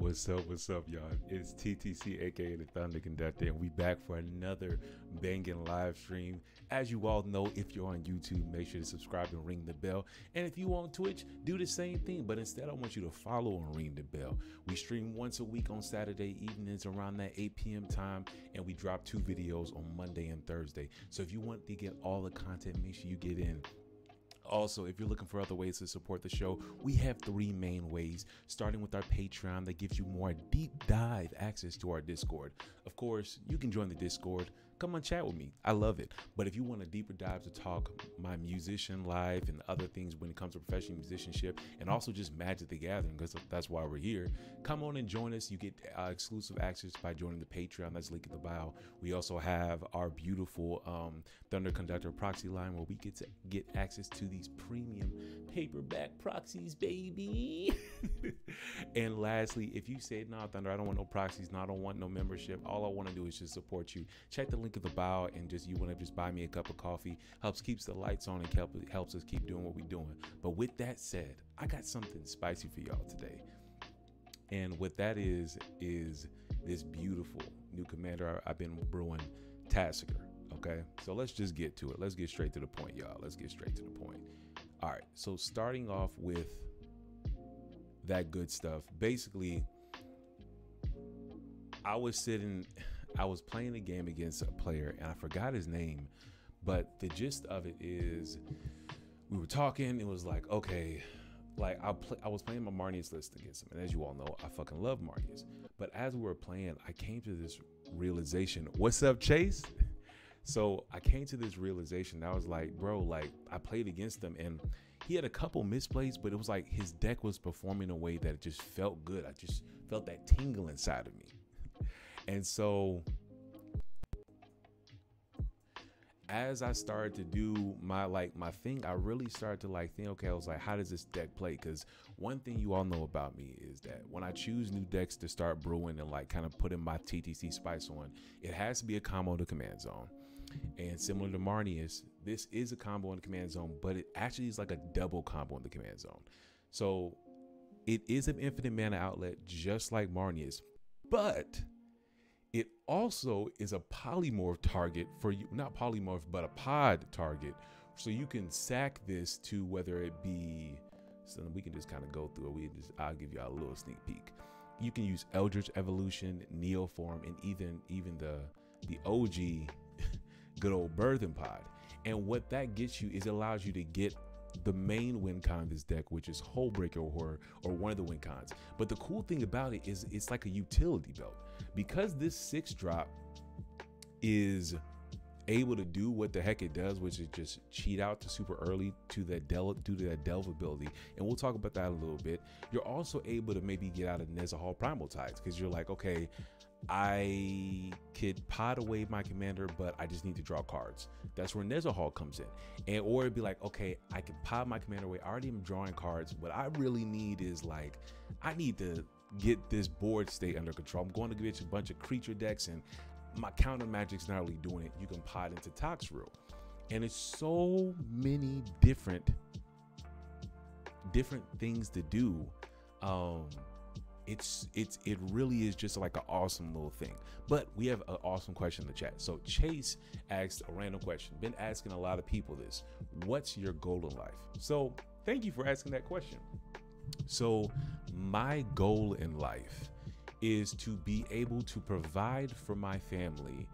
What's up, y'all? It's TTC, aka the ThunderConductor, and we back for another banging live stream. As you all know, if you're on YouTube, make sure to subscribe and ring the bell. And if you on Twitch, do the same thing, but instead I want you to follow and ring the bell. We stream once a week on Saturday evenings around that 8 p.m. time, and we drop 2 videos on Monday and Thursday. So if you want to get all the content, make sure you get in. Also, if you're looking for other ways to support the show, we have 3 main ways, starting with our Patreon that gives you more deep dive access to our Discord. Of course, you can join the Discord. Come on, chat with me. I love it. But if you want a deeper dive to talk my musician life and other things when it comes to professional musicianship and also just Magic the Gathering, because that's why we're here, come on and join us. You get exclusive access by joining the Patreon. That's linked in the bio. We also have our beautiful ThunderConductor Proxy line where we get to get access to these premium paperback proxies, baby. And lastly, if you say, "Nah, Thunder, I don't want no proxies, no, I don't want no membership. All I want to do is just support you," check the link in the bio and you want to just buy me a cup of coffee. Keeps the lights on and helps us keep doing what we're doing. But with that said, I got something spicy for y'all today. And what that is this beautiful new commander I've been brewing, TASIGUR. Okay, so let's just get to it. Let's get straight to the point, y'all. Let's get straight to the point. All right, so starting off with that good stuff. Basically, I was playing a game against a player, and I forgot his name, but the gist of it is we were talking. It was like, okay, like I was playing my Marnius list against him, and as you all know, I fucking love Marnius. But as we were playing, I came to this realization. What's up, Chase? So I came to this realization. I was like, bro, like I played against him, and he had a couple misplays, but it was like his deck was performing in a way that it just felt good. I just felt that tingle inside of me. And so as I started to do my thing, I really started to think, okay, I was like, how does this deck play? Because one thing you all know about me is that when I choose new decks to start brewing and kind of putting my TTC spice on, it has to be a combo in the command zone. And similar to Marnius, this is a combo in the command zone, but it actually is like a double combo in the command zone. So it is an infinite mana outlet, just like Marnius, but it also is a polymorph target for you, not polymorph, but a pod target. So you can sack this to whether it be, so we can just kind of go through it. I'll give you a little sneak peek. You can use Eldritch Evolution, Neoform, and even the OG good old Birthing Pod. And what that gets you is it allows you to get the main win con of this deck, which is Hullbreaker or one of the win cons. But the cool thing about it is it's like a utility belt. Because this 6-drop is able to do what the heck it does, which is just cheat out to super early to that delve ability, and we'll talk about that a little bit. You're also able to maybe get out of Nezahal Primal Tides, because you're like, okay, I could pod away my commander, but I just need to draw cards. That's where Nezahal comes in. Or it'd be like, okay, I can pod my commander away. I already am drawing cards. What I really need is I need to get this board state under control. I'm going to get you a bunch of creature decks, and my counter magic's not really doing it. You can pod into Toxrill. And it's so many different things to do. It really is just like an awesome little thing. But we have an awesome question in the chat. So Chase asked a random question. Been asking a lot of people this. What's your goal in life? So thank you for asking that question. So my goal in life is to be able to provide for my family,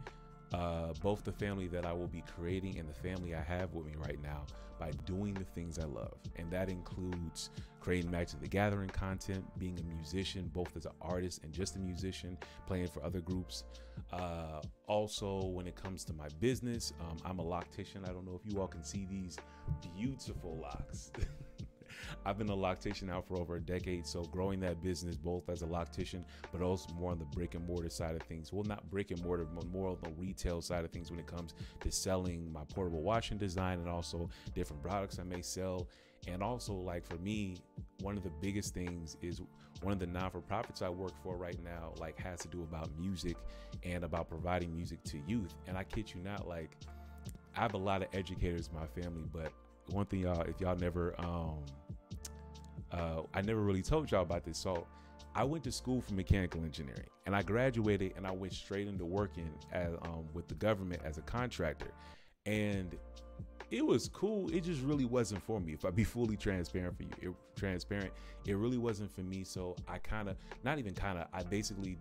both the family that I will be creating and the family I have with me right now, by doing the things I love. And that includes creating Magic the Gathering content, being a musician, both as an artist and just a musician, playing for other groups. Also, when it comes to my business, I'm a loctician. I don't know if you all can see these beautiful locks. I've been a loctician now for over a decade, so growing that business both as a loctician, but also more on the brick and mortar side of things. Well, not brick and mortar, but more on the retail side of things when it comes to selling my portable washing design and also different products I may sell. And also, for me, one of the biggest things is one of the non-for-profits I work for right now, has to do about music and about providing music to youth. And I kid you not, I have a lot of educators in my family, but one thing, y'all, if y'all never, I never really told y'all about this. So I went to school for mechanical engineering, and I graduated and I went straight into working as, with the government as a contractor. And it was cool. It just really wasn't for me. If I be fully transparent for you, it really wasn't for me. So I I basically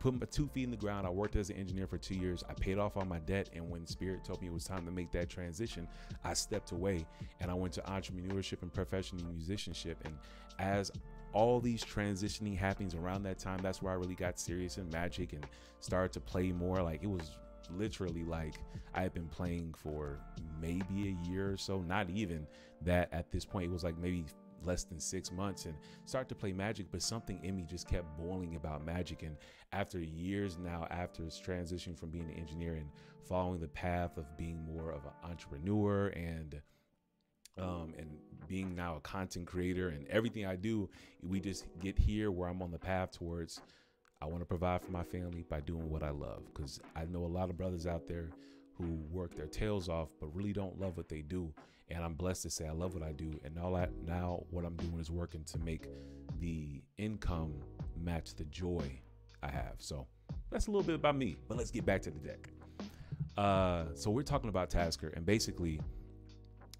put my 2 feet in the ground. I worked as an engineer for 2 years. I paid off all my debt. And when Spirit told me it was time to make that transition, I stepped away and I went to entrepreneurship and professional musicianship. And as all these transitioning happenings around that time, that's where I really got serious in magic and started to play more. Like, it was literally like I had been playing for maybe a year or so, not even that at this point. It was like maybe less than 6 months, and start to play magic, but something in me just kept boiling about magic. And after years now, after transitioning from being an engineer and following the path of being more of an entrepreneur and being now a content creator, and everything I do, we just get here where I'm on the path towards, I want to provide for my family by doing what I love. Because I know a lot of brothers out there who work their tails off but really don't love what they do. And I'm blessed to say I love what I do. And now what I'm doing is working to make the income match the joy I have. So that's a little bit about me, but let's get back to the deck. So we're talking about TASIGUR, and basically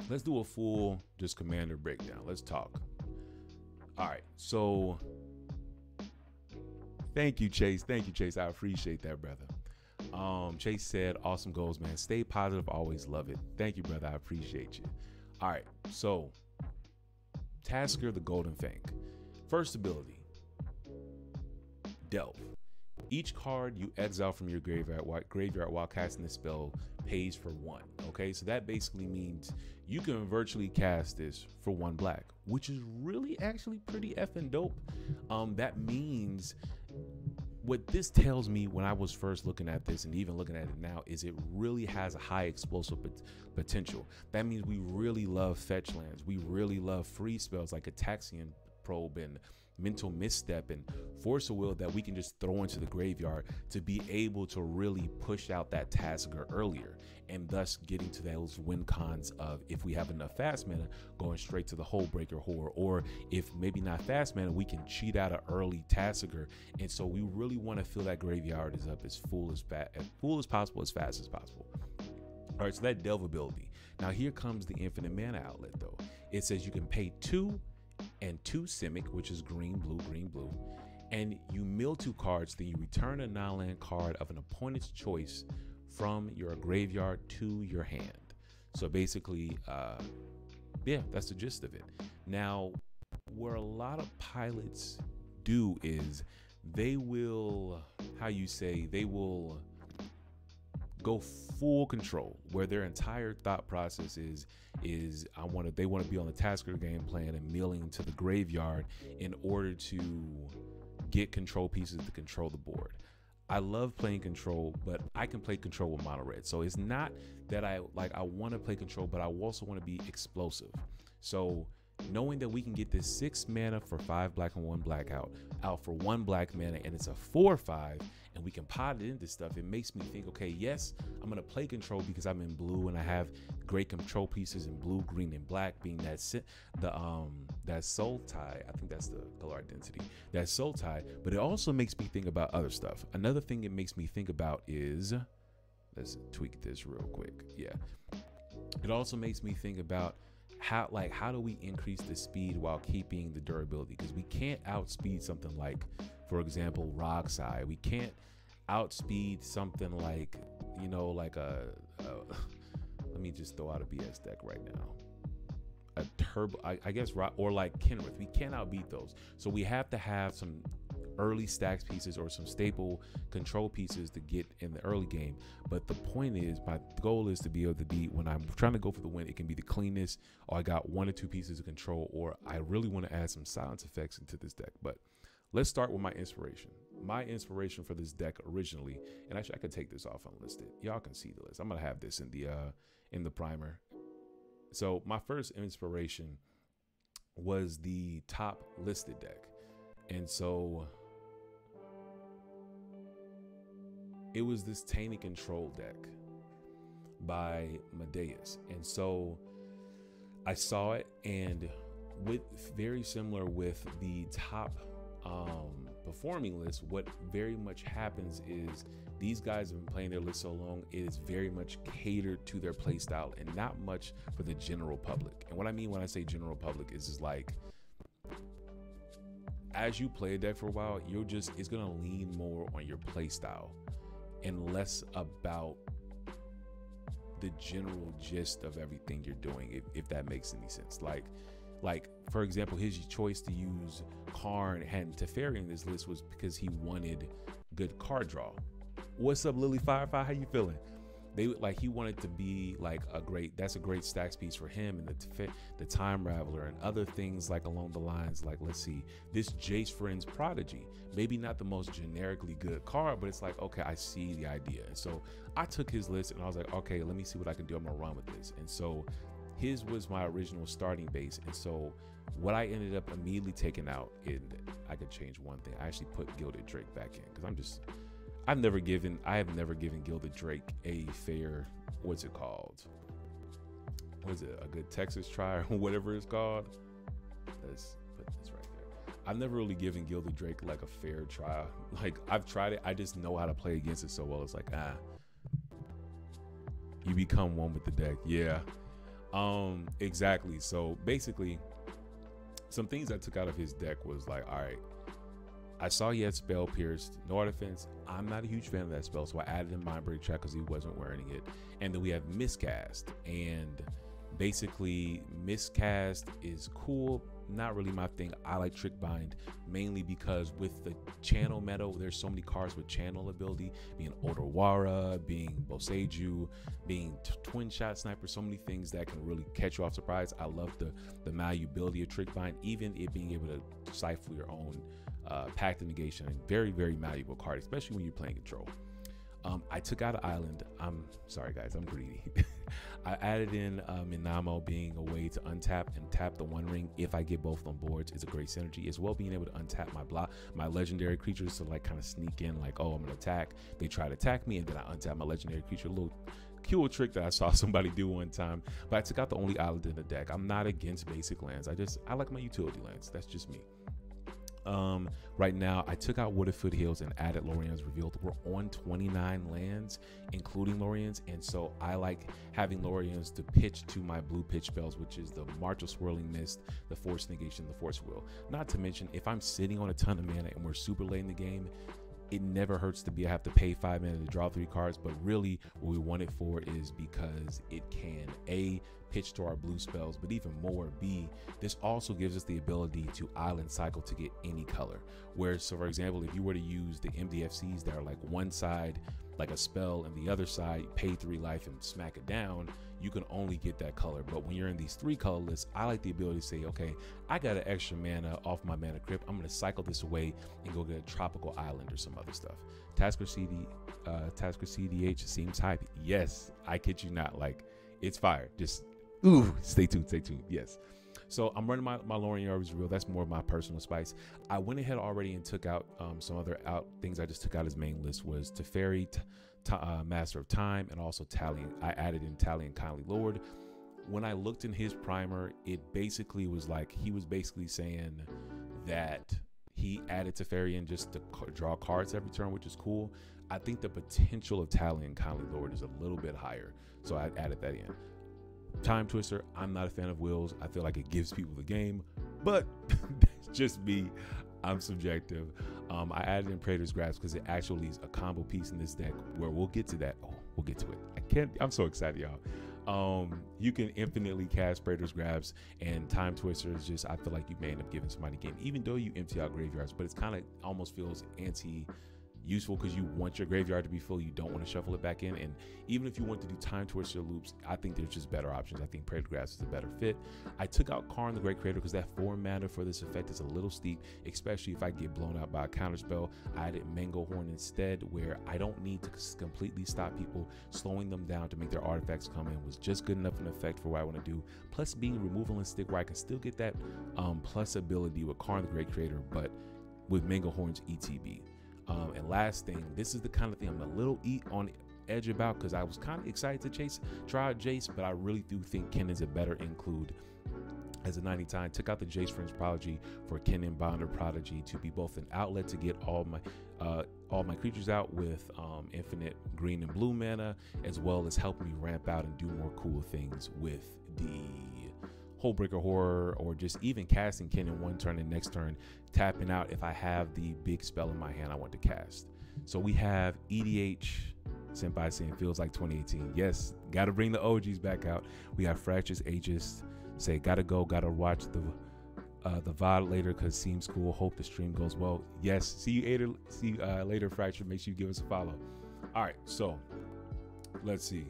let's do a full just commander breakdown. Let's talk. All right. So thank you, Chase. I appreciate that, brother. Chase said, awesome goals, man. Stay positive. Always love it. Thank you, brother. I appreciate you. All right. So TASIGUR, the Golden Fang. First ability, Delve. Each card you exile from your graveyard while casting the spell pays for 1. Okay, so that basically means you can virtually cast this for 1 black, which is really actually pretty effing dope. That means, what this tells me when I was first looking at this and even looking at it now, is it really has a high explosive potential. That means we really love fetch lands. We really love free spells like Ataxian Probe and Mental Misstep and Force of Will that we can just throw into the graveyard to be able to really push out that TASIGUR earlier, and thus getting to those win cons of, if we have enough fast mana, going straight to the Hullbreaker Horror, or if maybe not fast mana, we can cheat out an early TASIGUR. And so we really want to fill that graveyard is up as full as possible, as fast as possible. All right, so that Delve ability. Now here comes the infinite mana outlet though. It says you can pay 2 and 2 Simic, which is green, blue, and you mill 2 cards, then you return a non-land card of an opponent's choice from your graveyard to your hand. So basically, yeah, that's the gist of it. Now, where a lot of pilots do is they will, they will go full control, where their entire thought process is they want to be on the TASIGUR game plan and milling to the graveyard in order to get control pieces to control the board. I love playing control, but I can play control with mono red. So it's not that I want to play control, but I also want to be explosive. So knowing that we can get this 6 mana for 5 black and 1 black out for 1 black mana, and it's a 4/5, and we can pot it into stuff, it makes me think, okay, yes, I'm gonna play control because I'm in blue and I have great control pieces in blue, green, and black, being that soul tie. I think that's the color identity, that soul tie. But it also makes me think about other stuff. Another thing it makes me think about is, let's tweak this real quick. Yeah, it also makes me think about how do we increase the speed while keeping the durability? Because we can't outspeed something like, for example, Roxy. We can't outspeed something like, let me just throw out a BS deck right now. A turbo, I guess, or like Kenrith. We can't outbeat those. So we have to have some early stacks pieces or some staple control pieces to get in the early game. But the point is, my goal is to be able to be, when I'm trying to go for the win, it can be the cleanest, or I got 1 or 2 pieces of control, or I really want to add some silence effects into this deck. But let's start with my inspiration. My inspiration for this deck originally, and actually I could take this off unlisted. Y'all can see the list. I'm gonna have this in the primer. So my first inspiration was the top listed deck, and so it was this Tainted Control deck by Medeus. And so I saw it, and very similar with the top performing list, what very much happens is these guys have been playing their list so long, it is very much catered to their play style and not much for the general public. And what I mean when I say general public is just like, as you play a deck for a while, it's gonna lean more on your play style and less about the general gist of everything you're doing, if that makes any sense. Like for example, his choice to use Karn and Teferi in this list was because he wanted good card draw. What's up, Lily Firefly? How you feeling? He wanted to be like that's a great stacks piece for him, and the Time Raveler and other things like along the lines, like, let's see, this Jace Friends Prodigy, maybe not the most generically good card, but it's like, okay, I see the idea. And so I took his list and I was like, okay, let me see what I can do. I'm gonna run with this. And so his was my original starting base. And so what I ended up immediately taking out, and I could change one thing, I actually put Gilded Drake back in, because I have never given Gilded Drake a fair, what's it called? What is it? A good Texas try or whatever it's called. Let's put this right there. I've never really given Gilded Drake like a fair try. Like, I've tried it, I just know how to play against it so well. It's like, you become one with the deck. Yeah. Exactly. So basically, some things I took out of his deck was like, all right, I saw he had Spell Pierced, no Art Defense. I'm not a huge fan of that spell, so I added in Mind Break Track because he wasn't wearing it. And then we have Miscast, and basically Miscast is cool, not really my thing. I like Trick Bind mainly because with the channel meta, there's so many cards with channel ability, being Odawara, being Boseiju, being Twin Shot Sniper, so many things that can really catch you off surprise. I love the malleability of Trick Bind, even it being able to cipher your own Pact of Negation. Very, very malleable card, especially when you're playing control. I took out an island. I'm sorry guys, I'm greedy. I added in Minamo being a way to untap and tap the One Ring if I get both on boards. It's a great synergy, as well being able to untap my legendary creatures to like kind of sneak in, like, oh, I'm gonna attack, they try to attack me, and then I untap my legendary creature. A little cool trick that I saw somebody do one time. But I took out the only island in the deck. I'm not against basic lands, I like my utility lands. That's just me. Right now I took out Wooded Foothills and added Lorien's Revealed. We're on 29 lands including Lorien's, and so I like having Lorien's to pitch to my blue pitch spells, which is the March of Swirling Mist, the Force Negation, the Force Will. Not to mention, if I'm sitting on a ton of mana and we're super late in the game, it never hurts to I have to pay 5 mana to draw 3 cards, but really what we want it for is because it can A, pitch to our blue spells, but even more, B, this also gives us the ability to island cycle to get any color. Whereas, so for example, if you were to use the MDFCs that are like one side like a spell and the other side pay 3 life and smack it down, you can only get that color. But when you're in these 3 color lists, I like the ability to say, okay, I got an extra mana off my mana crypt, I'm gonna cycle this away and go get a tropical island or some other stuff. TASIGUR cEDH seems hype. Yes, I kid you not, like, it's fire. Just stay tuned. Yes. So I'm running my Lorien Arby's Real. That's more of my personal spice. I went ahead already and took out some other things I just took out as main list was Teferi, Master of Time, and also Tally. I added in Tally and Kindly Lord. When I looked in his primer, it basically was like he was basically saying that he added Teferi in just to draw cards every turn, which is cool. I think the potential of Tally and Kindly Lord is a little bit higher, so I added that in. Time Twister, I'm not a fan of wills. I feel like it gives people the game, but that's just me. I'm subjective. I added in Praetor's Grasp because it actually is a combo piece in this deck where we'll get to that. Oh, we'll get to it. I'm so excited, y'all. You can infinitely cast Praetor's Grasp, and Time Twister is just, I feel like you may end up giving somebody a game, even though you empty out graveyards, but it's kind of almost feels useful because you want your graveyard to be full. You don't want to shuffle it back in. And even if you want to do Time Twister loops, I think there's just better options. I think Praetor Grasp is a better fit. I took out Karn the Great Creator because that 4 mana for this effect is a little steep, especially if I get blown out by a counter spell. I added Mango Horn instead, where I don't need to completely stop people. Slowing them down to make their artifacts come in was just good enough an effect for what I want to do. Plus being removal and stick, where I can still get that plus ability with Karn the Great Creator, but with Mango Horn's ETB. And last thing, this is the kind of thing I'm a little on edge about because I was kind of excited to try out Jace, but I really do think Kennon's a better include As a 99, took out the Jace Fringe Prodigy for Kennen Bonder Prodigy to be both an outlet to get all my creatures out with infinite green and blue mana, as well as help me ramp out and do more cool things with the Hullbreaker Horror, or just even casting Kennen one turn and next turn tapping out if I have the big spell in my hand I want to cast. So we have EDH, Senpai saying feels like 2018. Yes, gotta bring the OGs back out. We have Fractious Aegis say gotta watch the VOD later because seems cool. Hope the stream goes well. Yes, see you later, Fracture. Make sure you give us a follow. All right, so let's see.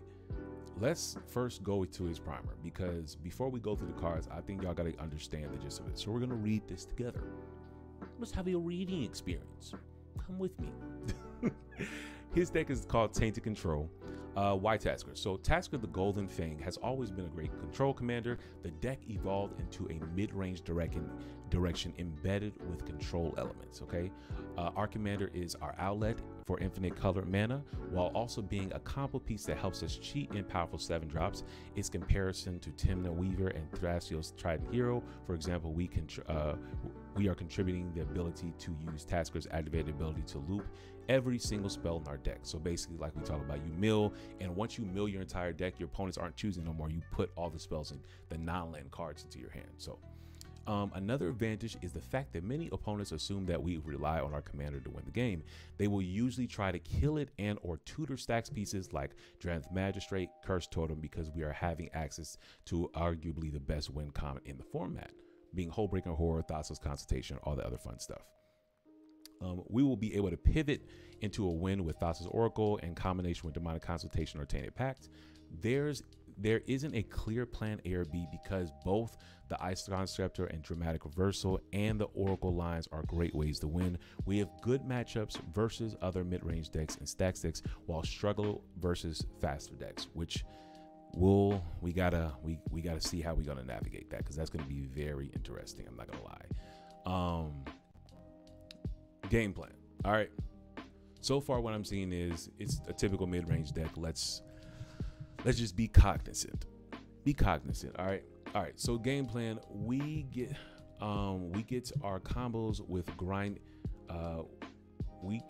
Let's first go to his primer, because before we go through the cards, I think y'all gotta understand the gist of it. So we're gonna read this together. Let's have a reading experience. Come with me. His deck is called Tainted Control. Why TASIGUR? So TASIGUR the Golden Fang has always been a great control commander. The deck evolved into a mid-range direction embedded with control elements, okay? Our commander is our outlet for infinite colored mana, while also being a combo piece that helps us cheat in powerful 7-drops. Its comparison to Timna Weaver and Thrasios Trident Hero, for example, we are contributing the ability to use TASIGUR's activated ability to loop every single spell in our deck. So basically, like we talked about, you mill, and once you mill your entire deck, your opponents aren't choosing no more. You put all the spells in the non-land cards into your hand. So another advantage is the fact that many opponents assume that we rely on our commander to win the game. They will usually try to kill it and or tutor stacks pieces like Drannith Magistrate, Curse Totem, because we are having access to arguably the best win common in the format, being Hullbreaker Horror, Thassa's Consultation, all the other fun stuff. We will be able to pivot into a win with Thassa's Oracle in combination with Demonic Consultation or Tainted Pact. There isn't a clear plan A or B, because both the Icon Scepter and Dramatic Reversal and the Oracle lines are great ways to win. We have good matchups versus other mid-range decks and stacks decks, while struggle versus faster decks, which we gotta see how we're gonna navigate that, because that's gonna be very interesting. I'm not gonna lie. Game plan. All right. So far, what I'm seeing is it's a typical mid-range deck. Let's just be cognizant. Be cognizant. All right. All right. So game plan. We get our combos with grind. We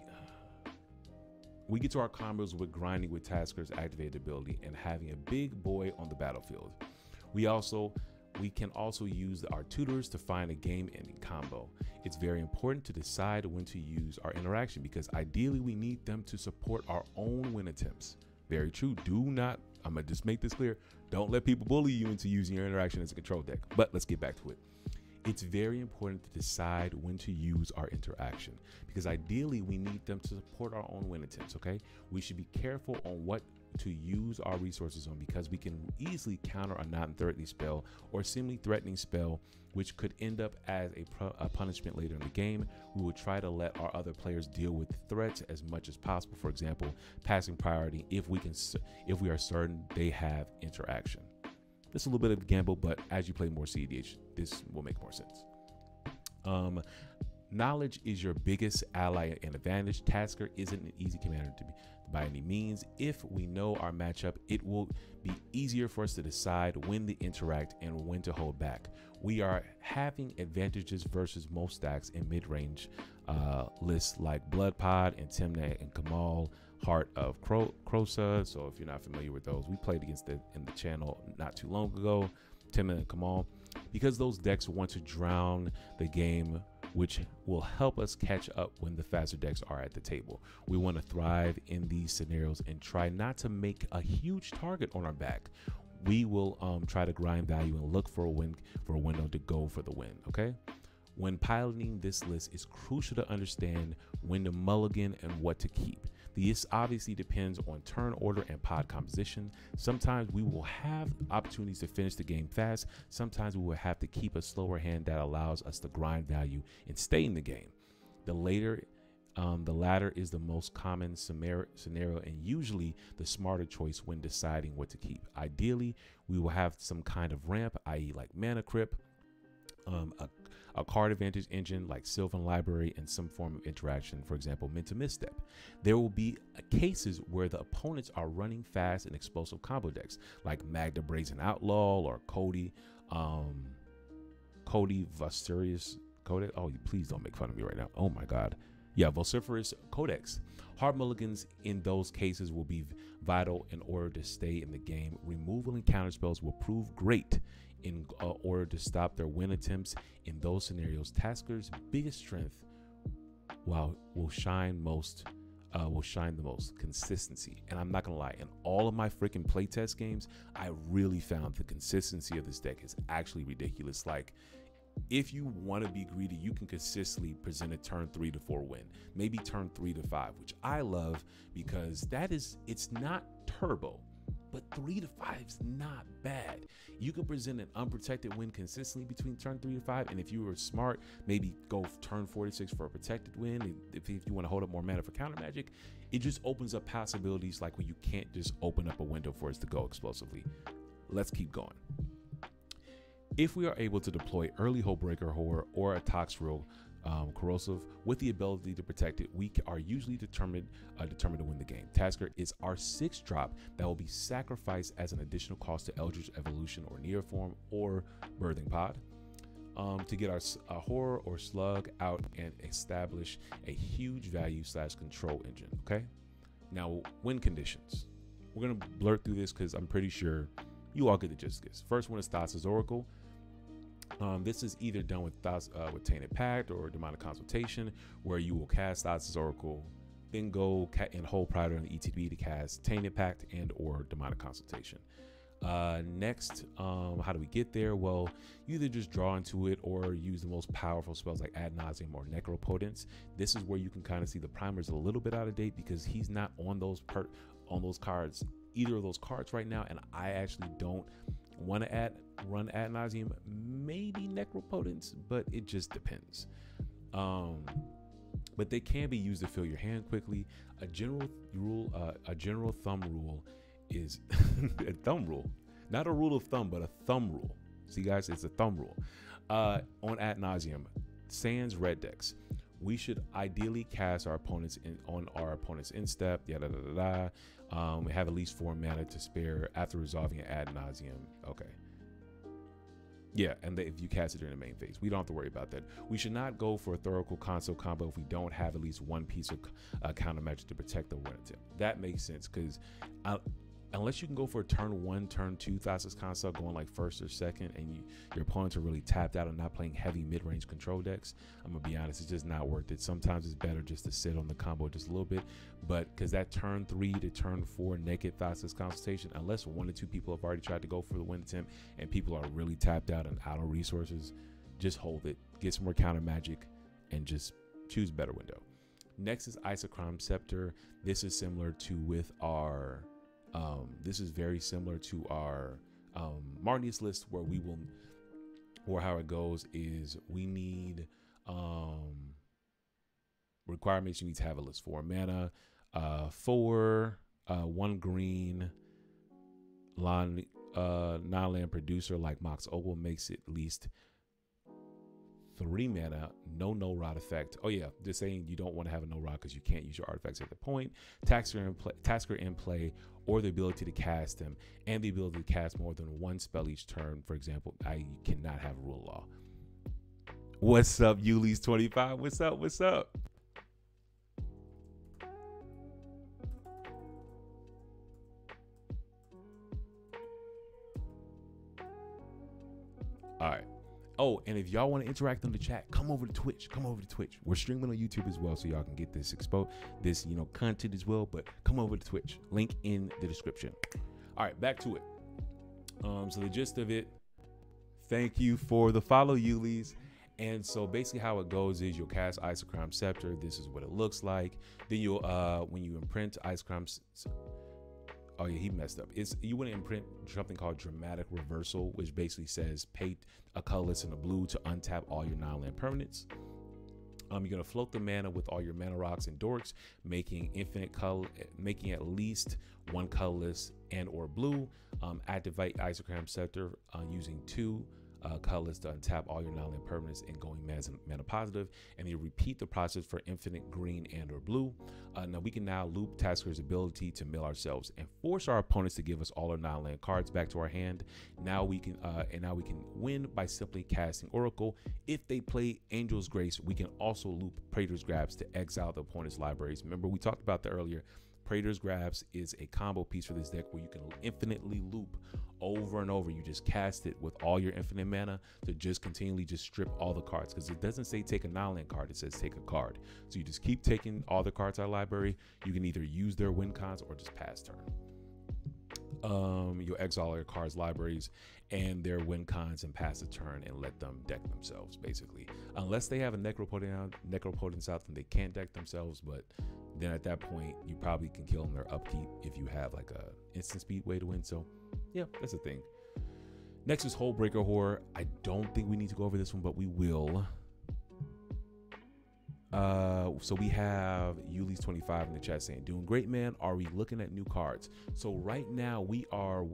get to our combos with grinding with TASIGUR's activated ability and having a big boy on the battlefield. We can also use our tutors to find a game-ending combo. It's very important to decide when to use our interaction, because ideally we need them to support our own win attempts. Very true. I'm gonna just make this clear. Don't let people bully you into using your interaction as a control deck. But let's get back to it. It's very important to decide when to use our interaction, because ideally we need them to support our own win attempts, okay? We should be careful on what to use our resources on, because we can easily counter a non-threatening spell or seemingly threatening spell, which could end up as a punishment later in the game. We will try to let our other players deal with threats as much as possible. For example, passing priority if we are certain they have interaction. This is a little bit of a gamble, but as you play more cEDH, this will make more sense. Knowledge is your biggest ally and advantage. TASIGUR isn't an easy commander to be by any means. If we know our matchup, it will be easier for us to decide when to interact and when to hold back. We are having advantages versus most stacks in mid-range lists like Bloodpod and Timna and Kamal, Heart of Krosa. So if you're not familiar with those, we played against it in the channel not too long ago, Timna and Kamal, because those decks want to drown the game, which will help us catch up when the faster decks are at the table. We want to thrive in these scenarios and try not to make a huge target on our back. We will try to grind value and look for a window to go for the win, okay? When piloting this list, it's crucial to understand when to mulligan and what to keep. This obviously depends on turn order and pod composition. Sometimes we will have opportunities to finish the game fast. Sometimes we will have to keep a slower hand that allows us to grind value and stay in the game. The latter is the most common scenario and usually the smarter choice when deciding what to keep. Ideally, we will have some kind of ramp, i.e. like Mana Crypt, a card advantage engine like Sylvan Library, and some form of interaction, for example, Mental Misstep. There will be cases where the opponents are running fast and explosive combo decks like Magda Brazen Outlaw or Cody Cody Vociferous Codex. Oh, please don't make fun of me right now. Oh my God. Yeah, Vociferous Codex. Hard mulligans in those cases will be vital in order to stay in the game. Removal and counter spells will prove great in order to stop their win attempts. In those scenarios, TASIGUR's biggest strength will shine the most consistency. And I'm not gonna lie, in all of my freaking playtest games, I really found the consistency of this deck is actually ridiculous. Like, if you want to be greedy, you can consistently present a turn 3 to 4 win, maybe turn 3 to 5, which I love because it's not turbo, but 3 to 5 is not bad. You can present an unprotected win consistently between turn 3 to 5, and if you were smart, maybe go turn 4 to 6 for a protected win. If you want to hold up more mana for counter magic, it just opens up possibilities like where you can't just open up a window for us to go explosively. Let's keep going. If we are able to deploy early Hullbreaker Horror or a Toxrill Corrosive with the ability to protect it, we are usually determined to win the game. TASIGUR is our 6th drop that will be sacrificed as an additional cost to Eldritch Evolution or Neoform or Birthing Pod to get our Horror or Slug out and establish a huge value / control engine. Okay, now win conditions. We're gonna blurt through this because I'm pretty sure you all get the gist of this. First one is Thassa's Oracle. This is either done with Tainted Pact or Demonic Consultation, where you will cast Thassa's Oracle, then go and hold Prior on the ETB to cast Tainted Pact and or Demonic Consultation. Next, how do we get there? Well, you either just draw into it or use the most powerful spells like Ad Nauseam or Necropotence. This is where you can kind of see the primer's a little bit out of date because he's not on those cards, either of those cards right now, and I actually don't want to run Ad Nauseam, maybe Necropotence, but it just depends. But they can be used to fill your hand quickly. A general thumb rule is a thumb rule, not a rule of thumb, but a thumb rule. See guys, it's a thumb rule. On Ad Nauseam, sans red decks, we should ideally cast on our opponent's instep. We have at least 4 mana to spare after resolving an Ad Nauseam. Okay. Yeah, and if you cast it during the main phase, we don't have to worry about that. We should not go for a Thoracle Console combo if we don't have at least one piece of counter magic to protect the win attempt. That makes sense because unless you can go for a turn 1, turn 2 Thassa's Console going like 1st or 2nd, and your opponents are really tapped out and not playing heavy mid-range control decks, I'm gonna be honest, it's just not worth it. Sometimes it's better just to sit on the combo just a little bit, but because that turn 3 to turn 4 naked Thassa's Consultation, unless 1 or 2 people have already tried to go for the win attempt and people are really tapped out and out of resources, just hold it, get some more counter magic, and just choose better window. Next is Isochron Scepter. This is similar to with our this is very similar to our Marnius list, where we will, or how it goes is we need requirements. You need to have at least 4 mana, 1 green, non-land producer like Mox Opal makes it at least 3 mana, no rod effect. Oh yeah, just saying you don't want to have a no rod because you can't use your artifacts at the point. TASIGUR in play, or the ability to cast them, and the ability to cast more than 1 spell each turn. For example, you cannot have a rule of law. What's up, Yuli's25? What's up? What's up? All right. Oh, and if y'all want to interact on the chat, come over to Twitch. Come over to Twitch. We're streaming on YouTube as well, so y'all can get this content as well. But come over to Twitch. Link in the description. All right, back to it. So the gist of it. Thank you for the follow, Yulis. And so basically how it goes is you'll cast Isochron Scepter. This is what it looks like. Then you'll when you imprint Isochron. Oh yeah, he messed up. You want to imprint something called Dramatic Reversal, which basically says pay a colorless and a blue to untap all your non-land permanents. You're gonna float the mana with all your mana rocks and dorks, making at least 1 colorless and or blue. Activate Isochron Scepter using 2 colorless to untap all your non-land permanents and going mana positive, and you repeat the process for infinite green and or blue. Now we can now loop TASIGUR's ability to mill ourselves and force our opponents to give us all our non-land cards back to our hand. Now we can win by simply casting Oracle. If they play Angel's Grace, we can also loop Praetor's Grabs to exile the opponent's libraries. Remember, we talked about that earlier. Praetor's Grabs is a combo piece for this deck where you can infinitely loop over and over. You just cast it with all your infinite mana to just continually just strip all the cards, because it doesn't say take a non-land card, it says take a card. So you just keep taking all the cards out of the library. You can either use their win cons or just pass turn. You'll exile your cards, libraries, and their win cons and pass a turn and let them deck themselves, basically. Unless they have a Necropotence out, then they can't deck themselves, but then at that point, you probably can kill them their upkeep if you have like a instant speed way to win. So yeah, that's the thing. Next is Hullbreaker Horror. I don't think we need to go over this one, but we will. So we have Yuli's25 in the chat saying, doing great, man. Are we looking at new cards? So right now we are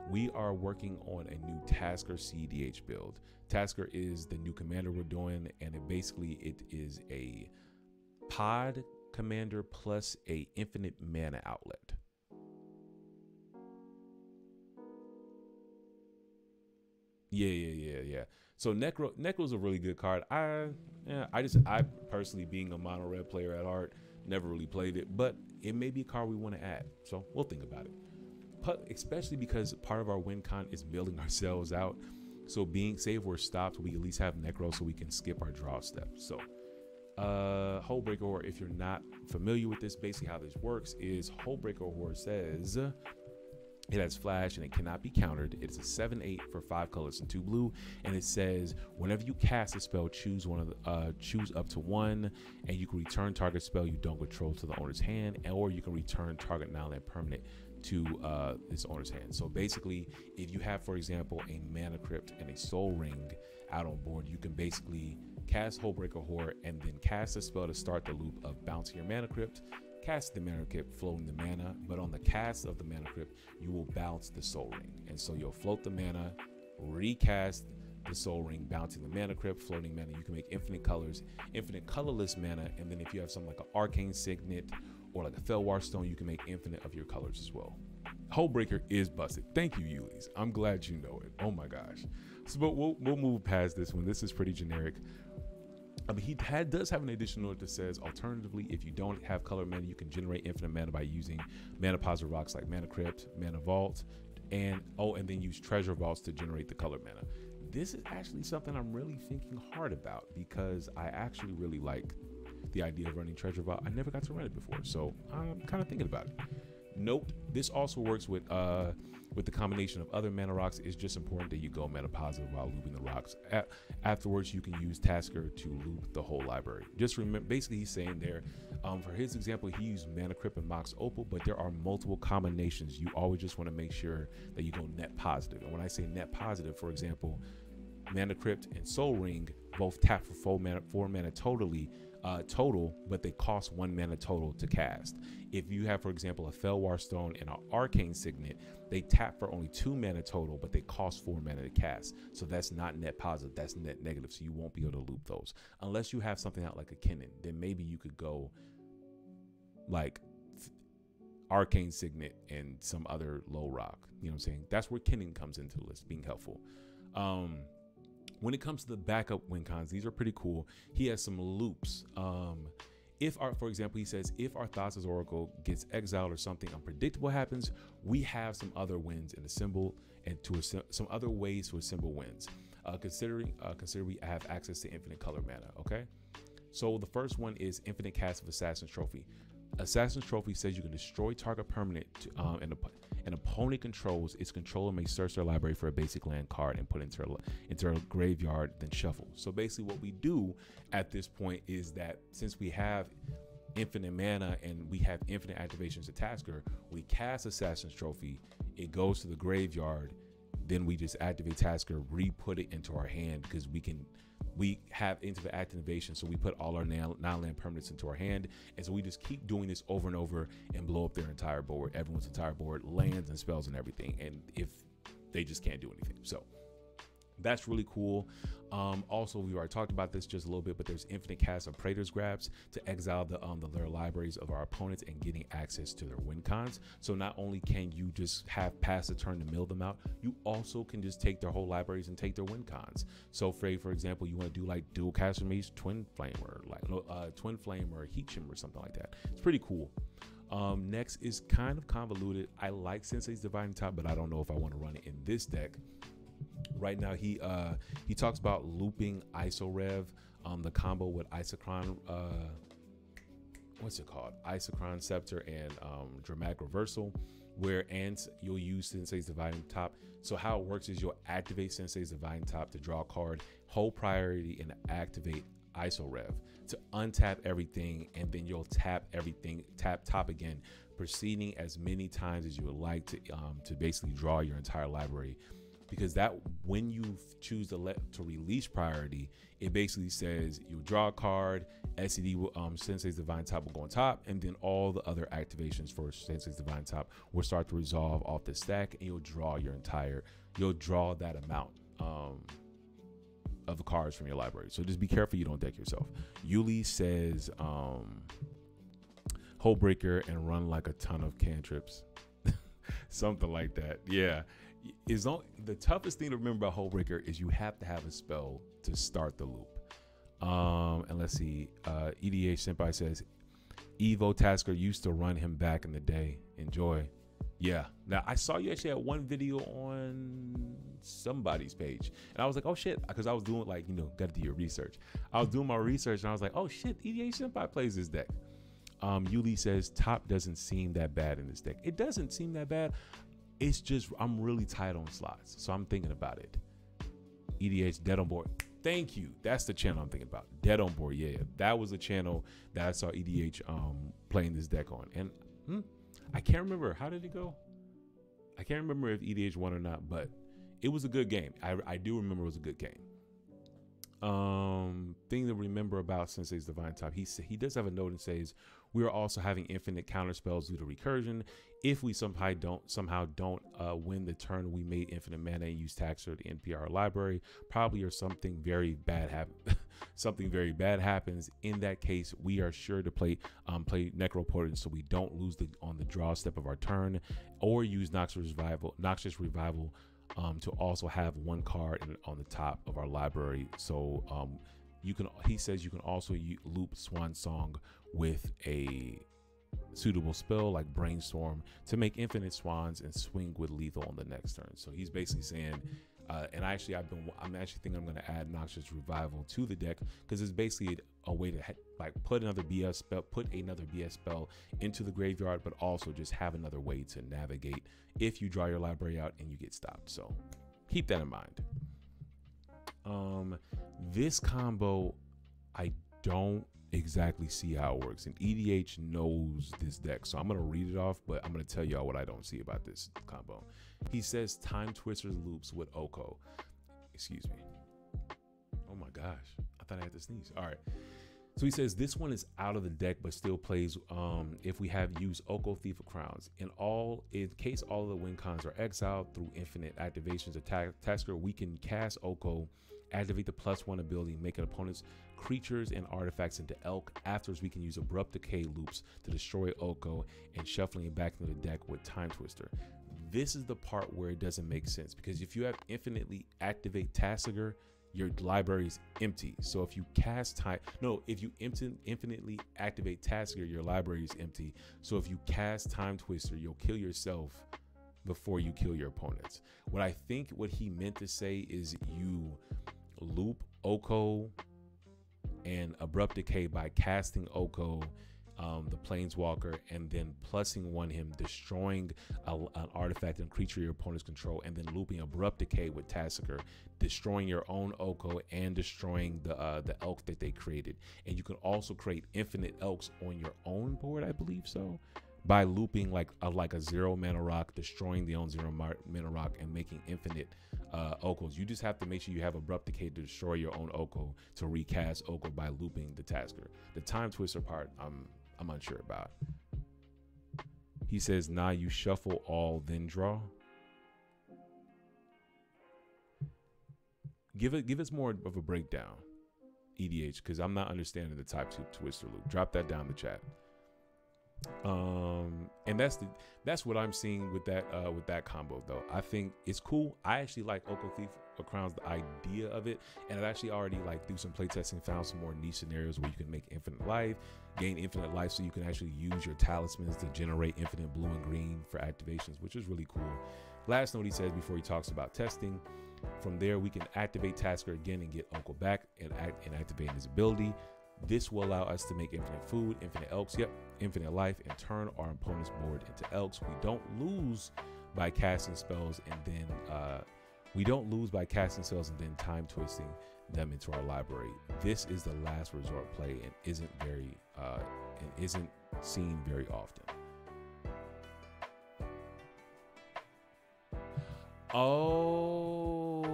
working on a new TASIGUR cEDH build. TASIGUR is the new commander we're doing, and it is a pod commander plus a infinite mana outlet. Yeah. So Necro's a really good card. I personally, being a mono red player at heart, never really played it, but it may be a card we want to add. So we'll think about it. But especially because part of our win con is milling ourselves out. So say if we're stopped, we at least have Necro so we can skip our draw steps. So Hullbreaker Horror, if you're not familiar with this, basically how this works is Hullbreaker Horror says it has flash and it cannot be countered. It's a 7/8 for 5 colors and 2 blue, and it says whenever you cast a spell, choose up to 1, and you can return target spell you don't control to the owner's hand, or you can return target non-land permanent to its owner's hand. So basically, if you have, for example, a Mana Crypt and a Soul Ring out on board, you can basically cast Hullbreaker Horror and then cast a spell to start the loop of bouncing your Mana Crypt, cast the Mana Crypt, floating the mana, but on the cast of the Mana Crypt, you will bounce the Soul Ring. And so you'll float the mana, recast the Soul Ring, bouncing the Mana Crypt, floating mana. You can make infinite colors, infinite colorless mana, and then if you have something like an Arcane Signet or like a Felwar Stone, you can make infinite of your colors as well. Hullbreaker is busted. Thank you, Yulis. I'm glad you know it. Oh my gosh. So, but we'll move past this one. This is pretty generic. I mean, he does have an additional note that says, alternatively, if you don't have color mana, you can generate infinite mana by using mana positive rocks like Mana Crypt, Mana Vault, and then use treasure vaults to generate the color mana. This is actually something I'm really thinking hard about, because I actually really like the idea of running treasure vault. I never got to run it before, so I'm kind of thinking about it. Note, this also works with the combination of other mana rocks. It's just important that you go mana positive while looping the rocks. Afterwards, you can use TASIGUR to loop the whole library. Just remember, basically he's saying there, for his example, he used Mana Crypt and Mox Opal, but there are multiple combinations. You always just want to make sure that you go net positive. And when I say net positive, for example, Mana Crypt and Soul Ring both tap for 4 mana total, but they cost 1 mana total to cast. If you have, for example, a Felwar Stone and an Arcane Signet, they tap for only 2 mana total, but they cost 4 mana to cast. So that's not net positive, that's net negative. So you won't be able to loop those unless you have something out like a Kinnan. Then maybe you could go like Arcane Signet and some other low rock. You know what I'm saying? That's where Kinnan comes into the list, being helpful. When it comes to the backup win cons, these are pretty cool. He has some loops. For example, he says, if our Thassa's Oracle gets exiled or something unpredictable happens, we have some other wins in the symbol and some other ways to assemble wins. Consider we have access to infinite color mana. Okay, so the first one is infinite cast of Assassin's Trophy. Assassin's Trophy says you can destroy target permanent an opponent controls. Its controller may search their library for a basic land card and put it into a graveyard, then shuffle. So basically what we do at this point is that since we have infinite mana and we have infinite activations of TASIGUR, we cast Assassin's Trophy, it goes to the graveyard, then we just activate TASIGUR, re-put it into our hand, because we have infinite activation, so we put all our non-land permanents into our hand, and so we just keep doing this over and over and blow up their entire board, everyone's entire board, lands and spells and everything, and if they just can't do anything. So That's really cool. Also, we already talked about this just a little bit, but there's infinite cast of Praetor's Grabs to exile their libraries of our opponents and getting access to their win cons. So not only can you just have pass a turn to mill them out, you also can just take their whole libraries and take their win cons. So for example, you want to do like dual caster mace, twin flame, or like twin flame or heat shim or something like that. It's pretty cool. Next is kind of convoluted. I like Sensei's Dividing Top, but I don't know if I want to run it in this deck. Right now, he talks about looping IsoRev, the combo with Isochron, what's it called? Isochron Scepter and Dramatic Reversal, where you'll use Sensei's Dividing Top. So how it works is you'll activate Sensei's Dividing Top to draw a card, hold priority, and activate IsoRev to untap everything, and then you'll tap everything, tap top again, proceeding as many times as you would like to basically draw your entire library. Because that when you choose to release priority, it basically says you draw a card, SED Sensei's Divine Top will go on top, and then all the other activations for Sensei's Divine Top will start to resolve off the stack, and you'll draw that amount of cards from your library. So just be careful you don't deck yourself. Yuli says Hole Breaker and run like a ton of cantrips. Something like that. Yeah. The toughest thing to remember about Hole Breaker is you have to have a spell to start the loop. And let's see. EDH Senpai says Evo TASIGUR used to run him back in the day. Enjoy. Yeah. Now I saw you actually had one video on somebody's page, and I was like, oh shit, because I was doing like, got to do your research. I was doing my research, and I was like, oh shit, EDH Senpai plays this deck. Yuli says top doesn't seem that bad in this deck. It doesn't seem that bad. It's just I'm really tight on slots, so I'm thinking about it. EDH Dead on Board. Thank you. That's the channel I'm thinking about. Dead on Board. Yeah, that was the channel that I saw EDH playing this deck on, and I can't remember, how did it go? I can't remember if EDH won or not, but it was a good game. I do remember it was a good game. Thing to remember about Sensei's Divine Top, he does have a note and says we are also having infinite counter spells due to recursion. If we somehow don't win the turn, we made infinite mana and use TASIGUR to NPR library, probably, or something very bad happens. In that case, we are sure to play Necropotent so we don't lose on the draw step of our turn, or use Noxious Revival to also have one card on the top of our library. So he says you can also loop Swan Song with a suitable spell like Brainstorm to make infinite swans and swing with lethal on the next turn. So he's basically saying, and I'm actually thinking I'm going to add Noxious Revival to the deck, because it's basically a way to put another BS spell into the graveyard, but also just have another way to navigate if you draw your library out and you get stopped. So keep that in mind. This combo, I don't exactly see how it works, and EDH knows this deck, so I'm going to read it off, but I'm going to tell y'all what I don't see about this combo. He says Time Twister loops with Oko. Excuse me. Oh my gosh, I thought I had to sneeze. All right, so he says this one is out of the deck but still plays if we have used Oko Thief of Crowns. In case all of the win cons are exiled through infinite activations of TASIGUR, we can cast Oko, activate the +1 ability, make an opponent's creatures and artifacts into Elk. Afterwards, we can use Abrupt Decay loops to destroy Oko and shuffling it back into the deck with Time Twister. This is the part where it doesn't make sense, because if you have infinitely activate TASIGUR, your library is empty. So if you infinitely activate TASIGUR, your library is empty. So if you cast Time Twister, you'll kill yourself before you kill your opponents. What he meant to say is you loop Oko and Abrupt Decay by casting Oko, the Planeswalker, and then +1 him, destroying an artifact and creature your opponent's control, and then looping Abrupt Decay with TASIGUR, destroying your own Oko and destroying the Elk that they created. And you can also create infinite Elks on your own board, I believe so, by looping like a 0 mana rock, destroying the own 0 mana rock, and making infinite Okos. You just have to make sure you have Abrupt Decay to destroy your own Oko to recast Oko by looping the TASIGUR. The Time Twister part, I'm unsure about. He says, nah, you shuffle all, then draw. Give us more of a breakdown, EDH, because I'm not understanding the type 2 twister loop. Drop that down in the chat. And that's what I'm seeing with that combo though. I think it's cool. I actually like Oko Thief Crowns, the idea of it, and I've actually already like through some playtesting found some more niche scenarios where you can make infinite life, gain infinite life, so you can actually use your talismans to generate infinite blue and green for activations, which is really cool. Last note he says before he talks about testing, from there we can activate Tasker again and get Oko back and activate his ability. This will allow us to make infinite food, infinite elks, infinite life, and turn our opponent's board into elks. We don't lose by casting spells and then time twisting them into our library. This is the last resort play and isn't seen very often. Oh,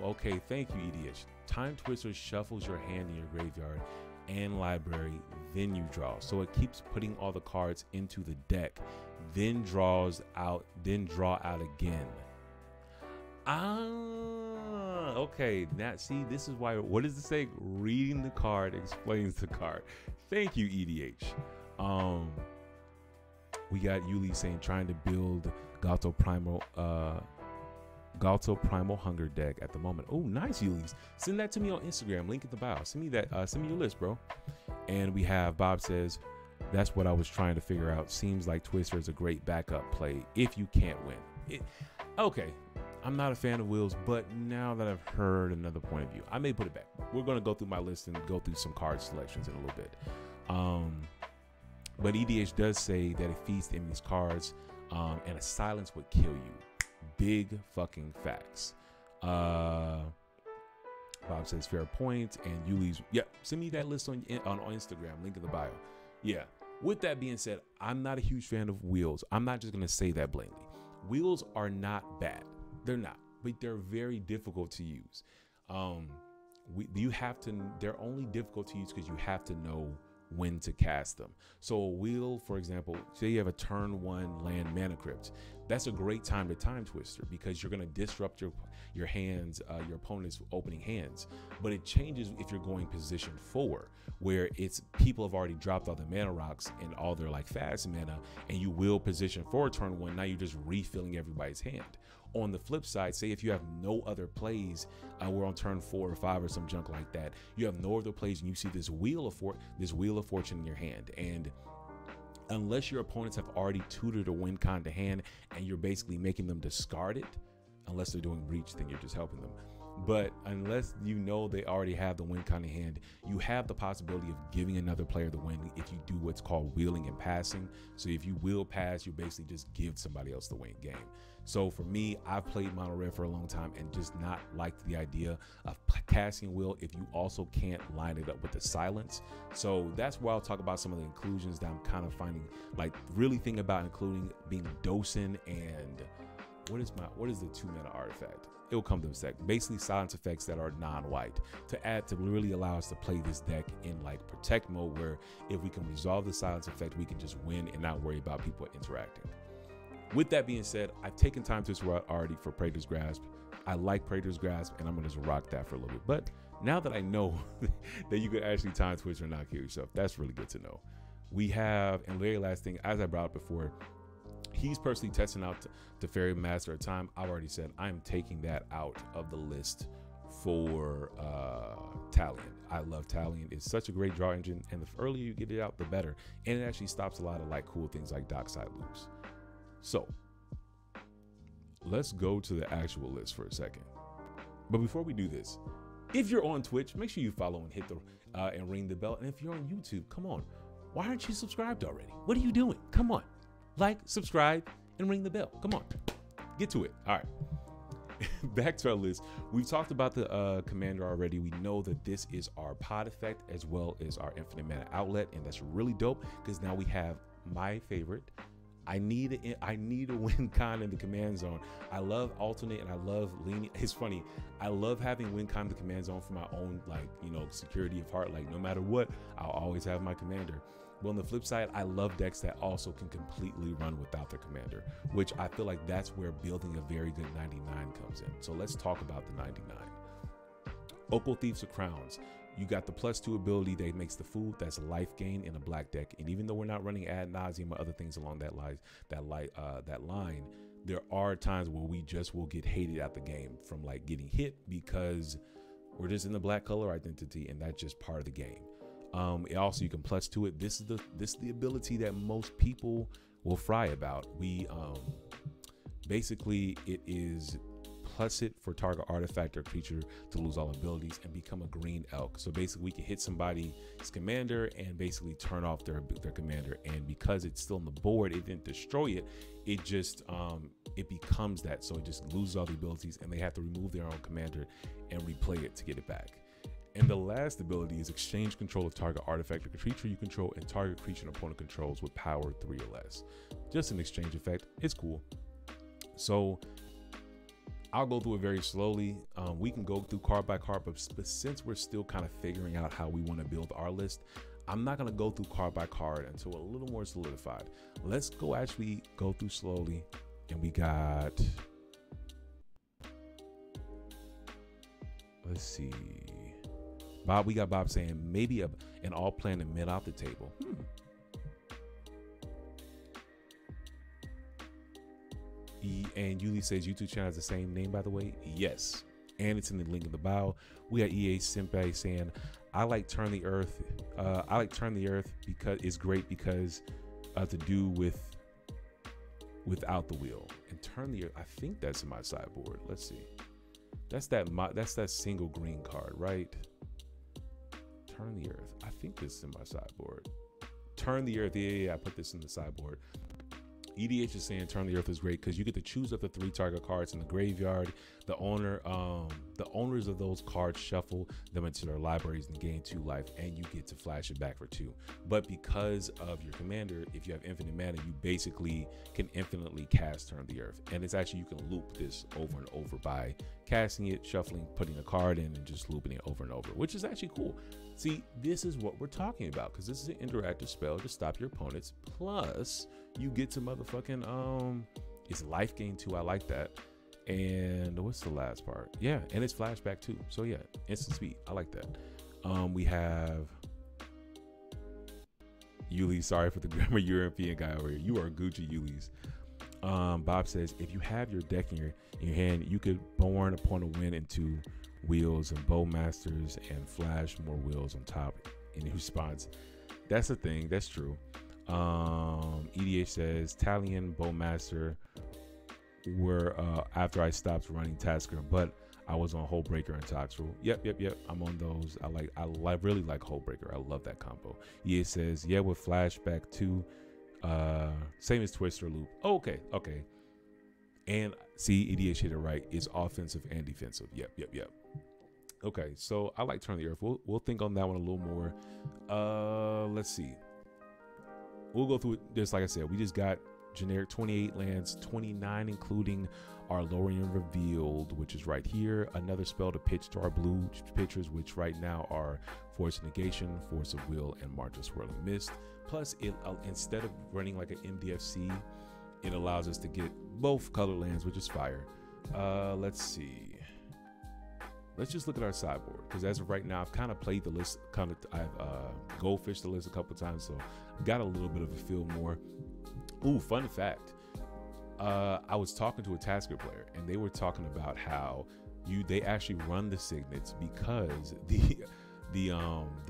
okay. Thank you, EDH. Time Twister shuffles your hand in your graveyard and library, then you draw. So it keeps putting all the cards into the deck, then draw out again. Ah, okay. Now, see, this is why. What does it say? Reading the card explains the card. Thank you, EDH. We got Yuli saying trying to build Gato Primal Hunger deck at the moment. Oh, nice, Yulis. Send that to me on Instagram. Link in the bio. Send me that. Send me your list, bro. And we have Bob says, that's what I was trying to figure out. Seems like Twister is a great backup play if you can't win. Okay. I'm not a fan of wheels, but now that I've heard another point of view, I may put it back. We're going to go through my list and go through some card selections in a little bit. But EDH does say that it feeds the enemy's cards, and a silence would kill you. Big fucking facts. Bob says fair point, and Yuli's, send me that list on Instagram, link in the bio. Yeah. With that being said, I'm not a huge fan of wheels. I'm not just going to say that blatantly. Wheels are not bad. They're not, but they're very difficult to use. They're only difficult to use because you have to know when to cast them. So a wheel, for example, say you have a turn 1 land mana crypt. That's a great time to time twister because you're going to disrupt your hands, your opponent's opening hands. But it changes if you're going position 4, where it's people have already dropped all the mana rocks and all their like fast mana, and you will position 4 turn 1. Now you're just refilling everybody's hand. On the flip side, say if you have no other plays, we're on turn 4 or 5 or some junk like that. You have no other plays, and you see this wheel of fortune in your hand, and unless your opponents have already tutored a win con to hand, and you're basically making them discard it, unless they're doing breach, then you're just helping them. But unless you know they already have the win con in hand, you have the possibility of giving another player the win if you do what's called wheeling and passing. So if you wheel pass, you basically just give somebody else the win game. So for me, I've played mono red for a long time and just not liked the idea of casting wheel if you also can't line it up with the silence. So that's why I'll talk about some of the inclusions that I'm kind of finding, like really thinking about including being Dosen and what is the 2 mana artifact? It'll come to a sec. Basically silence effects that are non-white to add to really allow us to play this deck in like protect mode, where if we can resolve the silence effect, we can just win and not worry about people interacting. With that being said, I've taken time to swap already for Praetor's Grasp. I like Praetor's Grasp, and I'm gonna just rock that for a little bit. But now that I know that you can actually time twitch or not kill yourself, that's really good to know. We have, and very last thing, as I brought up before, he's personally testing out to Fairy Master of Time. I've already said I'm taking that out of the list for Talion. I love Talion. It's such a great draw engine, and the earlier you get it out, the better. And it actually stops a lot of like cool things like dockside loops. So let's go to the actual list for a second. But before we do this, if you're on Twitch, make sure you follow and hit the and ring the bell. And if you're on YouTube, come on, why aren't you subscribed already? What are you doing? Come on, like, subscribe, and ring the bell. Come on, get to it. All right. Back to our list. We've talked about the commander already. We know that this is our pod effect as well as our infinite mana outlet, and that's really dope because now we have my favorite. I need a win con in the command zone. I love alternate and I love leaning. It's funny. I love having win con in the command zone for my own, like, you know, security of heart. Like no matter what, I'll always have my commander. But on the flip side, I love decks that also can completely run without their commander, which I feel like that's where building a very good 99 comes in. So let's talk about the 99. Opal Thieves of Crowns. You got the +2 ability that makes the food. That's a life gain in a black deck. And even though we're not running ad nauseum or other things along that line, there are times where we just will get hated at the game from like getting hit because we're just in the black color identity, and that's just part of the game. It also, you can +2 it. This is the ability that most people will fry about. We basically, it is plus it for target artifact or creature to lose all abilities and become a green elk. So basically we can hit somebody's commander and basically turn off their commander, and because it's still on the board, it didn't destroy it, it just it becomes that, so it just loses all the abilities and they have to remove their own commander and replay it to get it back. And the last ability is exchange control of target artifact or creature you control and target creature and opponent controls with power 3 or less. Just an exchange effect. It's cool. So I'll go through it very slowly. We can go through card by card, but since we're still kind of figuring out how we want to build our list, I'm not going to go through card by card until a little more solidified. Let's actually go through slowly. And we got, let's see, Bob. We got Bob saying maybe an all planet mid off the table. And Yuli says YouTube channel has the same name, by the way. Yes, and it's in the link in the bio. We got EA Senpai saying, I like Turn the Earth. I like Turn the Earth because it's great because to do without the wheel. And Turn the Earth, I think that's in my sideboard. Let's see. That's that single green card, right? Turn the Earth. I think this is in my sideboard. Turn the Earth. Yeah, I put this in the sideboard. EDH is saying Turn the Earth is great because you get to choose up to 3 target cards in the graveyard. The owners of those cards shuffle them into their libraries and gain 2 life, and you get to flash it back for 2. But because of your commander, if you have infinite mana, you basically can infinitely cast Turn the Earth. And it's actually, you can loop this over and over by casting it, shuffling, putting a card in, and just looping it over and over, which is actually cool. See, this is what we're talking about, because this is an interactive spell to stop your opponents. Plus, you get to motherfucking it's life gain too. I like that. And what's the last part? Yeah, and it's flashback too. So yeah, instant speed. I like that. We have Yuli. Sorry for the grammar European guy over here. You are Gucci Yuli's. Bob says if you have your deck in your hand, you could born upon a win into wheels and bowmasters and flash more wheels on top. In response, that's the thing. That's true. EDH says Talion Bowmaster were after I stopped running TASIGUR, but I was on Hullbreaker and Toxtrol. Yep. I'm on those. I really like Hullbreaker. I love that combo. EDH says yeah, with flashback too. Same as Twister Loop. Oh, okay. And see, EDH hit it right. It's offensive and defensive. Yep. Okay, so I like Turn the Earth. We'll think on that one a little more. Let's see. We'll go through this. Like I said, we just got generic 28 lands, 29 including our Lorien Revealed, which is right here. Another spell to pitch to our blue pitchers, which right now are Force Negation, Force of Will, and March of Swirling Mist. Plus, it instead of running like an MDFC, it allows us to get both color lands, which is fire. Let's see. Let's just look at our sideboard, because as of right now, I've kind of played the list, I've goldfished the list a couple times, so got a little bit of a feel more. Ooh, fun fact. I was talking to a TASIGUR player, and they were talking about how they actually run the signets because the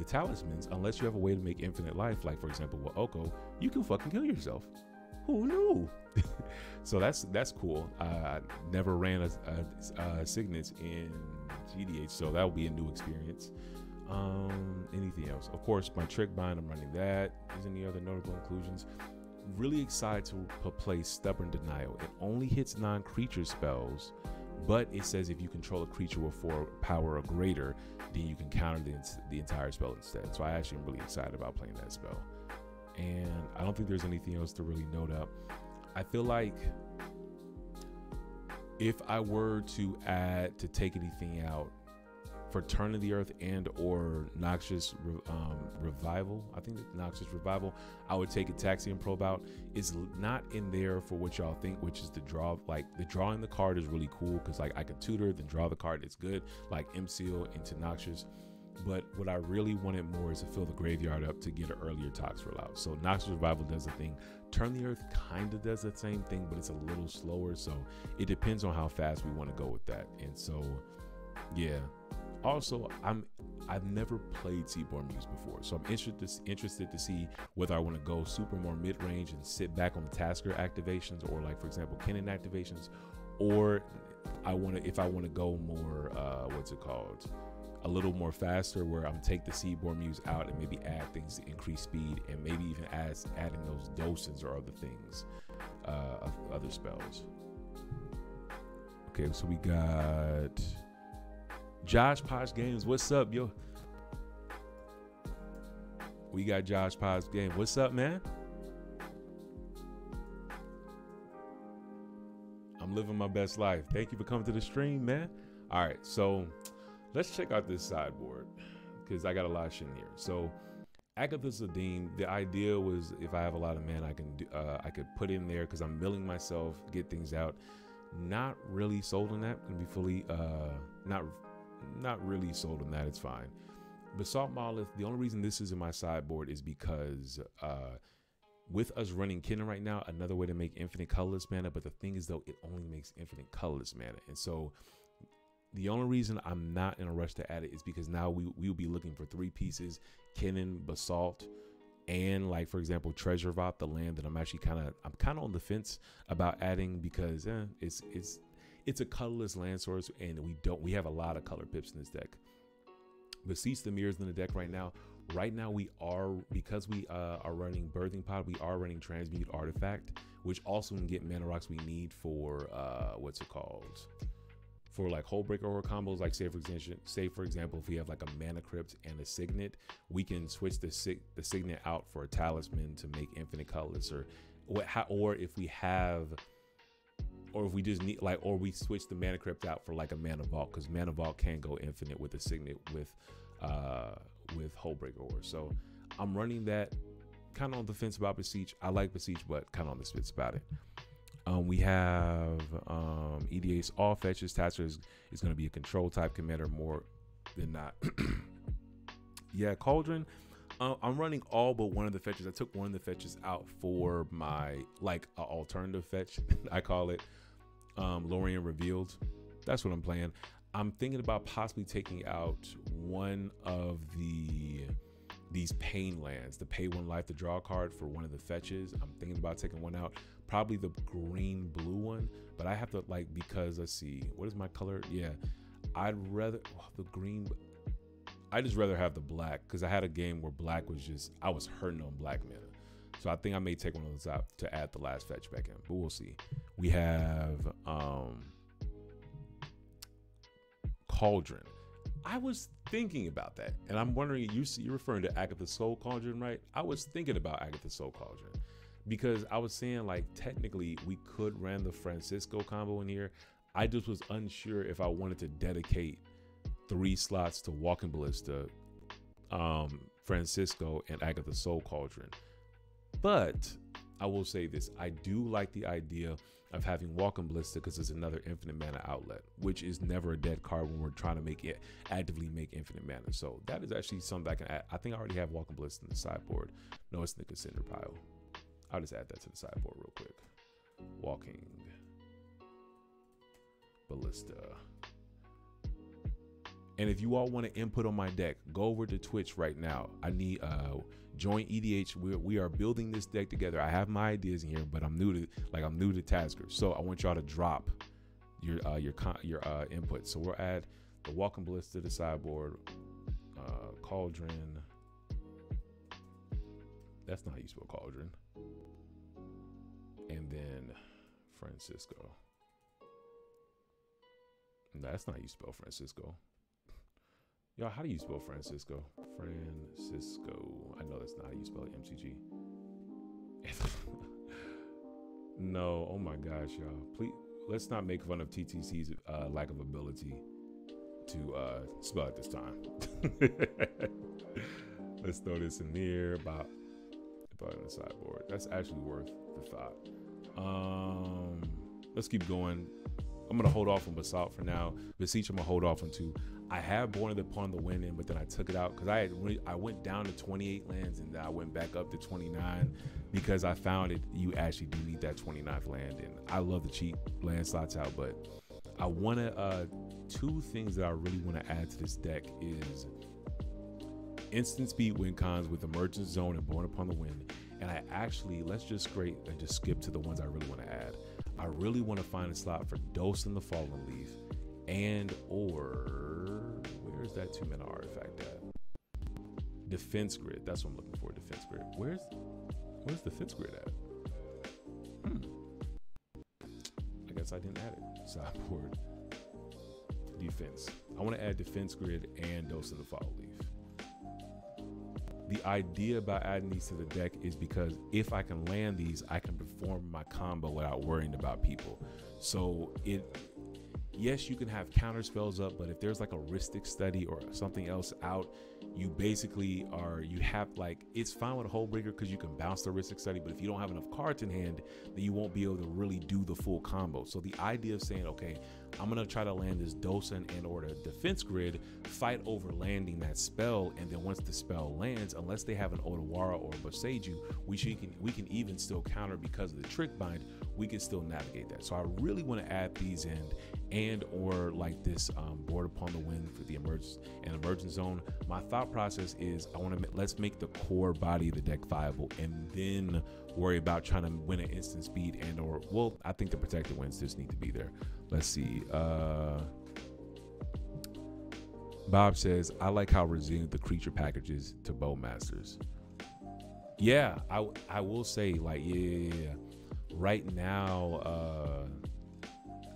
talismans, unless you have a way to make infinite life, like for example with Oko, you can fucking kill yourself. Who knew? So that's cool. I never ran a signets in cEDH, so that will be a new experience. Anything else? Of course, my trick bind, I'm running that. Is any other notable inclusions? Really excited to play Stubborn Denial. It only hits non-creature spells, but it says if you control a creature with 4 power or greater, then you can counter the entire spell instead. So I actually am really excited about playing that spell. And I don't think there's anything else to really note up. I feel like if I were to take anything out, for Turn of the Earth and or Noxious Revival, I think Noxious Revival, I would take a Taxi and probe out. It's not in there for what y'all think, which is the draw. Like the drawing the card is really cool because like I could tutor, then draw the card. It's good, like M-Seal into Noxious. But what I really wanted more is to fill the graveyard up to get an earlier Tox roll out. So Noxious Revival does the thing. Turn the Earth kind of does the same thing, but it's a little slower. So it depends on how fast we want to go with that. And so, yeah. Also, I've never played Sideboard Muse before, so I'm interested to see whether I want to go super more mid-range and sit back on the TASIGUR activations, or like for example Kennen activations, or if I want to go more what's it called, a little more faster, where I'm take the Sideboard Muse out and maybe add things to increase speed, and maybe even adding those docents or other things, of other spells. Okay, so we got Josh Posh Games, what's up, yo? We got Josh Posh Games. What's up, man? I'm living my best life. Thank you for coming to the stream, man. All right, so let's check out this sideboard because I got a lot of shit in here. So Agatha's Adim, the idea was if I have a lot of mana, I could put in there because I'm milling myself, get things out. Not really sold on that. Gonna be fully not really sold on that. It's fine. Basalt Monolith, the only reason this is in my sideboard is because with us running Kennen right now, another way to make infinite colorless mana, but the thing is though, it only makes infinite colorless mana. And so the only reason I'm not in a rush to add it is because now we will be looking for 3 pieces, Kennen, Basalt, and like for example Treasure Vault, the land that I'm kind of on the fence about adding because it's a colorless land source, and we have a lot of color pips in this deck. Beseech the Mirrors in the deck right now. Right now we are, because we are running Birthing Pod, we are running Transmute Artifact, which also can get mana rocks we need for what's it called? For like Hullbreaker or combos, like say for example, if we have like a Mana Crypt and a Signet, we can switch the Signet out for a Talisman to make infinite colorless, or if we just need or we switch the Mana Crypt out for like a Mana Vault, because Mana Vault can go infinite with a Signet with Hullbreaker. So I'm running that, kind of on the fence about Beseech. I like Beseech, but kind of on the fence about it. We have EDH all fetches. TASIGUR is going to be a control type commander more than not. Yeah, Cauldron. I'm running all but one of the fetches. I took one of the fetches out for my alternative fetch. I call it Lorien Revealed. That's what I'm playing. I'm thinking about possibly taking out one of these Pain lands, the pay 1 life to draw a card for one of the fetches. I'm thinking about taking one out, probably the green blue one, but I have to because let's see, what is my color? Yeah, I'd rather the green. I just rather have the black because I had a game where black was just, I was hurting on black mana. So I think I may take one of those out to add the last fetch back in, but we'll see. We have Cauldron. I was thinking about that, and I'm wondering, you're referring to Agatha's Soul Cauldron, right? I was thinking about Agatha's Soul Cauldron because I was saying technically we could run the Francisco combo in here. I just was unsure if I wanted to dedicate 3 slots to Walking Ballista, Francisco, and Agatha Soul Cauldron. But I will say this, I do like the idea of having Walking Ballista because it's another infinite mana outlet, which is never a dead card when we're trying to actively make infinite mana. So that is actually something I can add. I think I already have Walking Ballista in the sideboard. No, it's in the consider pile. I'll just add that to the sideboard real quick. Walking Ballista. And if you all want to input on my deck, go over to Twitch right now. I need join EDH. We are building this deck together. I have my ideas in here, but I'm new to TASIGUR. So I want y'all to drop your input. So we'll add the Walking Ballista to the sideboard. Cauldron. That's not how you spell Cauldron. And then Francisco. That's not how you spell Francisco. Y'all, how do you spell Francisco? Francisco. I know that's not how you spell it, MCG. No, oh my gosh, y'all. Please, let's not make fun of TTC's lack of ability. to spell it this time. Let's throw this in there. About in the sideboard. That's actually worth the thought. Let's keep going. I'm gonna hold off on Basalt for now. Beseech, I'm gonna hold off on 2. I have Born Upon the Wind in, but then I took it out because I went down to 28 lands and then I went back up to 29 because I found it. You actually do need that 29th land, and I love the cheap land slots out, but I want to 2 things that I really want to add to this deck is instant speed win cons with Emergent Zone and Born Upon the Wind. And I actually, let's just skip to the ones I really want to add. I really want to find a slot for Dose in the Fallen Leaf or where's that 2-mana artifact at? Defense Grid. That's what I'm looking for. Defense Grid. Where's Defense Grid at? I guess I didn't add it. Sideboard defense. I want to add Defense Grid and Dose in the Fallen Leaf. The idea about adding these to the deck is because if I can land these, I can perform my combo without worrying about people. So yes, you can have counter spells up, but if there's like a Rhystic Study or something else out, you basically it's fine with a Hullbreaker because you can bounce the Rhystic Study, but if you don't have enough cards in hand, then you won't be able to really do the full combo. So the idea of saying, okay, I'm gonna try to land this Dosen and or the Defense Grid, fight over landing that spell, and then once the spell lands, unless they have an Otawara or a Boseiju, we can even still counter because of the Trick Bind. We can still navigate that. So I really want to add these in, and or like this Board Upon the Wind for the Emergent Zone. My thought process is let's make the core body of the deck viable, and then worry about trying to win an instant speed and or I think the protected wins just need to be there. Let's see. Bob says, I like how resilient the creature packages to Bowmasters. Yeah, I will say, like, yeah. Right now,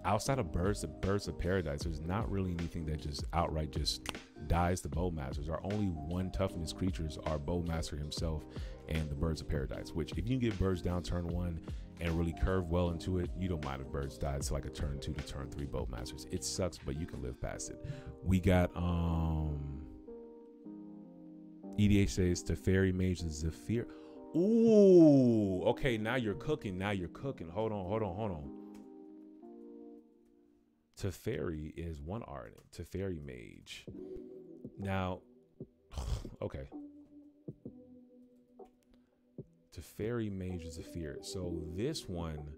outside of Birds of Paradise, there's not really anything that just outright just dies the Bowmasters. Our only 1 toughness creatures are Bowmaster himself and the Birds of Paradise, which if you can get Birds down turn 1 and really curve well into it, you don't mind if Birds die. It's like a turn 2 to turn 3 Bowmasters. It sucks, but you can live past it. We got EDH says Teferi Mage Zephyr. Ooh, okay, now you're cooking. Hold on. Teferi is 1 Ardent. Teferi Mage. Now, okay. Teferi Mage Zephyr. So this one,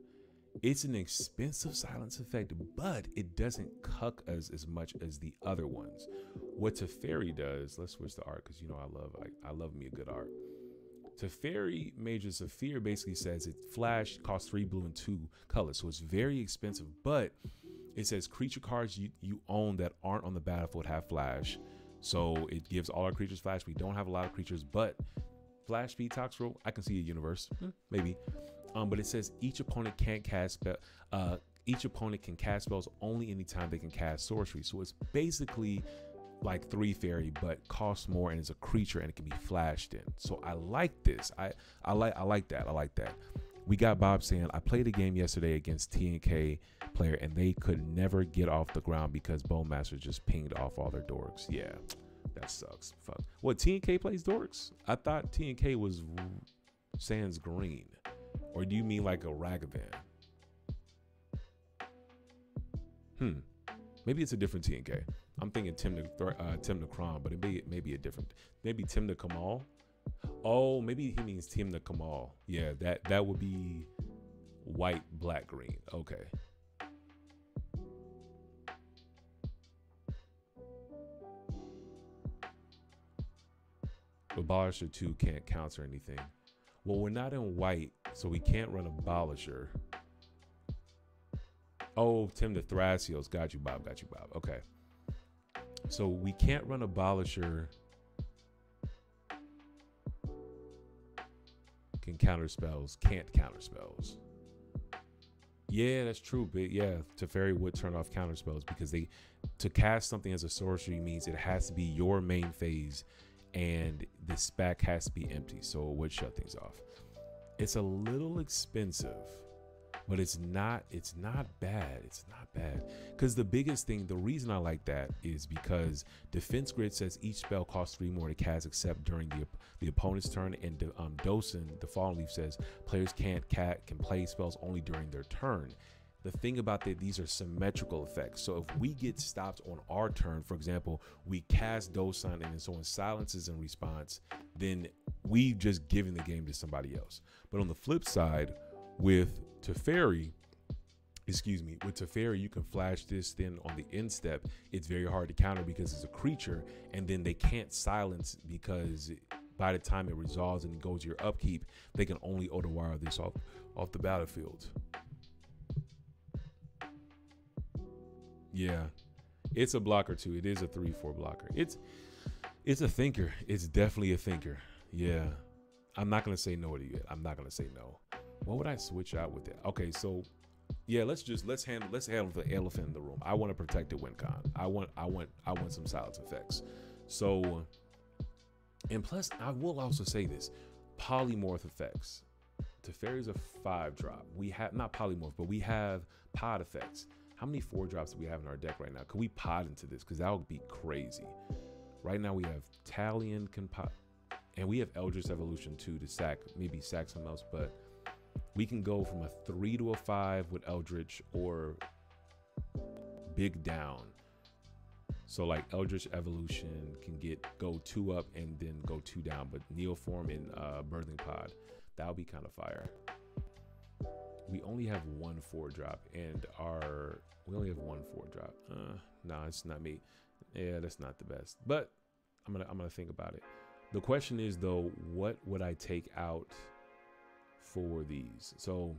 it's an expensive silence effect, but it doesn't cuck us as much as the other ones. What Teferi does, let's switch the art because you know I love me a good art. Teferi Mage Zephyr basically says it flash costs 3 blue and 2 colors, so it's very expensive, but it says creature cards you own that aren't on the battlefield have flash. So it gives all our creatures flash. We don't have a lot of creatures, but flash speed tox roll, I can see a universe, maybe. But it says each opponent can't cast spell. Each opponent can cast spells only anytime they can cast sorcery. So it's basically like 3 fairy, but costs more and is a creature and it can be flashed in. So I like this. I like that. We got Bob saying, I played a game yesterday against TNK player and they could never get off the ground because Bowmaster just pinged off all their dorks. Yeah, that sucks. Fuck. What, TNK plays dorks? I thought TNK was Sans Green. Or do you mean like a Ragavan? Maybe it's a different TNK. I'm thinking Tim the Crom, but it may be a different. Maybe Tim the Kamal. Oh, maybe he means Tim the Kamal. Yeah, that would be white, black, green. Okay. Abolisher 2 can't counter anything. Well, we're not in white, so we can't run Abolisher. Oh, Tim the Thrasios. Got you, Bob. Okay. So we can't run Abolisher. Can counter spells. Can't counter spells. Yeah, that's true. But yeah, Teferi would turn off counter spells because to cast something as a sorcery means it has to be your main phase and the spec has to be empty. So it would shut things off. It's a little expensive. but it's not bad. It's not bad. Because the biggest thing, the reason I like that is because Defense Grid says each spell costs 3 more to cast except during the opponent's turn, and Dosen, the Fallen Leaf, says players can play spells only during their turn. The thing about that, these are symmetrical effects. So if we get stopped on our turn, for example, we cast Dosen and then someone silences in response, then we've just given the game to somebody else. But on the flip side, with Teferi, you can flash this, then on the end step, it's very hard to counter because it's a creature, and then they can't silence because by the time it resolves and it goes to your upkeep, they can only auto-wire this off the battlefield. Yeah, it's a blocker too. It is a 3/4 blocker. It's a thinker. It's definitely a thinker. Yeah, I'm not gonna say no to it. I'm not gonna say no. What would I switch out with it? Okay, so yeah, let's handle the elephant in the room. I want to protect the win con. I want some silence effects. So, and plus, I will also say this: polymorph effects. Teferi's a 5-drop. We have not polymorph, but we have pod effects. How many 4-drops do we have in our deck right now? Could we pod into this? Because that would be crazy. Right now we have Talion can pod, and we have Eldritch Evolution too to sack something else. But we can go from a 3 to a 5 with Eldritch or big down. So like Eldritch Evolution can go 2 up and then go 2 down. But Neoform and Birthing Pod, that would be kind of fire. We only have 1 4-drop, and we only have 1 4-drop. Nah, it's not me. Yeah, that's not the best. But I'm gonna think about it. The question is though, what would I take out for these? So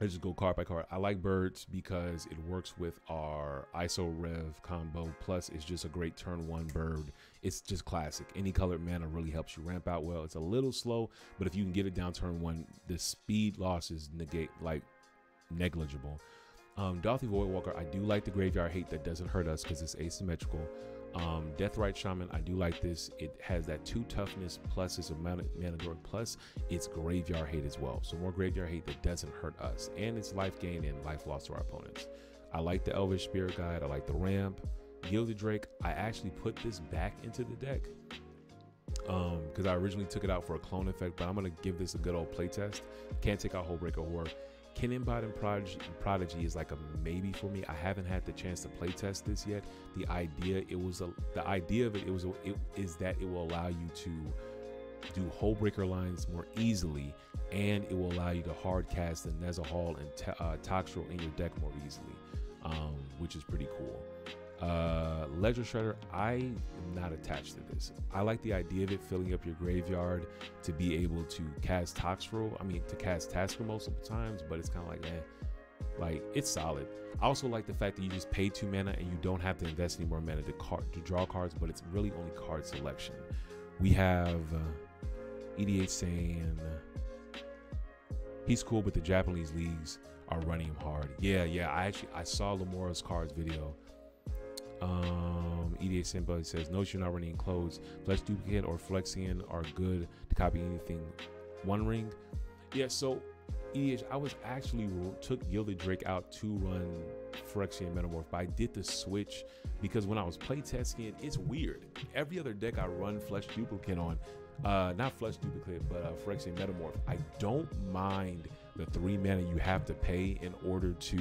let's just go card by card. I like Birds because it works with our ISO Rev combo. Plus, it's just a great turn 1 bird. It's just classic. Any colored mana really helps you ramp out well. It's a little slow, but if you can get it down turn 1, the speed loss is negligible. Dauthi Voidwalker, I do like the Graveyard Hate that doesn't hurt us because it's asymmetrical. Deathrite Shaman, I do like this. It has that 2 toughness, plus it's a mana dork, plus it's Graveyard Hate as well. So more Graveyard Hate that doesn't hurt us, and it's life gain and life loss to our opponents. I like the Elvish Spirit Guide. I like the ramp. Gilded Drake, I actually put this back into the deck because I originally took it out for a clone effect, but I'm gonna give this a good old playtest. Can't take out Hullbreaker War. Cannonbot and Prodigy is like a maybe for me. I haven't had the chance to play test this yet. The idea of it is that it will allow you to do Hullbreaker lines more easily, and it will allow you to hard cast the Nezahal and Toxtrol in your deck more easily, which is pretty cool. Ledger Shredder, I am not attached to this. I like the idea of it filling up your graveyard to be able to cast Toxtrol. I mean, to cast TASIGUR multiple times, but it's kind of like, like it's solid. I also like the fact that you just pay 2 mana and you don't have to invest any more mana to draw cards, but it's really only card selection. We have EDH saying he's cool, but the Japanese leagues are running him hard. Yeah. I saw Lamora's cards video. EDH Simba says, notice you're not running enclosed. Flesh Duplicate or Phyrexian are good to copy anything. One Ring. Yeah, so EDH, I was actually took Gilded Drake out to run Phyrexian Metamorph, but I did the switch because when I was playtesting it, it's weird. Every other deck I run Flesh Duplicate on, not Flesh Duplicate, but Phyrexian Metamorph. I don't mind the 3 mana you have to pay in order to,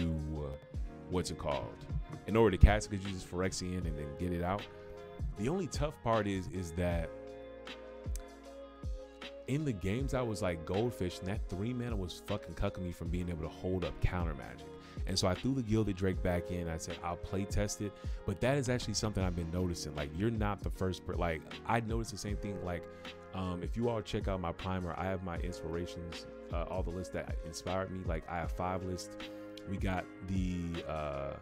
in order to cast it, because you just Phyrexian and then get it out. The only tough part is that in the games I was like Goldfish, and that 3 mana was fucking cucking me from being able to hold up counter magic. And so I threw the Gilded Drake back in. I said I'll play test it, but that is actually something I've been noticing. Like, you're not the first, like I noticed the same thing. Like, if you all check out my primer, I have my inspirations, all the lists that inspired me. Like, I have 5 lists. We got the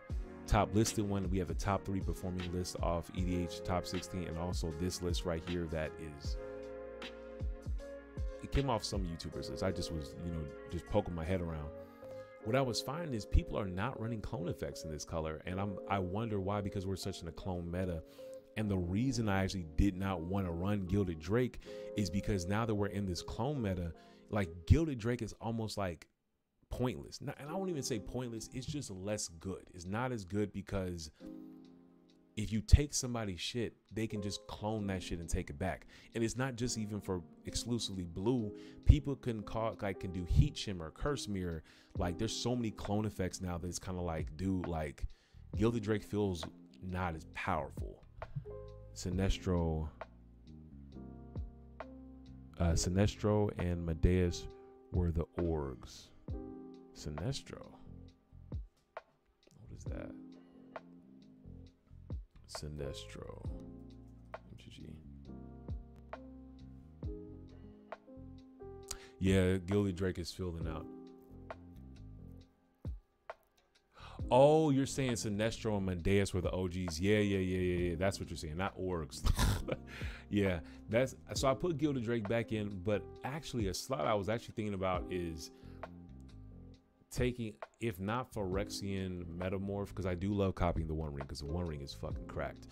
top listed one. We have the top 3 performing list off EDH top 16, and also this list right here that is, it came off some YouTubers list. I just was, just poking my head around. What I was finding is people are not running clone effects in this color, and I wonder why, because we're such in a clone meta. And the reason I actually did not want to run Gilded Drake is because now that we're in this clone meta, like Gilded Drake is almost like pointless. And I won't even say pointless. It's just less good. It's not as good because if you take somebody's shit, they can just clone that shit and take it back. And it's not just even for exclusively blue. People can can do heat shimmer, curse mirror. Like there's so many clone effects now that it's kind of like, dude, like Gilded Drake feels not as powerful. Sinestro and Medeus were the orgs. Sinestro. What is that? Sinestro. MGG. Yeah, Gilded Drake is filling out. Oh, you're saying Sinestro and Medeus were the OGs. Yeah. That's what you're saying, not orgs. Yeah, that's so I put Gilded Drake back in, but actually a slot I was actually thinking about is taking, if not Phyrexian Metamorph, because I do love copying the One Ring because the One Ring is fucking cracked.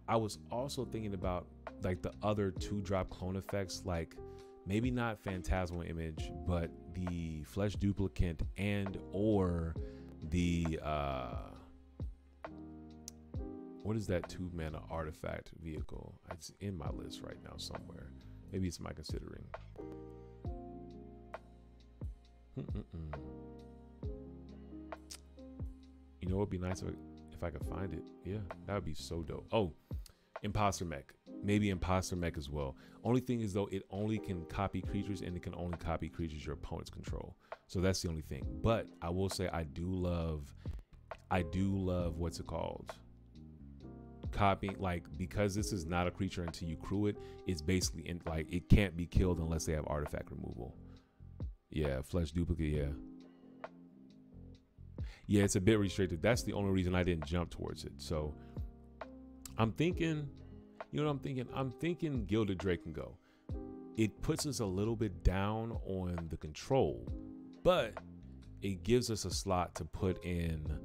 I was also thinking about like the other 2-drop clone effects, like maybe not Phantasmal Image, but the Flesh Duplicant and or the what is that 2-mana artifact vehicle? It's in my list right now somewhere. Maybe it's my considering. You know, it'd be nice if I could find it. Yeah, that would be so dope. Oh, Imposter Mech. Maybe Imposter Mech as well. Only thing is though, it only can copy creatures and it can only copy creatures your opponents control. So that's the only thing. But I will say I do love what's it called? Copying, like, because this is not a creature until you crew it, it's basically in, like, it can't be killed unless they have artifact removal. Yeah, Flesh Duplicate, yeah, it's a bit restricted. That's the only reason I didn't jump towards it. So I'm thinking, you know what I'm thinking? I'm thinking Gilded Drake can go. It puts us a little bit down on the control, but it gives us a slot to put in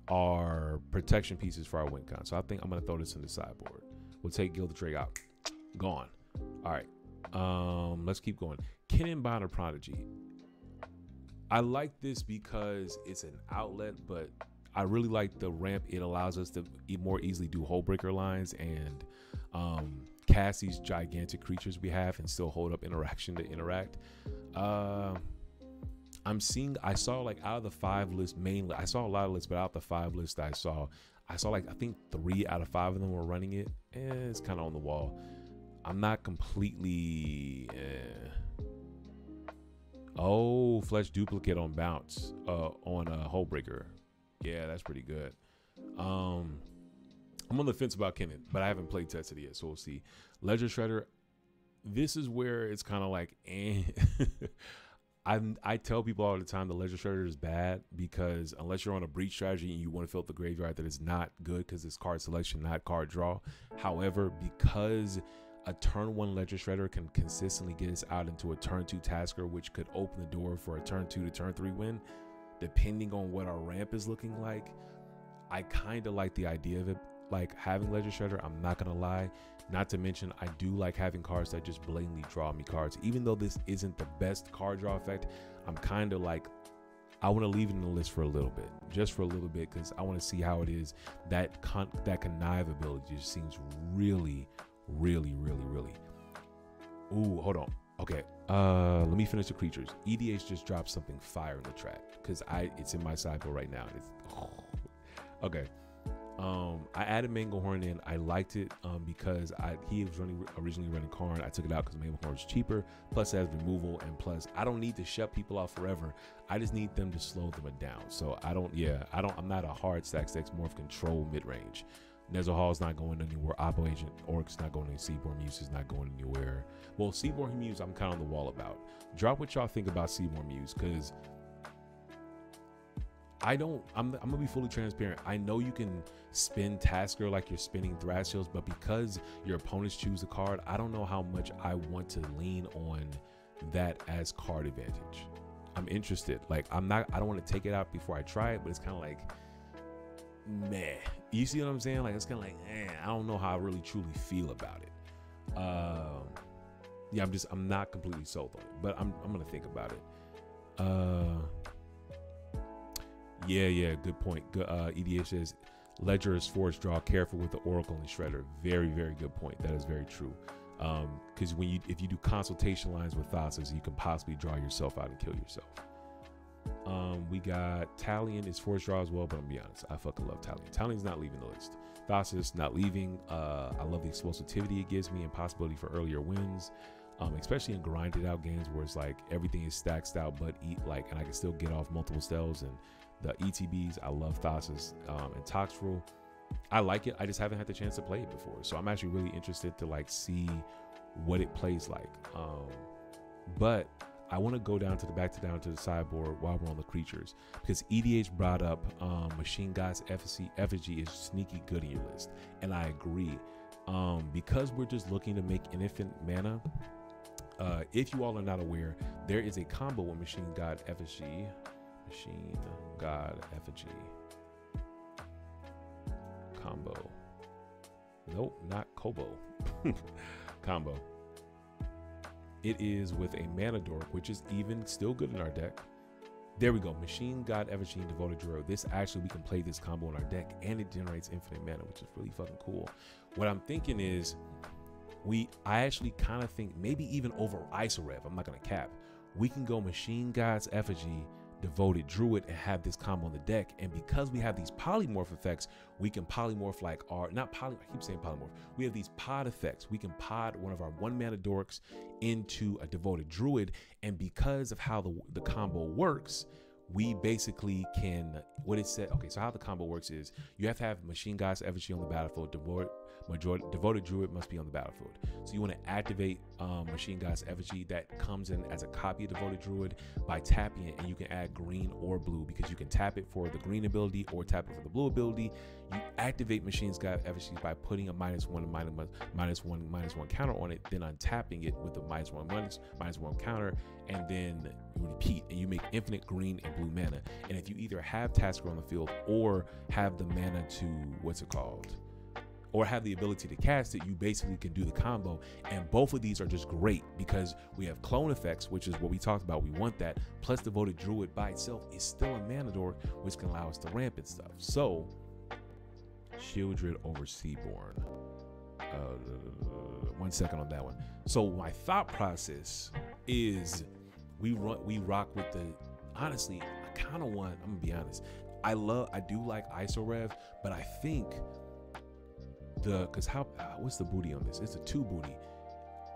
our protection pieces for our win con. So I think I'm gonna throw this in the sideboard. We'll take Gilded Drake out. Gone. All right. Let's keep going. Cannon Prodigy. I like this because it's an outlet, but I really like the ramp. It allows us to more easily do Hullbreaker lines and cast these gigantic creatures we have and still hold up interaction to interact. I saw like out of the 5 lists, mainly, I saw a lot of lists, but out of the 5 lists I saw like, I think 3 out of 5 of them were running it. It's kind of on the wall. I'm not completely, Oh, Flesh Duplicate on bounce, on a Hullbreaker. Yeah, that's pretty good. I'm on the fence about Kennen, but I haven't played tested it yet, so we'll see. Ledger Shredder, this is where it's kind of like, I tell people all the time the Ledger Shredder is bad because unless you're on a breach strategy and you want to fill up the graveyard, that is not good because it's card selection, not card draw. However, because a turn 1 Ledger Shredder can consistently get us out into a turn 2 Tasker, which could open the door for a turn 2 to turn 3 win, depending on what our ramp is looking like. I kind of like the idea of it, like having Ledger Shredder. I'm not gonna lie. Not to mention, I do like having cards that just blatantly draw me cards. Even though this isn't the best card draw effect, I'm kind of like, I want to leave it in the list for a little bit, just for a little bit, because I want to see how it is. That connive ability just seems really. Ooh, hold on. Okay, let me finish the creatures. EDH just dropped something fire in the track because it's in my sideboard right now. Okay. I added Manglehorn in. I liked it because he was originally running Karn. I took it out because Manglehorn is cheaper. Plus it has removal, and plus I don't need to shut people off forever. I just need them to slow them down. So I'm not a hard stack. It's more of control mid range. Nezza Hall's not going anywhere. Oppo Agent Orc's not going anywhere. Seaborn Muse is not going anywhere. Well, Seaborn Muse, I'm kind of on the wall about. Drop what y'all think about Seaborn Muse, because I'm gonna be fully transparent. I know you can spin Tasker like you're spinning Thrasios, but because your opponents choose a card, I don't know how much I want to lean on that as card advantage. I'm interested. Like I don't want to take it out before I try it, but it's kind of like, meh. You see what I'm saying? Like it's kind of like, I don't know how I really truly feel about it. Yeah, I'm not completely sold on it, but I'm gonna think about it. Yeah, good point. Good, EDH says Ledger is force draw, careful with the Oracle and Shredder. Very, very good point. That is very true. Because if you do consultation lines with Thassus, you can possibly draw yourself out and kill yourself. We got Talion is force draw as well, but I'm gonna be honest, I fucking love Talion. Talion's not leaving the list. Thassus not leaving. I love the explosivity it gives me and possibility for earlier wins, especially in grinded out games where it's like everything is stacked out, but and I can still get off multiple spells and the ETBs. I love Thassus and Tox Rule. I like it. I just haven't had the chance to play it before, so I'm actually really interested to like see what it plays like. But I want to go down to the sideboard while we're on the creatures, because EDH brought up Machine God's Effigy is sneaky good in your list, and I agree. Because we're just looking to make infinite mana. If you all are not aware, there is a combo with Machine God Effigy. Machine God Effigy combo. Nope, not Kobo. Combo. It is with a mana dork, which is even still good in our deck. There we go. Machine God Effigy and Devoted Druid. This actually, we can play this combo in our deck, and it generates infinite mana, which is really fucking cool. What I'm thinking is, I actually kind of think maybe even over Isorev, I'm not gonna cap, we can go Machine God's Effigy, Devoted Druid, and have this combo on the deck. And because we have these polymorph effects, we can polymorph like I keep saying polymorph. We have these pod effects. We can pod one of our 1 mana dorks into a Devoted Druid, and because of how the combo works, we basically can, what it said, okay, so how the combo works is you have to have Machine God's Effigy on the battlefield, Devoted Druid must be on the battlefield. So you want to activate Machine God's Effigy that comes in as a copy of Devoted Druid by tapping it, and you can add green or blue, because you can tap it for the green ability or tap it for the blue ability. You activate Machine God's Effigy by putting a -1/-1 counter on it, then untapping it with the -1/-1 counter, and then you repeat, and you make infinite green and blue mana. And if you either have TASIGUR on the field or have the mana to or have the ability to cast it, you basically can do the combo. And both of these are just great because we have clone effects, which is what we talked about. We want that. Plus Devoted Druid by itself is still a mana dork, which can allow us to ramp and stuff. So Shieldred over Seaborn. 1 second on that one. So my thought process is we rock with the, honestly, I kind of want, I'm gonna be honest, I do like Isorev, but I think what's the booty on this? It's a 2 booty.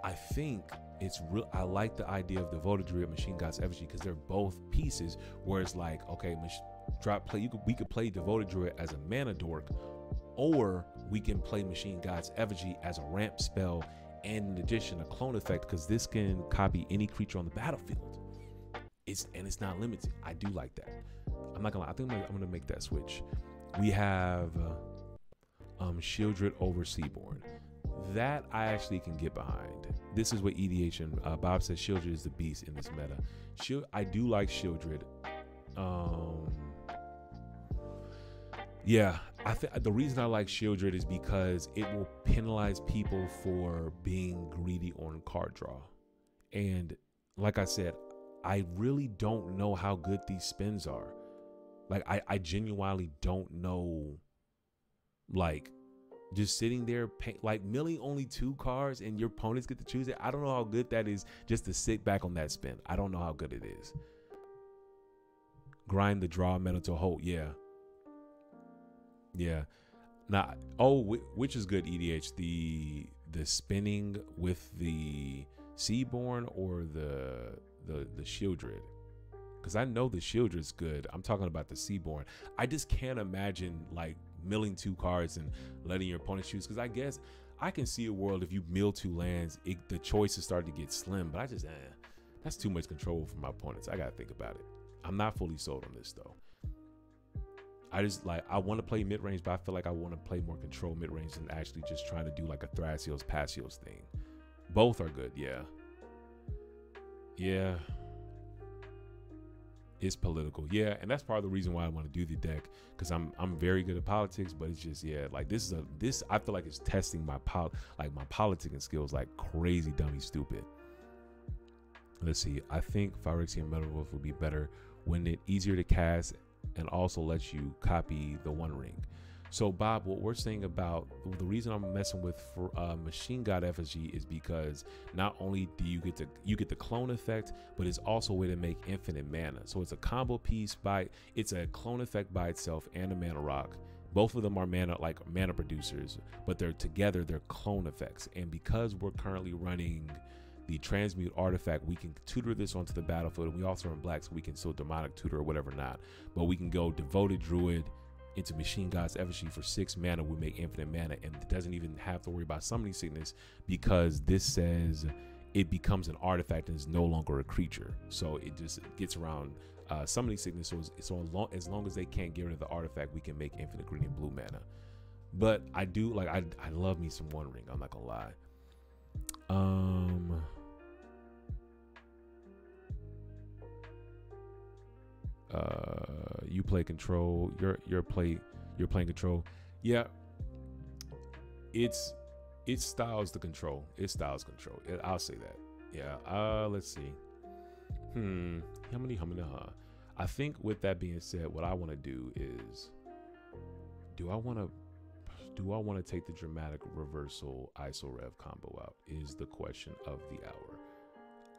I think it's real. I like the idea of Devoted Druid, Machine God's Effigy, because they're both pieces where it's like, okay, we could play Devoted Druid as a mana dork, or we can play Machine God's Effigy as a ramp spell, and in addition a clone effect, because this can copy any creature on the battlefield. It's not limited. I do like that. I'm not gonna lie, I think I'm gonna make that switch. We have Shieldred over Seaborn. That I actually can get behind. This is what EDH and Bob says Shieldred is the beast in this meta. I do like Shieldred. Yeah, I think the reason I like Shieldred is because it will penalize people for being greedy on card draw. And like I said, I really don't know how good these spins are. Like I genuinely don't know. Like just sitting there, like milling only 2 cards and your opponents get to choose it. I don't know how good that is just to sit back on that spin. I don't know how good it is. Grind the draw meta to hold. Yeah. Now, which is good, EDH? The spinning with the Seaborn or the Shieldred? Because I know the Shieldred's good. I'm talking about the Seaborn. I just can't imagine like milling 2 cards and letting your opponent choose, because I guess I can see a world if you mill 2 lands, the choices start to get slim, but I just that's too much control for my opponents. I gotta think about it. I'm not fully sold on this though. I want to play mid-range, but I feel like I want to play more control mid-range than actually just trying to do like a Thrasios Pasios thing. Both are good. Yeah It's political, yeah, and that's part of the reason why I want to do the deck, because I'm very good at politics, but it's just like this I feel like it's testing my politicking skills like crazy dummy stupid. Let's see, I think Phyrexian Metal Wolf would be better when it easier to cast and also lets you copy the One Ring. So Bob, what we're saying about the reason I'm messing with for Machine God Effigy is because not only do you get the clone effect, but it's also a way to make infinite mana. So it's a combo piece it's a clone effect by itself and a mana rock. Both of them are mana producers, but they're together, they're clone effects. And because we're currently running the transmute artifact, we can tutor this onto the battlefield, and we also run black, so we can still demonic tutor or whatever not. But we can go devoted druid into Machine God's Effigy for 6 mana. We make infinite mana, and it doesn't even have to worry about summoning sickness, because this says it becomes an artifact and is no longer a creature. So it just gets around summoning sickness. So as long as they can't get rid of the artifact, we can make infinite green and blue mana. But I do like, I love me some One Ring, I'm not gonna lie. You play control, you're playing control. Yeah, it styles the control. It styles control. I'll say that. Yeah. Let's see. I think with that being said, what I want to do is, do I want to take the dramatic reversal ISO rev combo out is the question of the hour.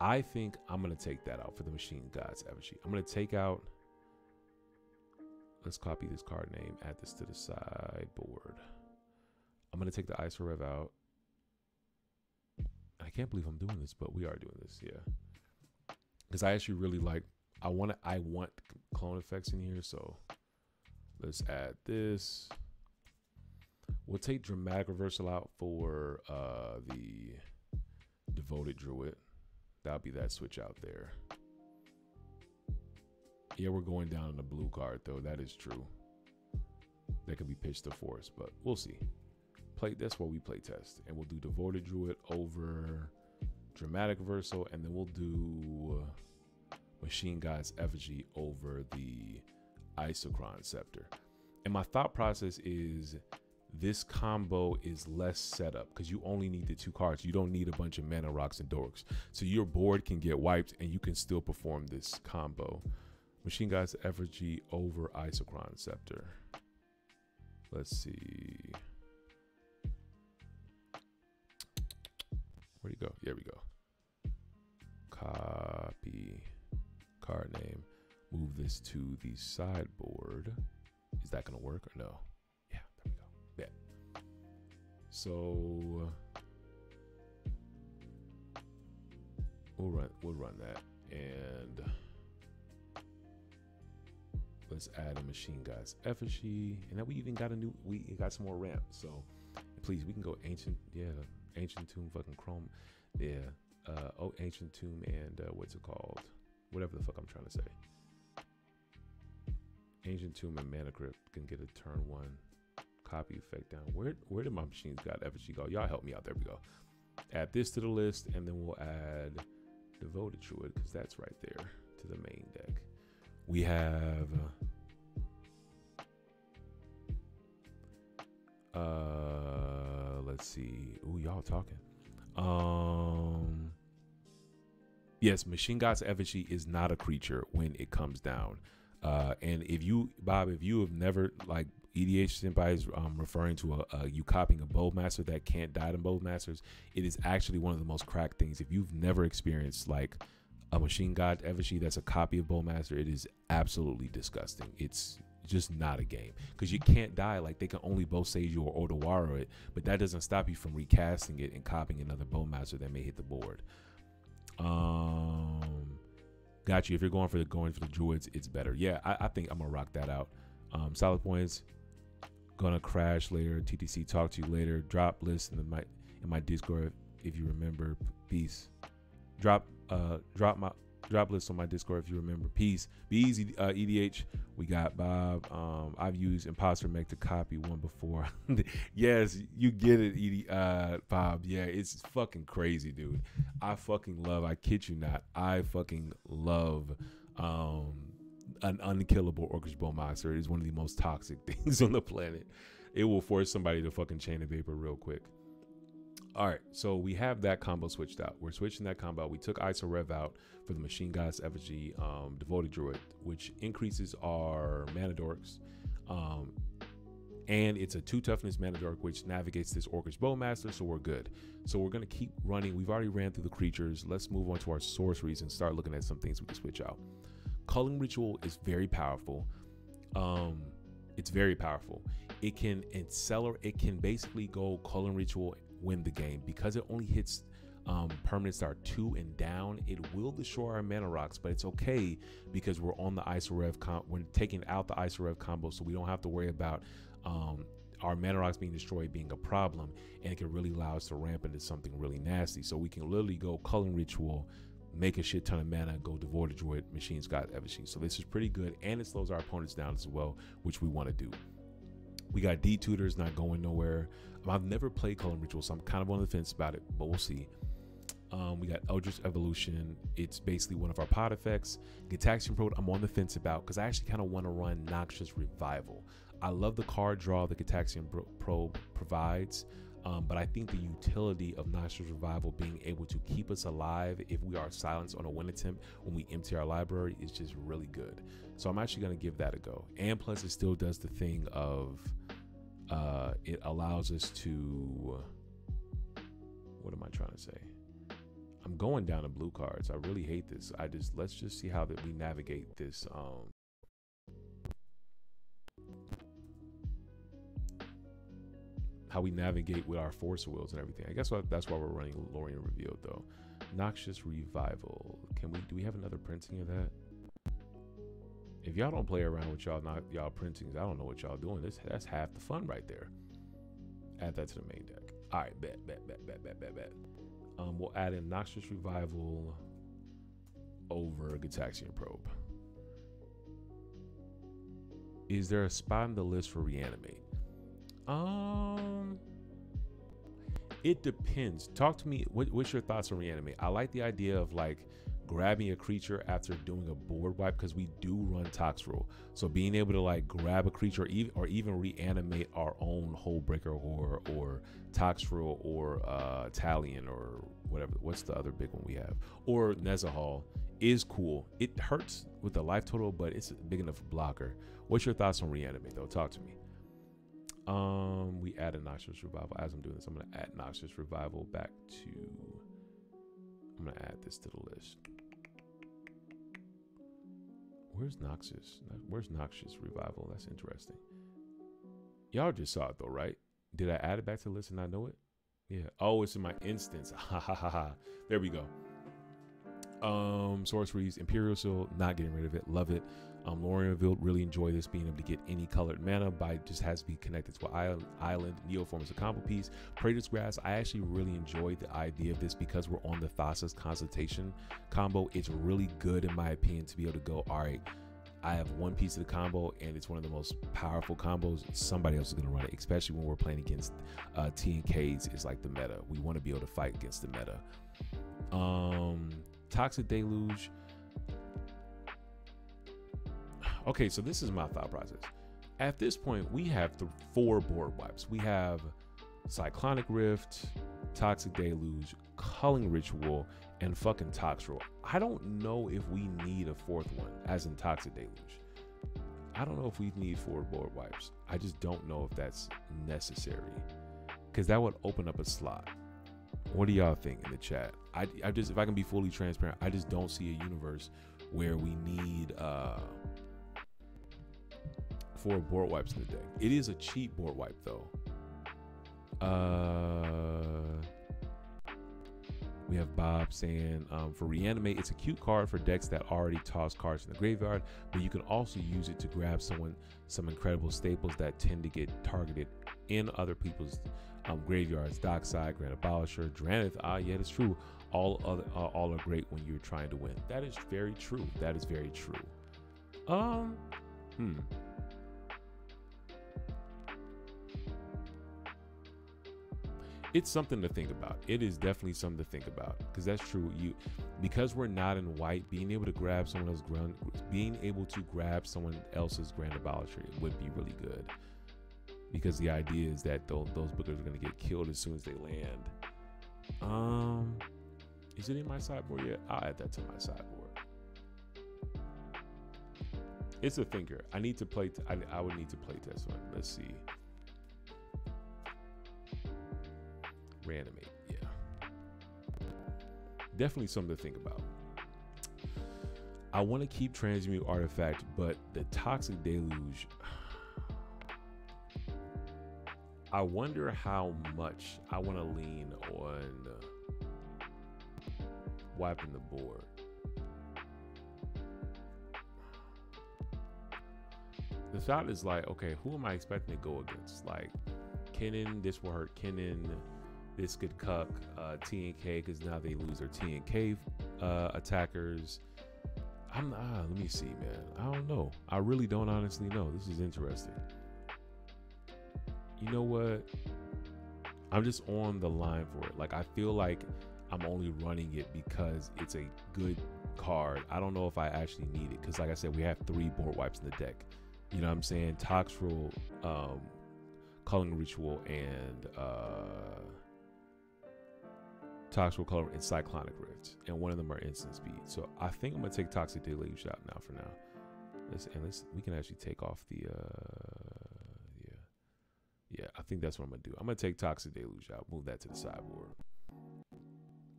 I think I'm going to take that out for the Machine God's Effigy. I'm going to take out, let's copy this card name, add this to the sideboard. I'm going to take the ISO rev out. I can't believe I'm doing this, but we are doing this, yeah. Because I actually really like, I want clone effects in here, so let's add this. We'll take dramatic reversal out for the devoted druid. That'll be that switch out there. Yeah, we're going down on the blue card though. That is true. That can be pitched to force, but we'll see. That's what we play test, and we'll do devoted druid over dramatic reversal, and then we'll do Machine God's Effigy over the Isochron Scepter. And my thought process is, this combo is less setup because you only need the 2 cards. You don't need a bunch of mana rocks and dorks. So your board can get wiped and you can still perform this combo. Machine God's Effigy over Isochron Scepter. Let's see. Where'd he go? There we go. Copy card name. Move this to the sideboard. Is that gonna work or no? Yeah, there we go. Yeah. So we'll run that, and let's add a Machine God's Effigy, and then we even got we got some more ramp. So please, we can go ancient, yeah, ancient tomb, fucking chrome, yeah. Ancient tomb and what's it called? Whatever the fuck I'm trying to say. Ancient tomb and mana crypt can get a turn 1 copy effect down. Where did my Machine God's Effigy go? Y'all help me out. There we go. Add this to the list, and then we'll add devoted druid, because that's right there to the main deck. We have let's see. Ooh, y'all talking. Yes, Machine God's Effigy is not a creature when it comes down. And if you, Bob, if you have never, like, EDH Senpai is referring to you copying a Bowmaster that can't die to Bowmasters, it is actually one of the most cracked things. If you've never experienced, like, a Machine God Effigy that's a copy of Bowmaster, it is absolutely disgusting. It's just not a game, because you can't die. Like, they can only bow sage you or Odawara it, but that doesn't stop you from recasting it and copying another Bowmaster that may hit the board. Got you. If you're going for the druids, it's better. Yeah, I think I'm gonna rock that out. Solid points. Gonna crash later. TTC, talk to you later. Drop list in my Discord if you remember. Peace. Drop list on my Discord if you remember. Peace. Be easy, EDH. We got Bob. I've used Imposter Mech to copy one before. Yes, you get it, Bob. Yeah, it's fucking crazy, dude. I kid you not, I fucking love an unkillable Orcish Bowmaster. It is one of the most toxic things on the planet. It will force somebody to fucking chain a vapor real quick. All right, so we have that combo switched out. We're switching that combo. We took ISO Rev out for the Machine God's Effigy Devoted Druid, which increases our mana dorks. And it's a 2 toughness mana dork, which navigates this Orcish Bowmaster, so we're good. So we're going to keep running. We've already ran through the creatures. Let's move on to our sorceries and start looking at some things we can switch out. Culling Ritual is very powerful. It's very powerful. It can accelerate. It can basically go Culling Ritual, win the game, because it only hits permanents that are 2 and down. It will destroy our mana rocks, but it's okay because we're on the ISO Rev we're taking out the ISO Rev combo, so we don't have to worry about our mana rocks being destroyed being a problem, and it can really allow us to ramp into something really nasty. So we can literally go Culling Ritual, make a shit ton of mana, go Devoted Druid, Machine God's Effigy. So this is pretty good, and it slows our opponents down as well, which we want to do. We got D-Tutors not going nowhere. I've never played Culling Ritual, so I'm kind of on the fence about it, but we'll see. We got Eldritch Evolution. It's basically one of our pod effects. Gitaxian Probe, I'm on the fence about because I actually kind of want to run Noxious Revival. I love the card draw that Gitaxian Probe provides, but I think the utility of Noxious Revival being able to keep us alive if we are silenced on a win attempt when we empty our library is just really good. So I'm actually going to give that a go. And plus it still does the thing of it allows us to, what am I trying to say? I'm going down to blue cards. I really hate this. Let's just see how that we navigate this. How we navigate with our force wheels and everything. I guess that's why we're running Lorien Revealed though. Noxious Revival. Do we have another printing of that? If y'all don't play around with y'all printings, I don't know what y'all doing. That's half the fun right there. Add that to the main deck. All right, bet. We'll add in Noxious Revival over Gitaxian Probe. Is there a spot on the list for Reanimate? It depends. Talk to me. What's your thoughts on Reanimate? I like the idea of like grabbing a creature after doing a board wipe, because we do run Tox Roll. So being able to like grab a creature or even reanimate our own Hullbreaker or Tox Roll or Talion or whatever. What's the other big one we have? Or Nezahal is cool. It hurts with the life total, but it's a big enough blocker. What's your thoughts on Reanimate though? Talk to me. We added Noxious Revival. As I'm doing this, I'm going to add Noxious Revival back to, I'm going to add this to the list. Where's Noxious? Where's Noxious Revival? That's interesting. Y'all just saw it though, right? Did I add it back to the list and not know it? Yeah. Oh, it's in my instance. Ha ha ha ha. There we go. Sorceries, Imperial Seal, not getting rid of it. Love it. Lorien Revealed, really enjoy this, being able to get any colored mana by just has to be connected to an island. Neoform is a combo piece. Praetor's Grass, I actually really enjoyed the idea of this because we're on the Thassa's Consultation combo. It's really good in my opinion to be able to go, all right, I have one piece of the combo and it's one of the most powerful combos. Somebody else is going to run it, especially when we're playing against T and Ks is like the meta. We want to be able to fight against the meta. Toxic Deluge. Okay, so this is my thought process. At this point, we have 4 board wipes. We have Cyclonic Rift, Toxic Deluge, Culling Ritual, and fucking Tox Roll. I don't know if we need a 4th one, as in Toxic Deluge. I don't know if we need 4 board wipes. I just don't know if that's necessary, because that would open up a slot. What do y'all think in the chat? I just, if I can be fully transparent, I just don't see a universe where we need 4 board wipes in the deck. It is a cheap board wipe though. We have Bob saying for Reanimate, it's a cute card for decks that already toss cards in the graveyard, but you can also use it to grab some incredible staples that tend to get targeted in other people's graveyards. Dockside, Grand Abolisher, Dranith. Yeah, that's true. All are great when you're trying to win. That is very true. That is very true. It's something to think about. It is definitely something to think about, because that's true. Because we're not in white, being able to grab someone else's Grand Abolisher would be really good, because the idea is that those bookers are going to get killed as soon as they land. Is it in my sideboard yet? I'll add that to my sideboard. It's a thinker. I need to play. I would need to play test one. Let's see. Reanimate. Yeah. Definitely something to think about. I want to keep Transmute Artifact, but the Toxic Deluge. I wonder how much I want to lean on wiping the board. The thought is like, okay, who am I expecting to go against? Like, Kennen, this will hurt Kennen. This could cuck T and K because now they lose their T and K attackers. Let me see, man. I don't know. I really don't honestly know. This is interesting. You know what? I'm just on the line for it. Like, I feel like I'm only running it because it's a good card. I don't know if I actually need it because, like I said, we have 3 board wipes in the deck. You know what I'm saying? Toxrill, Culling Ritual, and Toxrill, Culling, and Cyclonic Rift. And one of them are instant speed. So I think I'm going to take Toxic Deluge out now for now. We can actually take off the... Yeah, I think that's what I'm going to do. I'm going to take Toxic Deluge out. Move that to the sideboard.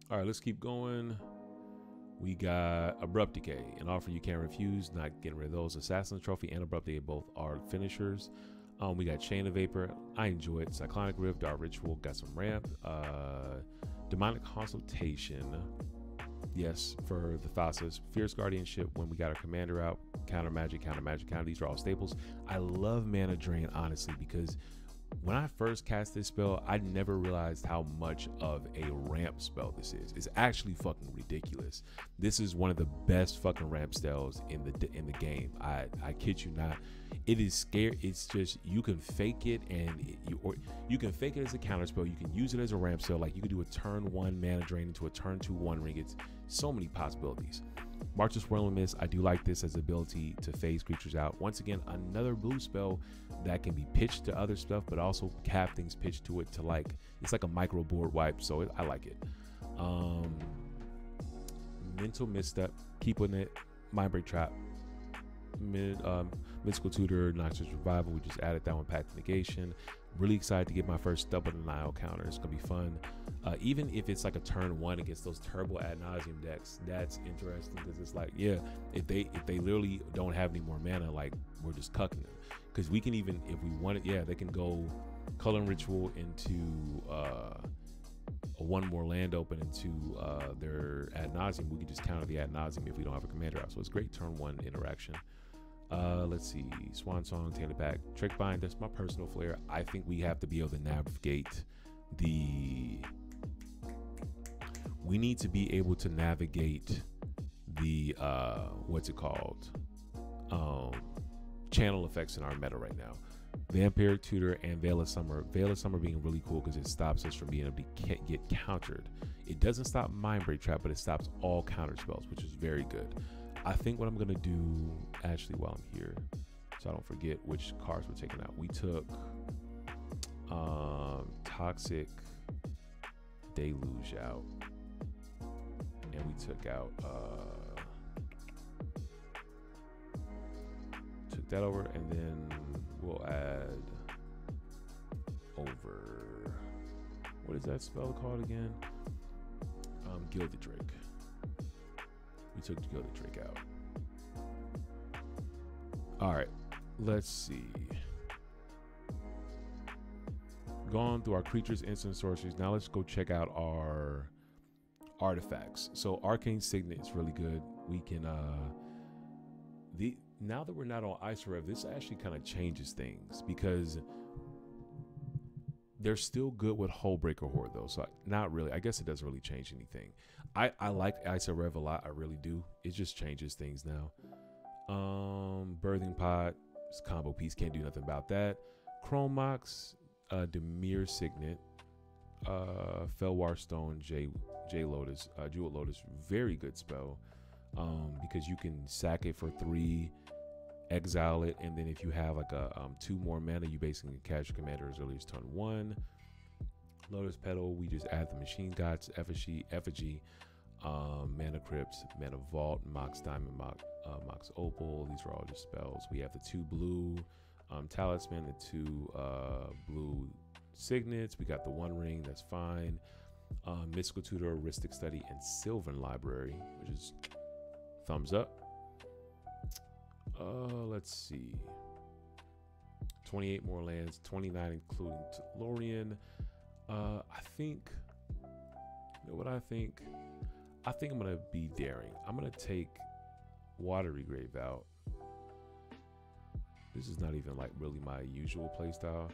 All right, let's keep going. We got Abrupt Decay, an offer you can't refuse. Not getting rid of those. Assassin's Trophy and Abrupt Decay both are finishers. We got Chain of Vapor. I enjoy it. Cyclonic Rift, Dark Ritual, got some ramp. Demonic Consultation. Yes, for the Thassa's. Fierce Guardianship when we got our commander out. Counter Magic, Counter Magic, Counter. These are all staples. I love Mana Drain, honestly, because when I first cast this spell, I never realized how much of a ramp spell this is. It's actually fucking ridiculous. This is one of the best fucking ramp spells in the game. I kid you not. It is scary. It's just, you can fake it, and you can fake it as a counter spell. You can use it as a ramp spell. Like, you could do a turn 1 Mana Drain into a turn 2 One Ring. It's so many possibilities. March of Swirling Mist. I do like this as ability to phase creatures out. Once again, another blue spell that can be pitched to other stuff, but also have things pitched to it to, like, it's like a micro board wipe, so I like it. Mental Misstep, keeping it. Mindbreak Trap, Mystical Tutor, Noxious Revival. We just added that one, Pact Negation. Really excited to get my first double denial counter. It's gonna be fun. Even if it's like a turn 1 against those turbo ad nauseum decks, that's interesting because it's like, yeah, if they literally don't have any more mana, like, we're just cucking them. Because we can even, if we want it, yeah, they can go Culling Ritual into a 1 more land open into their ad nauseum. We can just counter the ad nauseum if we don't have a commander out. So it's great turn 1 interaction. Let's see, Swan Song, Tainted Back, Trick Bind. That's my personal flair. I think we have to be able to navigate we need to be able to navigate the what's it called, channel effects in our meta right now. Vampiric Tutor and Veil of Summer. Veil of Summer being really cool because it stops us from being able to get countered. It doesn't stop Mindbreak Trap, but it stops all counter spells, which is very good. I think what I'm gonna do, actually, while I'm here, so I don't forget which cards we're taking out. We took Toxic Deluge out, and we took out took that over, and then we'll add over, what is that spell called again? Gilded Drake. We took Gilded Drake out. All right, let's see. Gone through our creatures, instant sorceries. Now let's go check out our artifacts. So Arcane Signet is really good. We can now that we're not on Isorev, this actually kind of changes things because they're still good with Hullbreaker Horde though. So not really. I guess it doesn't really change anything. I like Isorev a lot. I really do. It just changes things now. Birthing Pot, combo piece, can't do nothing about that. Chrome Mox, Demir Signet, Felwar Stone, J Lotus, Jewel Lotus, very good spell. Because you can sack it for 3, exile it, and then if you have like a 2 more mana, you basically can cast your commander as early as turn 1. Lotus Petal, we just add the Machine Gods, Effigy, Mana Crypts, Mana Vault, Mox Diamond, Mox Opal. These are all just spells. We have the 2 blue Talisman, the 2 blue Signets. We got the 1 ring, that's fine. Mystical Tutor, Aristic Study, and Sylvan Library, which is thumbs up. Let's see. 28 more lands, 29 including Lorien. I think, you know what I think? I think I'm gonna be daring. I'm gonna take Watery Grave out. This is not even like really my usual playstyle.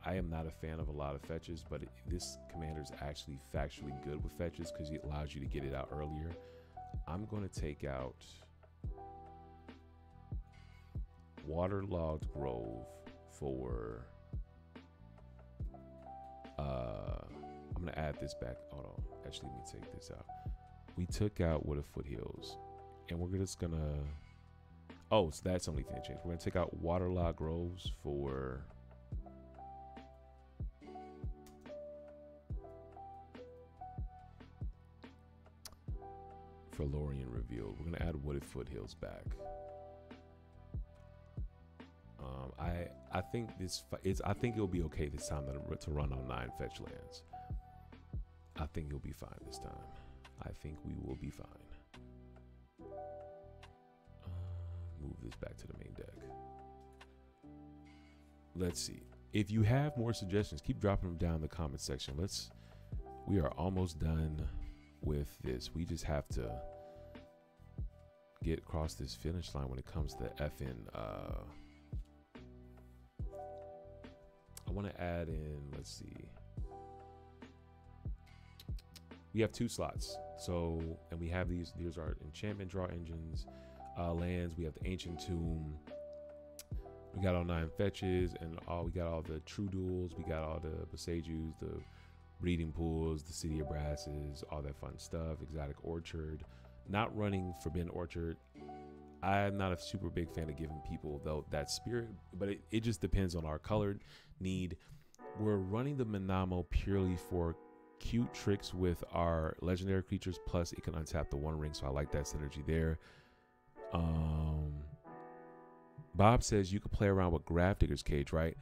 I am not a fan of a lot of fetches, but this commander is actually factually good with fetches because it allows you to get it out earlier. I'm gonna take out Waterlogged Grove for I'm gonna add this back. Hold on, actually let me take this out. We took out Wooded Foothills and we're just gonna, oh, so that's the only thing that changed. We're gonna take out Waterlogged Groves for Lorien Revealed. We're gonna add Wooded Foothills back. I think I think it'll be okay this time to run on 9 fetch lands. I think you'll be fine this time. I think we will be fine. Move this back to the main deck. Let's see. If you have more suggestions, keep dropping them down in the comment section. We are almost done with this. We just have to get across this finish line when it comes to effing I want to add in, let's see. We have 2 slots. So, and we have these are enchantment draw engines, lands. We have the Ancient Tomb. We got all 9 fetches and we got all the True Duels. We got all the Besajus, the Breeding Pools, the City of Brasses, all that fun stuff. Exotic Orchard. Not running Forbidden Orchard. I'm not a super big fan of giving people though that spirit, but it just depends on our color need. We're running the Manamo purely for cute tricks with our legendary creatures, plus it can untap the 1 ring, so I like that synergy there. Bob says you could play around with Gravedigger's Cage, right?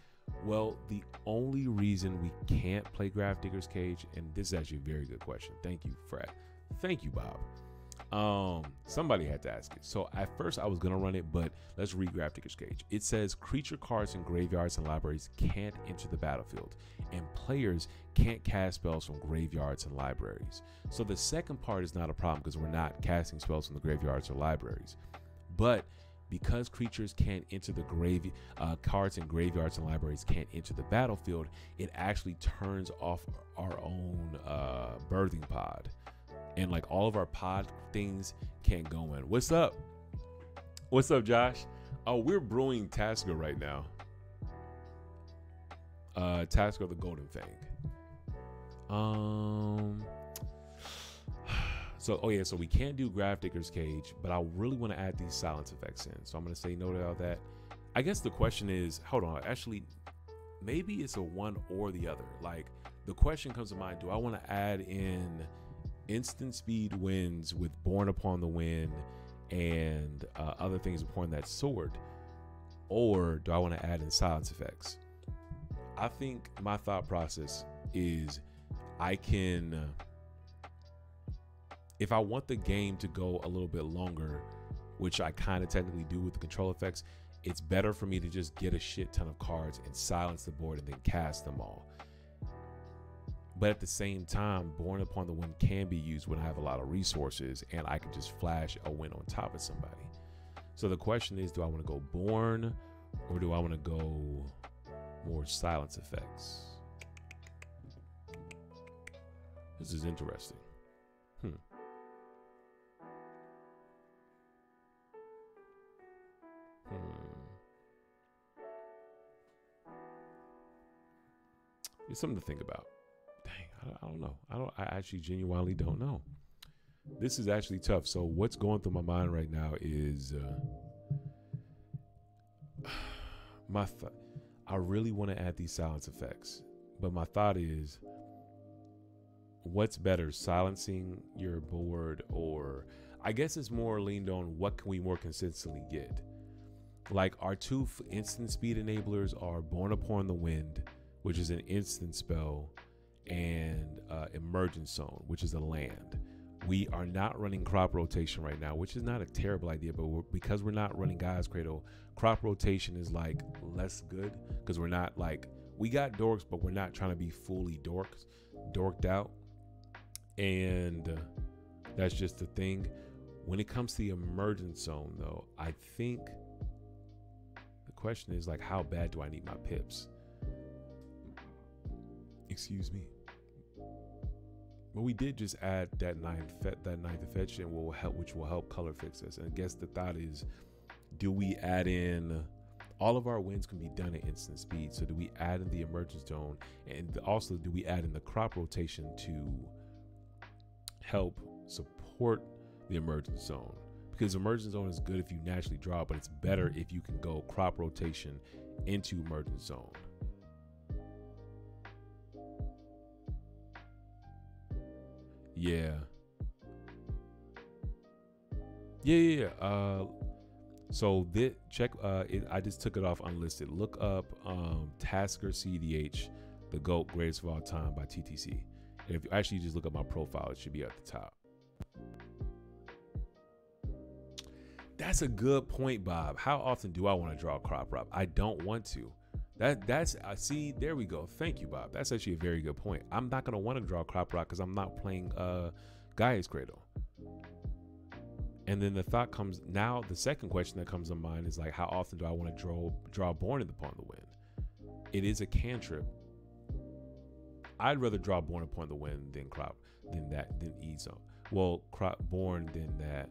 Well, the only reason we can't play Gravedigger's Cage, and this is actually a very good question. Thank you, Bob. Somebody had to ask it. So at first I was gonna run it, but let's read Gravedigger's Cage. It says creature cards in graveyards and libraries can't enter the battlefield, and players can't cast spells from graveyards and libraries. So the second part is not a problem because we're not casting spells from the graveyards or libraries. But because creatures can't enter the cards in graveyards and libraries can't enter the battlefield, it actually turns off our own birthing pod. And like all of our pod things can't go in. What's up? What's up, Josh? Oh, we're brewing TASIGUR right now. TASIGUR the Golden Fang. So we can't do Gravedigger's Cage, but I really want to add these silence effects in. So I'm gonna say no to all that. I guess the question is, hold on, actually, maybe it's a one or the other. Like the question comes to mind, do I want to add in instant speed wins with Born Upon the Wind and other things upon that sword, or do I want to add in silence effects? I think my thought process is I can, if I want the game to go a little bit longer, which I kind of technically do with the control effects, it's better for me to just get a shit ton of cards and silence the board and then cast them all. But at the same time, Born Upon the Wind can be used when I have a lot of resources and I can just flash a win on top of somebody. So the question is, do I want to go Born or do I want to go more silence effects? This is interesting. It's something to think about. Dang, I don't know. I actually genuinely don't know. This is actually tough. So what's going through my mind right now is I really want to add these silence effects, but my thought is what's better, silencing your board, or I guess it's more leaned on what can we more consistently get. Like our two instant speed enablers are Born Upon the Wind, which is an instant spell, and Emergence Zone, which is a land. We are not running crop rotation right now, which is not a terrible idea, but because we're not running Gaia's Cradle, crop rotation is like less good because we're not like, we got dorks, but we're not trying to be fully dorked out. And that's just the thing. When it comes to the Emergence Zone, though, I think the question is like, how bad do I need my pips? Excuse me. But we did just add that ninth fetch, and which will help color fix this. And I guess the thought is, do we add in, all of our wins can be done at instant speed. So do we add in the Emergence Zone, and also do we add in the crop rotation to help support the Emergence Zone? Because Emergence Zone is good if you naturally draw, but it's better if you can go crop rotation into Emergence Zone. Yeah. So this check. I just took it off unlisted. Look up TASIGUR cEDH, the GOAT, greatest of all time by TTC. And if you actually just look up my profile, it should be at the top. That's a good point, Bob. How often do I want to draw a crop rob? I don't want to. That's see, there we go. Thank you, Bob. That's actually a very good point. I'm not gonna want to draw a crop rock because I'm not playing Gaia's Cradle. And then the thought comes now. The second question that comes to mind is like, how often do I want to draw Born Upon the Wind? It is a cantrip. I'd rather draw Born Upon the Wind than E Zone. Well, Born than that.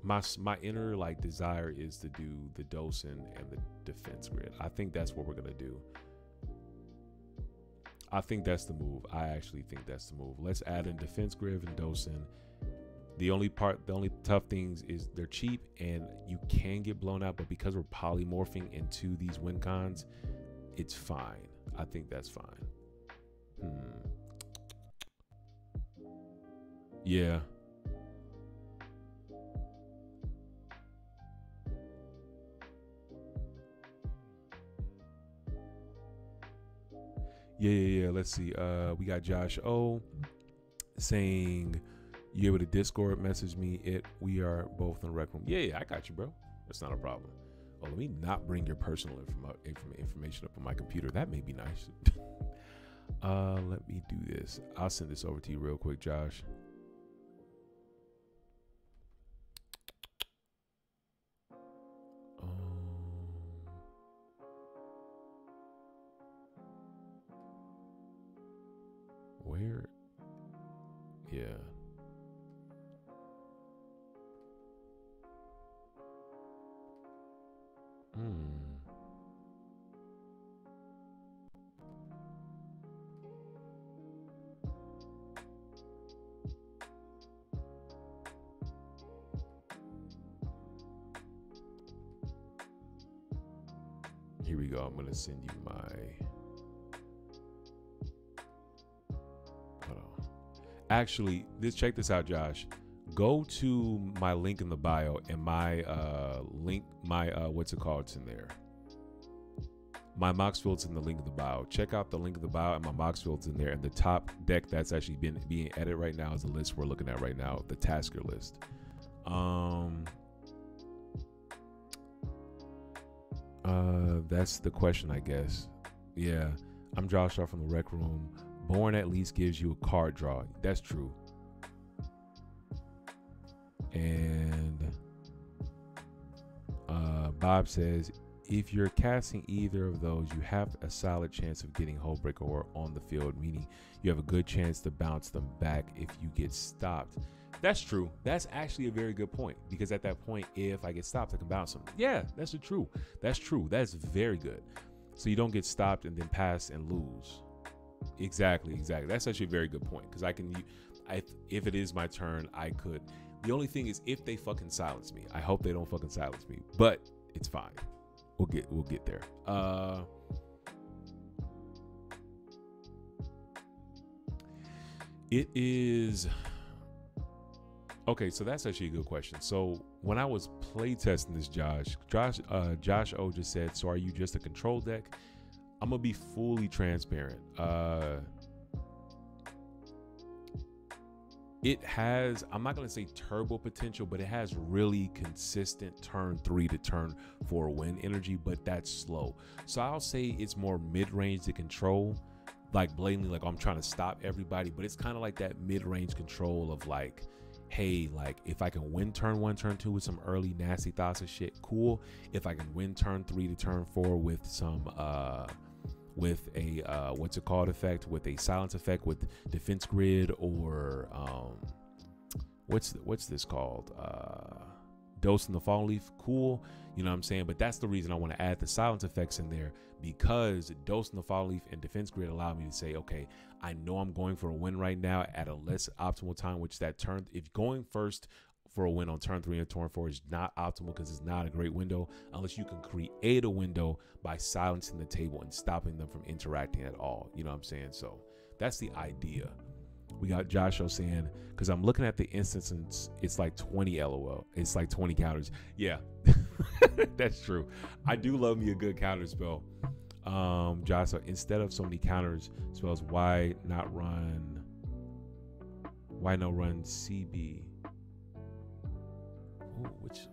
My inner like desire is to do the Docent and the Defense Grid. I think that's what we're gonna do. I think that's the move. I actually think that's the move. Let's add in Defense Grid and Docent. The only tough things is they're cheap and you can get blown out, but because we're polymorphing into these win cons, it's fine. I think that's fine. Yeah. Yeah. Let's see. We got Josh O saying, you able to Discord message me? We are both in the rec room. Yeah, I got you, bro. That's not a problem. Oh, let me not bring your personal information up on my computer. That may be nice. Let me do this. I'll send this over to you real quick, Josh. Where? Yeah. Here we go. I'm gonna send you my. Actually, check this out, Josh. Go to my link in the bio, and my what's it called? It's in there. My Moxfield's in the link in the bio. Check out the link in the bio, and my Moxfield's in there. And the top deck that's actually being edited right now is the list we're looking at right now, the TASIGUR list. That's the question, I guess. Yeah, I'm Josh off from the rec room. Born at least gives you a card draw. That's true. And Bob says, if you're casting either of those, you have a solid chance of getting Hullbreaker or on the field, meaning you have a good chance to bounce them back if you get stopped. That's true. That's actually a very good point, because at that point, if I get stopped, I can bounce them. Yeah, that's true. That's true. That's very good. So you don't get stopped and then pass and lose. Exactly. That's actually a very good point, because if it is my turn, I could. The only thing is if they fucking silence me. I hope they don't fucking silence me, but it's fine. We'll get there. It is okay. So that's actually a good question. So when I was play testing this, Josh O just said, "So are you just a control deck?" I'm gonna be fully transparent. It has, I'm not gonna say turbo potential, but it has really consistent turn 3 to turn 4 win energy, but that's slow. So I'll say it's more mid-range to control, like blatantly, like I'm trying to stop everybody, but it's kind of like that mid-range control of like, hey, like if I can win turn 1, turn 2 with some early nasty thoughts of shit, cool. If I can win turn 3 to turn 4 with some with a what's it called effect, with a silence effect, with defense grid, or what's this called, dose in the fallen leaf, cool, you know what I'm saying? But that's the reason I want to add the silence effects in there, because dose in the fallen leaf and defense grid allow me to say, okay, I know I'm going for a win right now at a less optimal time, which that turn, if going first for a win on turn 3 and turn 4 is not optimal, because it's not a great window unless you can create a window by silencing the table and stopping them from interacting at all. You know what I'm saying? So that's the idea. We got Joshua saying, because I'm looking at the instance and it's like 20 LOL. It's like 20 counters. Yeah, that's true. I do love me a good counter spell. Joshua, instead of so many counters spells, why not run CB? Ooh, which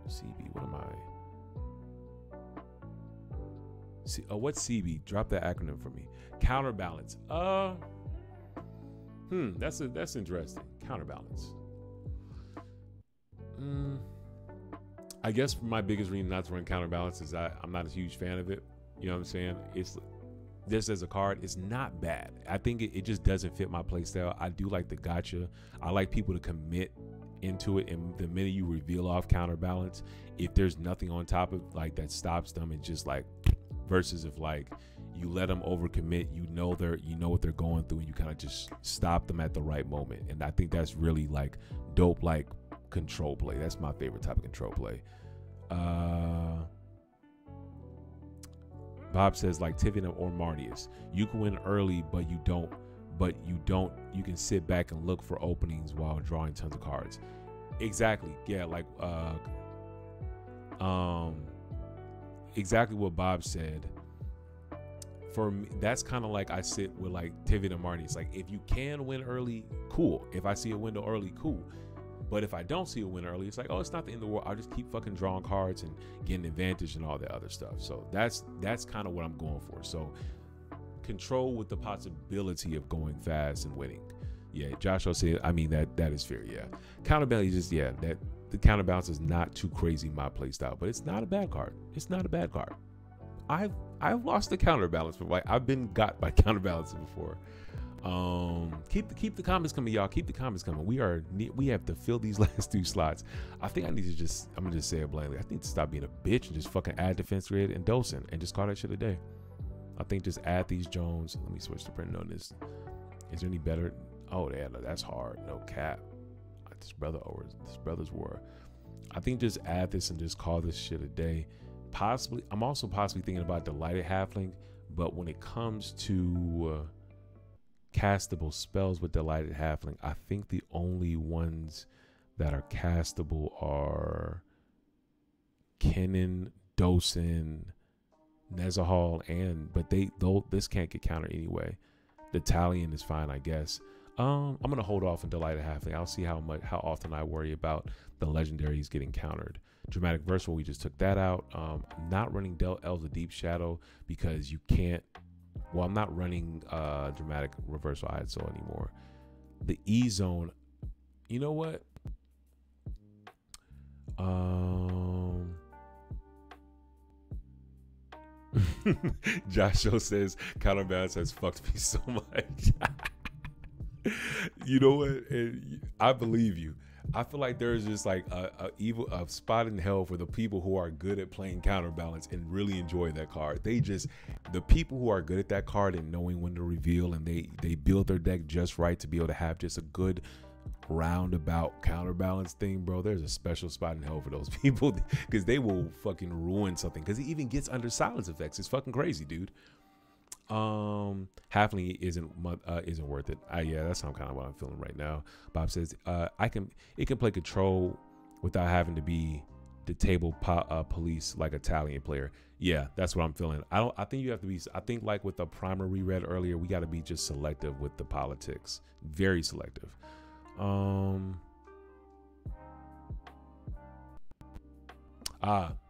CB? What am I? What's CB? Drop that acronym for me. Counterbalance. That's interesting. Counterbalance. I guess my biggest reason not to run counterbalance is I'm not a huge fan of it. You know what I'm saying? It's this as a card, it's not bad. I think it just doesn't fit my playstyle. I do like the gotcha. I like people to commit into it, and the minute you reveal off counterbalance, if there's nothing on top of like that stops them, it's just like, versus if like you let them overcommit, you know what they're going through, and you kind of just stop them at the right moment. And I think that's really like dope, like control play. That's my favorite type of control play. Bob says like Tivian or Marnius, you can win early, but you can sit back and look for openings while drawing tons of cards. Exactly. Yeah, like exactly what Bob said. For me, that's kind of like I sit with like Tivian and Marnius. Like if you can win early, cool. If I see a window early, cool. But if I don't see a win early, it's like, oh, it's not the end of the world. I'll just keep fucking drawing cards and getting advantage and all that other stuff. So that's kind of what I'm going for. So control with the possibility of going fast and winning. Yeah, Joshua said, I mean, that is fair. Yeah, counterbalance is that the counterbalance is not too crazy in my play style, but it's not a bad card. It's not a bad card. I've lost the counterbalance, but like I've been got by counterbalancing before. Keep the comments coming, y'all. Keep the comments coming. We have to fill these last 2 slots. I think I need to I'm gonna just say it blandly. I need to stop being a bitch and just fucking add defense grid and dosing and just call that shit a day. I think just add these Jones. Let me switch to print on this. Is there any better? Oh, yeah, that's hard. No cap. This brother's war. I think just add this and just call this shit a day. Possibly, I'm also possibly thinking about Delighted Halfling, but when it comes to castable spells with Delighted Halfling, I think the only ones that are castable are Kennen, Dosen, Nezahal, but this can't get countered anyway. The Talion is fine, I guess. I'm gonna hold off on Delighted Halfling. I'll see how often I worry about the legendaries getting countered. Dramatic Versatile, we just took that out. Not running Elves of Deep Shadow because you can't. Well, I'm not running Dramatic Reversal ISO anymore. The E Zone, you know what? Joshua says counterbalance has fucked me so much. You know what? I believe you. I feel like there's just like a spot in hell for the people who are good at playing counterbalance and really enjoy that card. The people who are good at that card and knowing when to reveal, and they build their deck just right to be able to have just a good roundabout counterbalance thing, bro. There's a special spot in hell for those people because they will fucking ruin something, because it even gets under silence effects. It's fucking crazy, dude. Halfling isn't worth it. Yeah, that's kind of what I'm feeling right now. Bob says it can play control without having to be the table police like Italian player. Yeah, that's what I'm feeling. I think you have to be. I think like with the primer we read earlier, we got to be just selective with the politics. Very selective.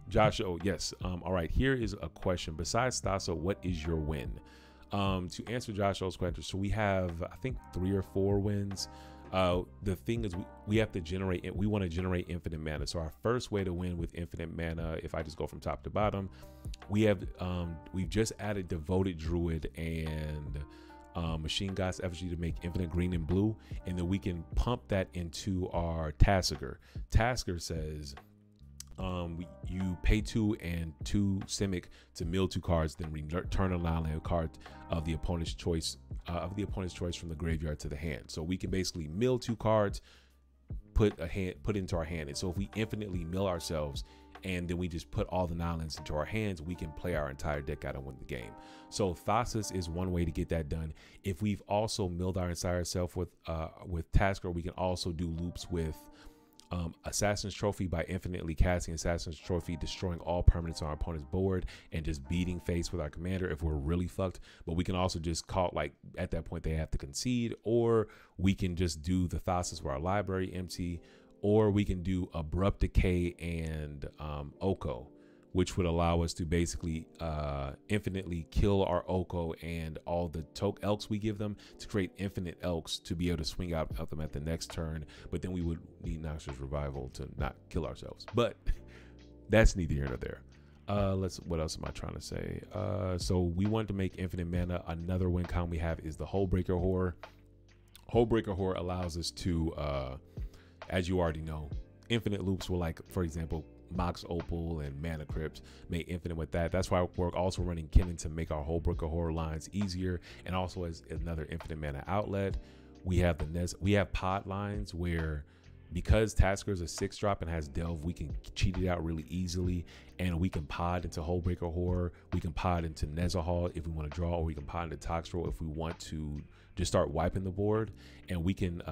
Josh, oh yes. All right, here is a question. Besides Thassa, what is your win? To answer Josh O's question, so we have, I think, 3 or 4 wins. The thing is, we have to generate, we want to generate infinite mana. So our first way to win with infinite mana, if I just go from top to bottom, we've just added Devoted Druid and Machine God's Effigy to make infinite green and blue, and then we can pump that into our TASIGUR. TASIGUR says, you pay 2 and 2 Simic to mill 2 cards, then return an island card of the opponent's choice from the graveyard to the hand. So we can basically mill 2 cards, put into our hand. And so if we infinitely mill ourselves and then we just put all the islands into our hands, we can play our entire deck out and win the game. So Thassa's is one way to get that done. If we've also milled our entire self with TASIGUR, we can also do loops with Assassin's Trophy by infinitely casting Assassin's Trophy, destroying all permanents on our opponent's board, and just beating face with our commander if we're really fucked. But we can also just call, like, at that point they have to concede, or we can just do the Thassa's where our library empty, or we can do Abrupt Decay and Oko, which would allow us to basically infinitely kill our Oko and all the elks we give them to create infinite elks to be able to swing out of them at the next turn. But then we would need Noxious Revival to not kill ourselves. But that's neither here nor there. What else am I trying to say? So we want to make infinite mana. Another win con we have is the Hullbreaker Horror. Hullbreaker Horror allows us to, as you already know, infinite loops will, like, for example, Mox Opal and Mana Crypt, make infinite with that. That's why we're also running Kinnan to make our Hullbreaker Horror lines easier, and also as another infinite mana outlet. We have we have pod lines where, because TASIGUR is a 6-drop and has Delve, we can cheat it out really easily, and we can pod into Hullbreaker Horror. We can pod into Nezahal if we want to draw, or we can pod into Toxtrol if we want to just start wiping the board. And we can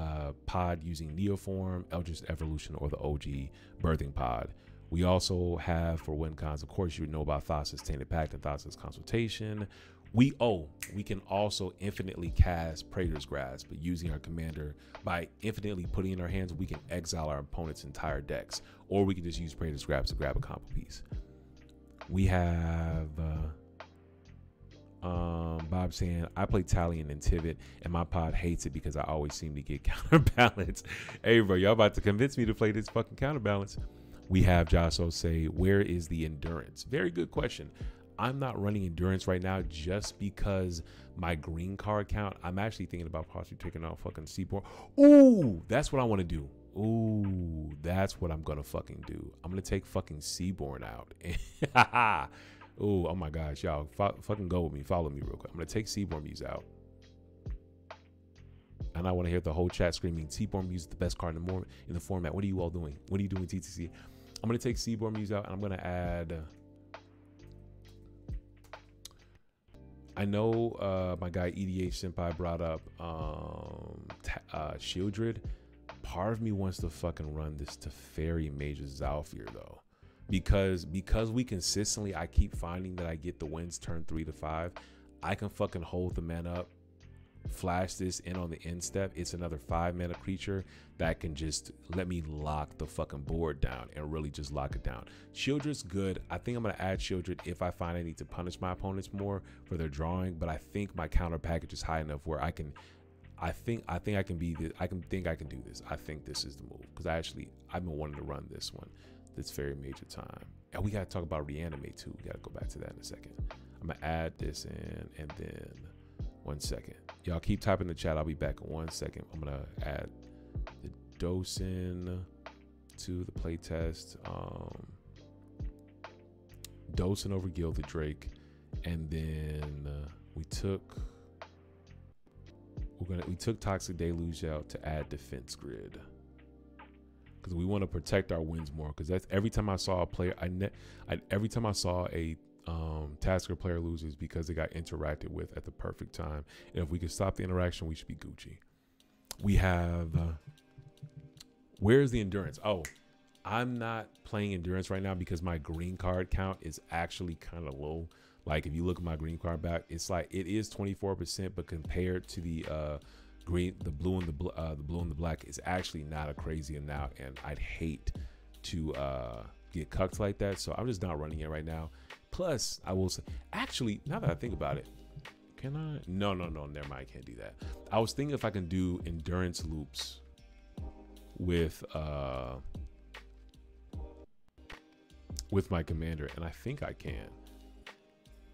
pod using Neoform, Eldritch Evolution, or the OG Birthing Pod. We also have, for win cons, of course, you know about Thassa's Tainted Pact and Thassa's Consultation. We can also infinitely cast Praetor's Grasp, but using our commander, by infinitely putting in our hands, we can exile our opponent's entire decks, or we can just use Praetor's Grasp to grab a combo piece. We have Bob saying, I play Talion and Tivit, and my pod hates it because I always seem to get counterbalance. Hey, bro, y'all about to convince me to play this fucking counterbalance. We have Josso say, where is the endurance? Very good question. I'm not running endurance right now just because my green card count. I'm actually thinking about possibly taking out fucking Seaborn. Ooh, that's what I want to do. Ooh, that's what I'm gonna fucking do. I'm gonna take fucking Seaborn out. Ooh, oh my gosh, y'all, fucking go with me. Follow me real quick. I'm gonna take Seaborn Muse out. And I want to hear the whole chat screaming, Seaborn Muse is the best card in the format. What are you all doing? What are you doing, TTC? I'm going to take Seaborn Muse out, and I'm going to add... I know my guy EDH Senpai brought up Shieldred. Part of me wants to fucking run this Teferi Major Zalfir, though. Because we consistently, I keep finding that I get the wins turn 3 to 5. I can fucking hold the mana up, flash this in on the end step. It's another 5 mana creature that can just let me lock the fucking board down and really just lock it down. Shieldred's good. I think I'm gonna add Shieldred if I find I need to punish my opponents more for their drawing, but I think my counter package is high enough where I think I can be this. I can do this. I think this is the move, because I've been wanting to run this one. This very major time. And we gotta talk about Reanimate too. We gotta go back to that in a second. I'm gonna add this in, and then 1 second. Y'all keep typing in the chat. I'll be back in 1 second. I'm gonna add the Dosin to the playtest. Dosin over Gilded Drake, and then we took Toxic Deluge out to add Defense Grid, because we want to protect our wins more. Because that's every time I saw a player, every time I saw a TASIGUR player loses because they got interacted with at the perfect time. And if we could stop the interaction, we should be Gucci. We have, where's the endurance? Oh, I'm not playing endurance right now because my green card count is actually kind of low. Like if you look at my green card back, it's like it is 24%, but compared to the green, the blue and the blue and the black is actually not a crazy amount. And I'd hate to get cucked like that, so I'm just not running it right now. Plus, I will say, actually, now that I think about it, can I? No, never mind, I can't do that. I was thinking if I can do endurance loops with my commander, and I think I can.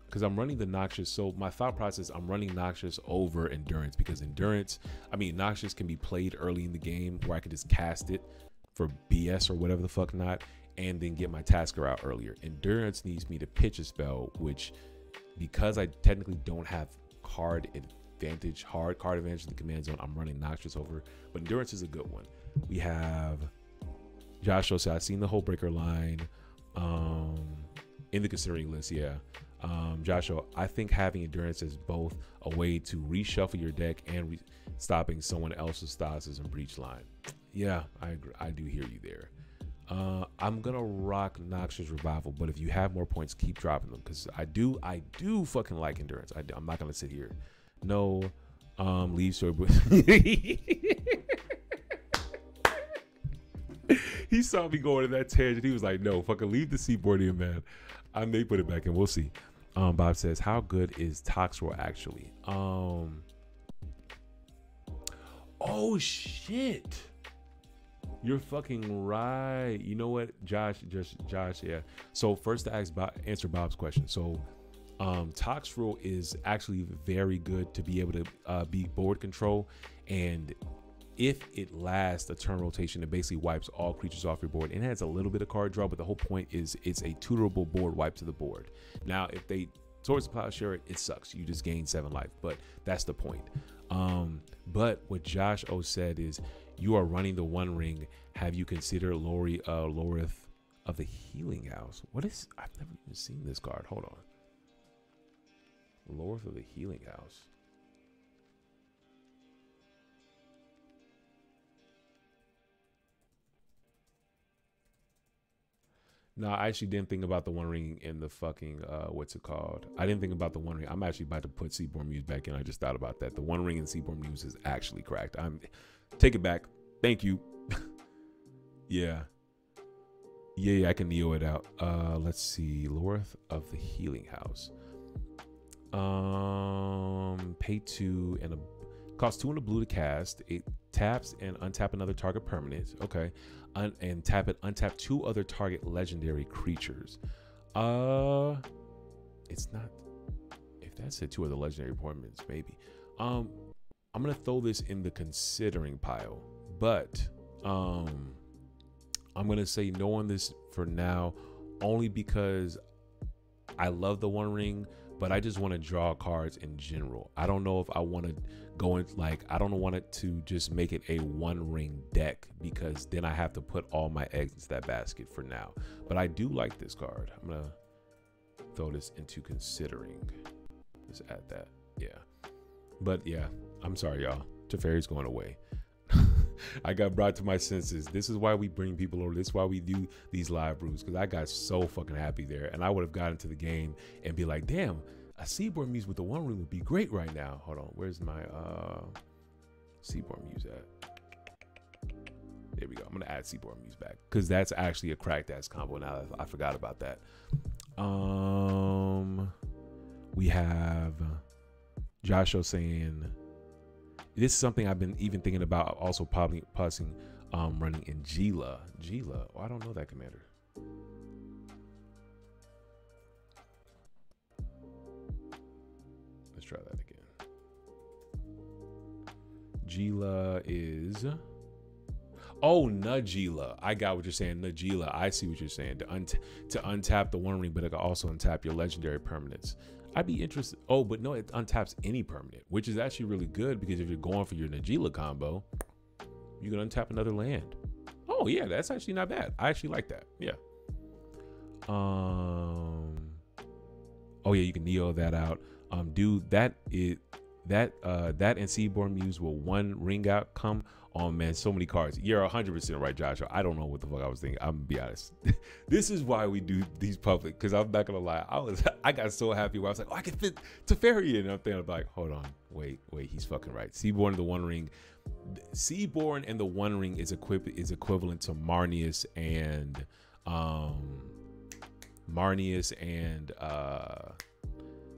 Because I'm running the Noxious, so my thought process, I'm running Noxious over Endurance, because Endurance, I mean, Noxious can be played early in the game where I could just cast it for BS or whatever the fuck not, and then get my TASIGUR out earlier. Endurance needs me to pitch a spell, which, because I technically don't have hard card advantage in the command zone, I'm running Noxious over, but Endurance is a good one. We have Joshua said, I've seen the whole breaker line in the considering list, yeah. Joshua, I think having Endurance is both a way to reshuffle your deck and stopping someone else's Stasis and Breach line. Yeah, I agree. I do hear you there. I'm gonna rock Noxious Revival, but if you have more points, keep dropping them, because I do fucking like Endurance. I'm not gonna sit here. No, leave Switchboard. He saw me going to that tangent. He was like, no, fucking leave the Seaboard in, man. I may put it back in. We'll see. Bob says, how good is Toxroll actually? Oh shit. You're fucking right. You know what, Josh, yeah. So first to answer Bob's question. So Toxroll is actually very good to be able to be board control, and if it lasts a turn rotation, it basically wipes all creatures off your board. It has a little bit of card draw, but the whole point is it's a tutorable board wipe to the board. Now, if they Swords of Plowshare it sucks. You just gain 7 life, but that's the point. But what Josh O said is, you are running the One Ring. Have you considered Lorith of the Healing House? What is? I've never even seen this card. Hold on. Lorith of the Healing House. No, I actually didn't think about the One Ring in the fucking, what's it called? I didn't think about the One Ring. I'm actually about to put Seaboard Muse back in. I just thought about that. The One Ring in Seaboard Muse is actually cracked. Take it back. Thank you. Yeah, I can Neo it out. Let's see. Lorith of the Healing House. Pay 2 and cost 2 and a blue to cast. It taps and untap another target permanent. Okay. And untap 2 other target legendary creatures. It's not, if that's it, 2 other legendary permanents, maybe. I'm gonna throw this in the considering pile, but I'm gonna say no on this for now, only because I love the One Ring, but I just want to draw cards in general. I don't know if I want to go in, like, I don't want it to just make it a One Ring deck, because then I have to put all my eggs into that basket for now. But I do like this card. I'm gonna throw this into considering. Just add that. Yeah. But yeah, I'm sorry, y'all. Teferi's going away. I got brought to my senses. This is why we bring people over. This is why we do these live brews, because I got so fucking happy there, and I would have gotten to the game and be like, damn, a Seaboard Muse with the One Ring would be great right now. Hold on, where's my Seaboard Muse at? There we go. I'm gonna add Seaboard Muse back, because that's actually a cracked ass combo. Now that I forgot about that. We have Joshua saying, this is something I've been even thinking about, also pausing running in Gila. Oh, I don't know that commander. Let's try that again. Gila is, oh, Najila. I got what you're saying. Najila, I see what you're saying. To untap the One Ring, but it can also untap your legendary permanents. I'd be interested. Oh, but no, it untaps any permanent, which is actually really good, because if you're going for your Najila combo, you can untap another land. Oh yeah, that's actually not bad. I actually like that. Yeah. Oh yeah, you can Neo that out. Dude, that and Seaborn Muse will one ring out come on, man. So many cards. You're 100% right, Joshua. I don't know what the fuck I was thinking. I'm gonna be honest. This is why we do these public, because I'm not gonna lie. I got so happy where I was like, oh, I can fit Teferi in. And I'm thinking, I'm like, hold on, wait, he's fucking right. Seaborn and the One Ring. Seaborn and the One Ring is equivalent to Marneus and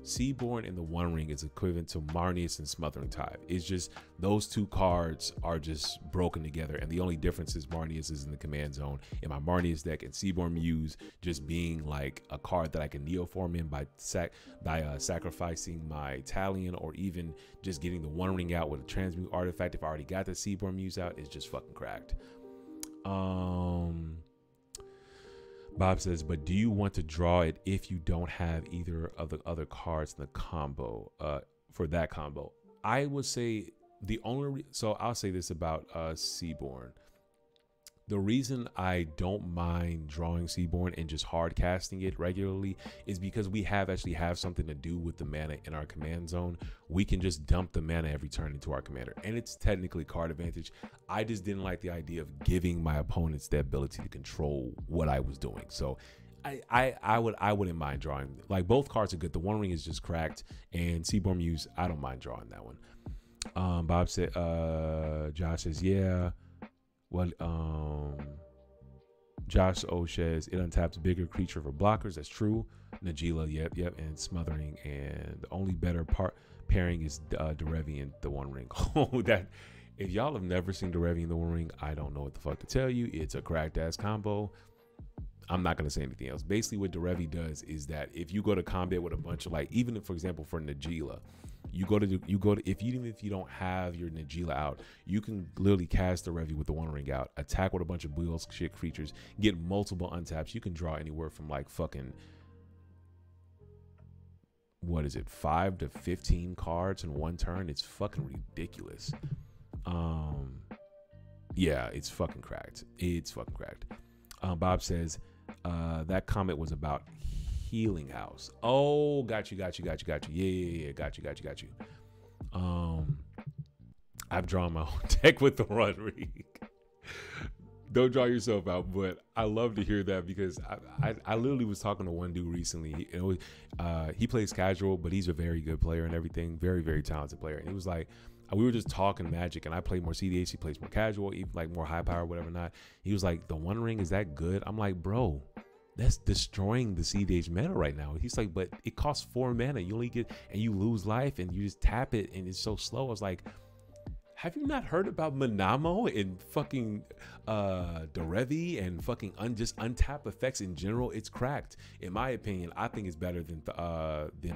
Seaborn and the One Ring is equivalent to Marneus and Smothering Tide. It's just those two cards are just broken together, and the only difference is Marneus is in the command zone in my Marneus deck, and Seaborn Muse just being like a card that I can Neoform in by sacrificing my Talion, or even just getting the One Ring out with a Transmute artifact. If I already got the Seaborn Muse out, it's just fucking cracked. Bob says, but do you want to draw it if you don't have either of the other cards in the combo for that combo? I would say so I'll say this about Seaborn. The reason I don't mind drawing Seaborn and just hard casting it regularly is because we actually have something to do with the mana in our command zone. We can just dump the mana every turn into our commander, and it's technically card advantage. I just didn't like the idea of giving my opponents the ability to control what I was doing. So I wouldn't mind drawing. Like, both cards are good. The One Ring is just cracked, and Seaborn Muse, I don't mind drawing that one. Bob said, Josh says, yeah. Well, Josh O says it untaps bigger creature for blockers. That's true. Najeela, yep, and Smothering, and the only better pairing is Derevi and the One Ring. Oh, that, if y'all have never seen Derevi and the One Ring, I don't know what the fuck to tell you. It's a cracked ass combo. I'm not gonna say anything else. Basically, what Derevi does is that if you go to combat with a bunch of, like, even if, for example, for Najeela, even if you don't have your Najeela out, you can literally cast the Derevi with the One Ring out, attack with a bunch of bullshit creatures, get multiple untaps. You can draw anywhere from like fucking, what is it, 5 to 15 cards in one turn. It's fucking ridiculous. Yeah, it's fucking cracked. Bob says that comment was about Healing House. Oh, got you. Yeah, got you. I've drawn my own deck with the One Ring. Don't draw yourself out, but I love to hear that, because I literally was talking to one dude recently. He plays casual, but he's a very good player and everything. Very, very talented player. And he was like, we were just talking Magic, and I play more cEDH. He plays more casual, even like more high power, whatever not. He was like, the One Ring, is that good? I'm like, bro, that's destroying the cEDH meta right now. He's like, but it costs 4 mana. You only get, and you lose life, and you just tap it, and it's so slow. I was like, have you not heard about Manamo and fucking Derevi and fucking just untap effects in general? It's cracked. In my opinion, I think it's better than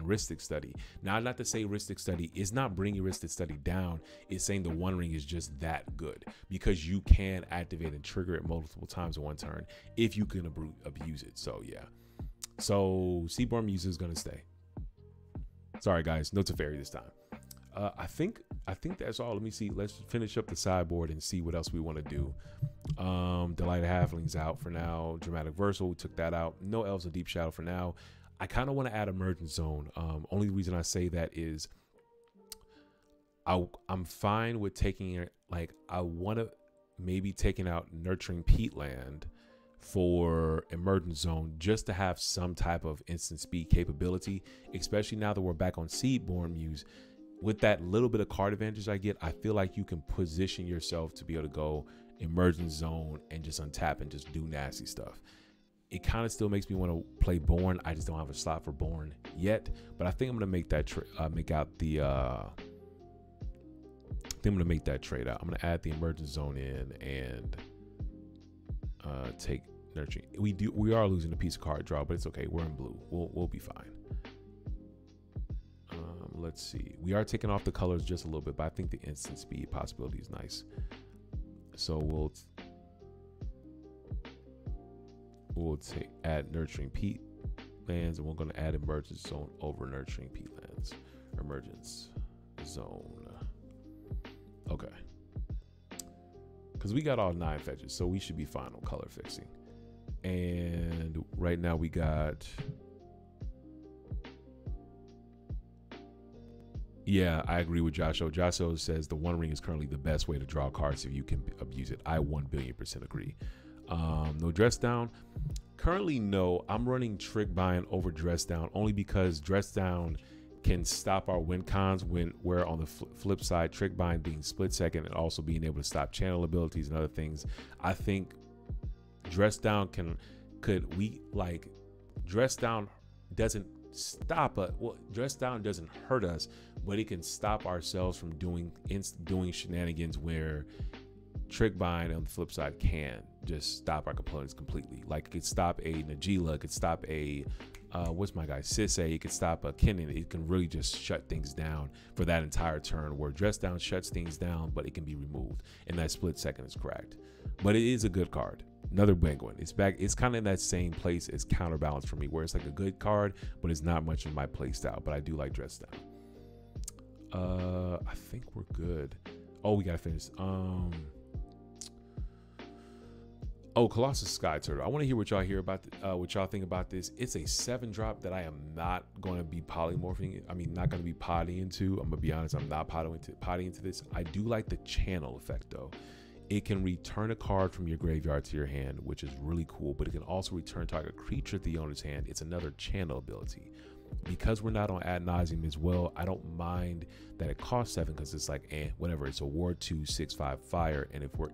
Rhystic Study. Now, not to say Rhystic Study is not bringing Rhystic Study down. It's saying the One Ring is just that good, because you can activate and trigger it multiple times in one turn if you can abuse it. So yeah. So Seaborn Muse is gonna stay. Sorry guys, no Teferi this time. I think that's all. Let me see. Let's finish up the sideboard and see what else we want to do. Delight of Halflings out for now. Dramatic Versal, we took that out. No Elves of Deep Shadow for now. I kind of want to add Emergent Zone. Only reason I say that is I'm fine with taking it. Like, I want to maybe taking out Nurturing Peatland for Emergent Zone, just to have some type of instant speed capability, especially now that we're back on Seaborn Muse. With that little bit of card advantage I get, I feel like you can position yourself to be able to go Emergent Zone and just untap and just do nasty stuff. It kind of still makes me want to play Born. I just don't have a slot for Born yet, but I think I'm gonna make that trade out. I'm gonna add the Emergent Zone in and take Nurturing. We are losing a piece of card draw, but it's okay. We're in blue. We'll be fine. Let's see. We are taking off the colors just a little bit, but I think the instant speed possibility is nice. So we'll add Nurturing Peatlands, and we're going to add Emergence Zone over Nurturing Peatlands. Emergence Zone. Okay. Because we got all 9 fetches, so we should be fine on color fixing. And right now we got Yeah, I agree with Josh. Josh says the One Ring is currently the best way to draw cards if you can abuse it. I 1,000,000,000% agree. No dress down. Currently, no. I'm running trick buying over dress down only because dress down can stop our win cons when we're on the flip side, trick buying being split second and also being able to stop channel abilities and other things. I think dress down dress down doesn't stop us. Well, dress down doesn't hurt us, but it can stop ourselves from doing shenanigans where trick buying on the flip side can just stop our components completely. Like it could stop a Najila, it could stop a what's my guy Sisay, it could stop a Kennen. It can really just shut things down for that entire turn, where dress down shuts things down, but it can be removed in that split second is correct. But it is a good card. Another Penguin. It's back. It's kind of in that same place as Counterbalance for me, where it's like a good card, but it's not much in my play style. But I do like dress down. I think we're good. Oh, we gotta finish. Oh, Colossus Sky Turtle. I want to hear what y'all what y'all think about this. It's a 7-drop that I am not going to be polymorphing. I mean, not going to be potting into. I'm gonna be honest. I'm not potting into this. I do like the channel effect though. It can return a card from your graveyard to your hand, which is really cool, but it can also return target creature to the owner's hand. It's another channel ability. Because we're not on ad nauseum as well, I don't mind that it costs 7 because it's like, whatever. It's a Ward 2, 6/5 fire. And if we're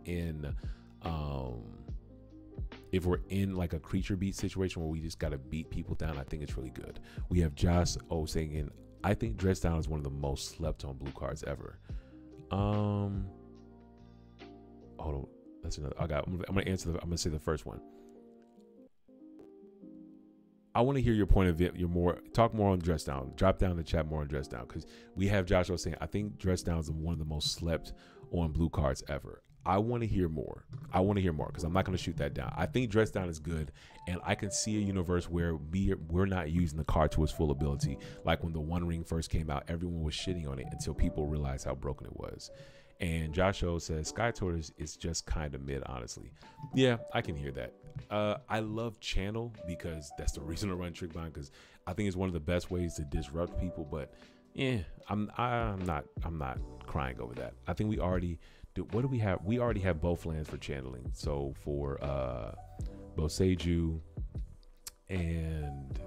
in like a creature beat situation where we just got to beat people down, I think it's really good. We have Josh saying, I think dress down is one of the most slept on blue cards ever. Hold on, that's another. I'm gonna answer. I'm gonna say the first one. I want to hear your point of view. Talk more on dress down. Drop down in the chat more on dress down, because we have Joshua saying I think dress down is one of the most slept on blue cards ever. I want to hear more. Because I'm not going to shoot that down. I think dress down is good, and I can see a universe where we're not using the card to its full ability. Like when the One Ring first came out, everyone was shitting on it until people realized how broken it was. And Josh O says Sky Tortoise is just kind of mid, honestly. Yeah, I can hear that. I love channel because that's the reason to run trick bind, because I think it's one of the best ways to disrupt people. But yeah, I'm not crying over that. I think we already do. What do we have? We already have both lands for channeling. So for Boseiju and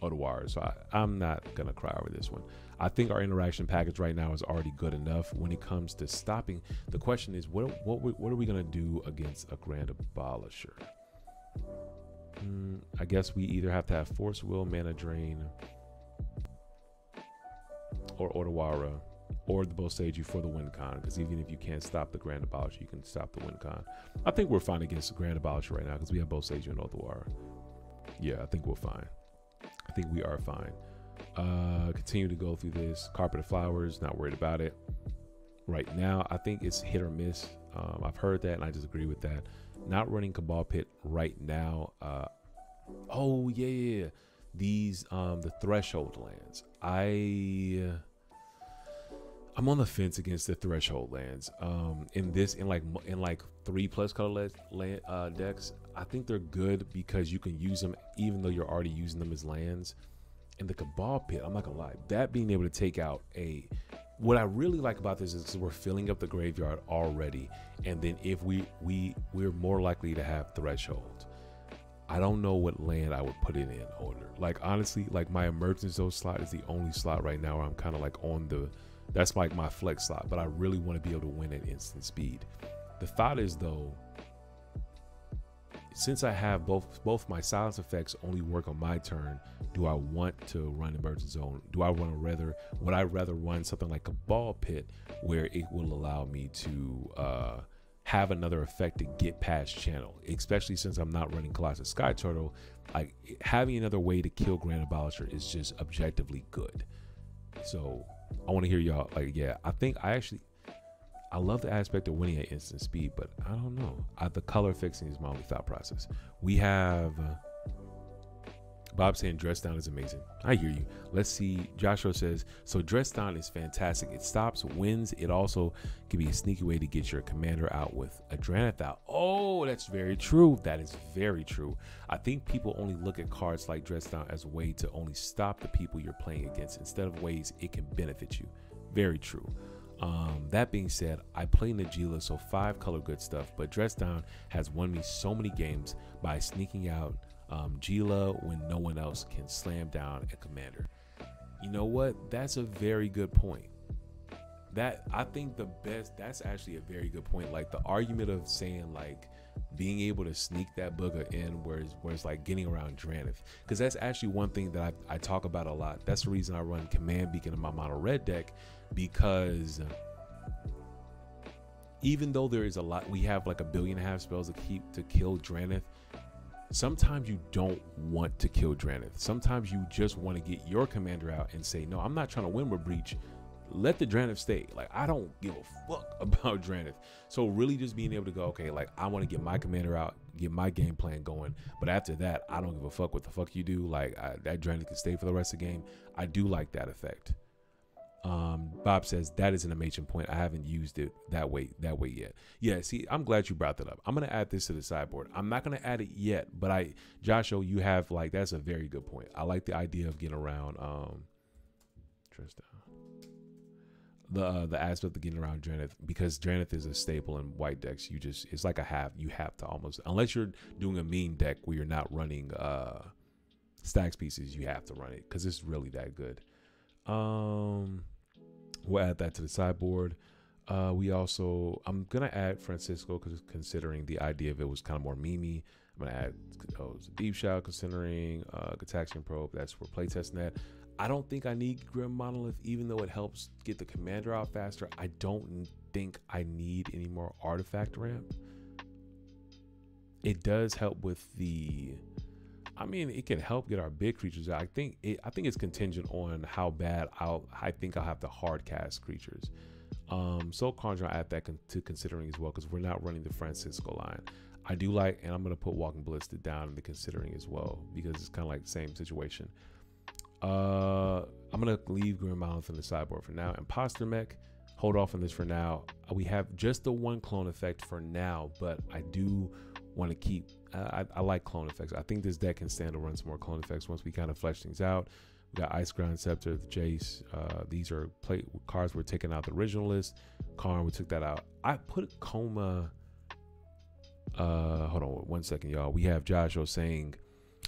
Otawara. So I'm not gonna cry over this one. I think our interaction package right now is already good enough when it comes to stopping. The question is, what are we gonna do against a Grand Abolisher? I guess we either have to have Force Will, Mana Drain, or Otawara, or the Boseiju for the win con. Because even if you can't stop the Grand Abolisher, you can stop the win con. I think we're fine against the Grand Abolisher right now because we have Boseiju and Otawara. Yeah, I think we're fine. I think we are fine. Continue to go through this. Carpet of Flowers, not worried about it. Right now, I think it's hit or miss. I've heard that and I just agree with that. Not running Cabal Pit right now. Oh yeah. These the Threshold lands. I'm on the fence against the Threshold lands. In like 3+ color decks, I think they're good because you can use them even though you're already using them as lands. And the Cabal Pit, I'm not gonna lie, that being able to take out what I really like about this is we're filling up the graveyard already, and then if we're more likely to have Threshold. I don't know what land I would put it in order. Like honestly, like my Emergence Zone slot is the only slot right now where I'm kind of like on that's like my flex slot, but I really want to be able to win at instant speed. The thought is though, since I have both my silence effects only work on my turn, do I want to run Emergence Zone? Would I rather run something like a Cabal Pit where it will allow me to have another effect to get past channel, especially since I'm not running Colossus Sky Turtle. Like having another way to kill Grand Abolisher is just objectively good. So I want to hear y'all. Like, yeah, I love the aspect of winning at instant speed, but I don't know. The color fixing is my only thought process. We have Bob saying dress down is amazing. I hear you. Let's see. Joshua says, so dress down is fantastic. It stops wins. It also can be a sneaky way to get your commander out with a Draneth out. Oh, that's very true. That is very true. I think people only look at cards like dress down as a way to only stop the people you're playing against instead of ways it can benefit you. Very true. That being said, I play Najila, so 5 color good stuff, but dress down has won me so many games by sneaking out Gila when no one else can slam down a commander. You know what? That's a very good point. That I think that's actually a very good point. Like the argument of saying like being able to sneak that booger in where it's like getting around Draneth, because that's actually one thing that I talk about a lot. That's the reason I run Command Beacon in my mono red deck, because even though there is a lot, we have like 1.5 billion spells to kill Draneth. Sometimes you don't want to kill Draneth. Sometimes you just want to get your commander out and say, no, I'm not trying to win with Breach. Let the Draneth stay. Like, I don't give a fuck about Draneth. So really just being able to go, okay, like I want to get my commander out, get my game plan going. But after that, I don't give a fuck what the fuck you do. Like that Draneth can stay for the rest of the game. I do like that effect. Bob says that is an amazing point. I haven't used it that way yet. Yeah, see, I'm glad you brought that up. I'm gonna add this to the sideboard. I'm not gonna add it yet, but Joshua, you have like, that's a very good point. I like the idea of getting around the aspect of getting around Draneth, because Draneth is a staple in white decks. It's like you have to almost, unless you're doing a mean deck where you're not running stacks pieces, you have to run it because it's really that good. We'll add that to the sideboard. I'm gonna add Francisco because considering the idea of it was kind of more memey. I'm gonna add Deep Shout considering Gataxian Probe. That's for playtesting that. I don't think I need Grim Monolith, even though it helps get the commander out faster. I don't think I need any more artifact ramp. It does help with it can help get our big creatures out. I think it's contingent on how bad I think I'll have to hard cast creatures. So Conjure, I add that to considering as well, because we're not running the Francisco line. I do like, and I'm gonna put Walking Ballista down in the considering as well, because it's kind of like the same situation. I'm gonna leave Grim Monolith in the sideboard for now. Imposter Mech, hold off on this for now. We have just the one clone effect for now, but I do want to keep I like clone effects. I think this deck can stand to run some more clone effects once we kind of flesh things out. We got Ice Ground Scepter, the Jace. These are cards we're taking out the original list. Karn, we took that out. I put Coma. Hold on 1 second, y'all. We have Joshua saying,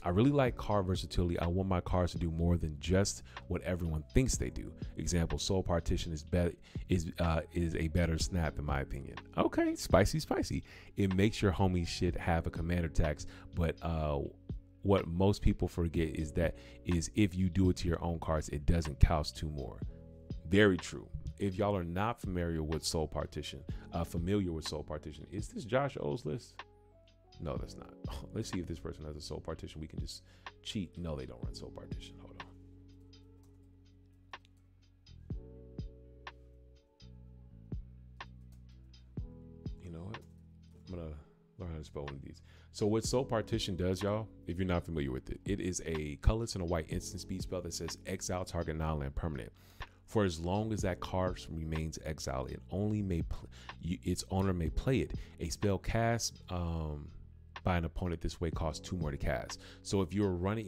I really like card versatility. I want my cards to do more than just what everyone thinks they do. Example, Soul Partition is a better snap in my opinion. Okay, spicy. It makes your homie shit have a commander tax, but what most people forget is if you do it to your own cards, it doesn't cost 2 more. Very true. If y'all are not familiar with Soul Partition, is this Josh O's list? No, that's not. Let's see if this person has a Soul Partition. We can just cheat. No, they don't run Soul Partition. Hold on. You know what? I'm going to learn how to spell one of these. So what Soul Partition does, y'all, if you're not familiar with it, it is a colorless and a white instant speed spell that says exile target non-land permanent. For as long as that card remains exiled, its owner may play it. A spell cast by an opponent this way costs 2 more to cast. So if you're running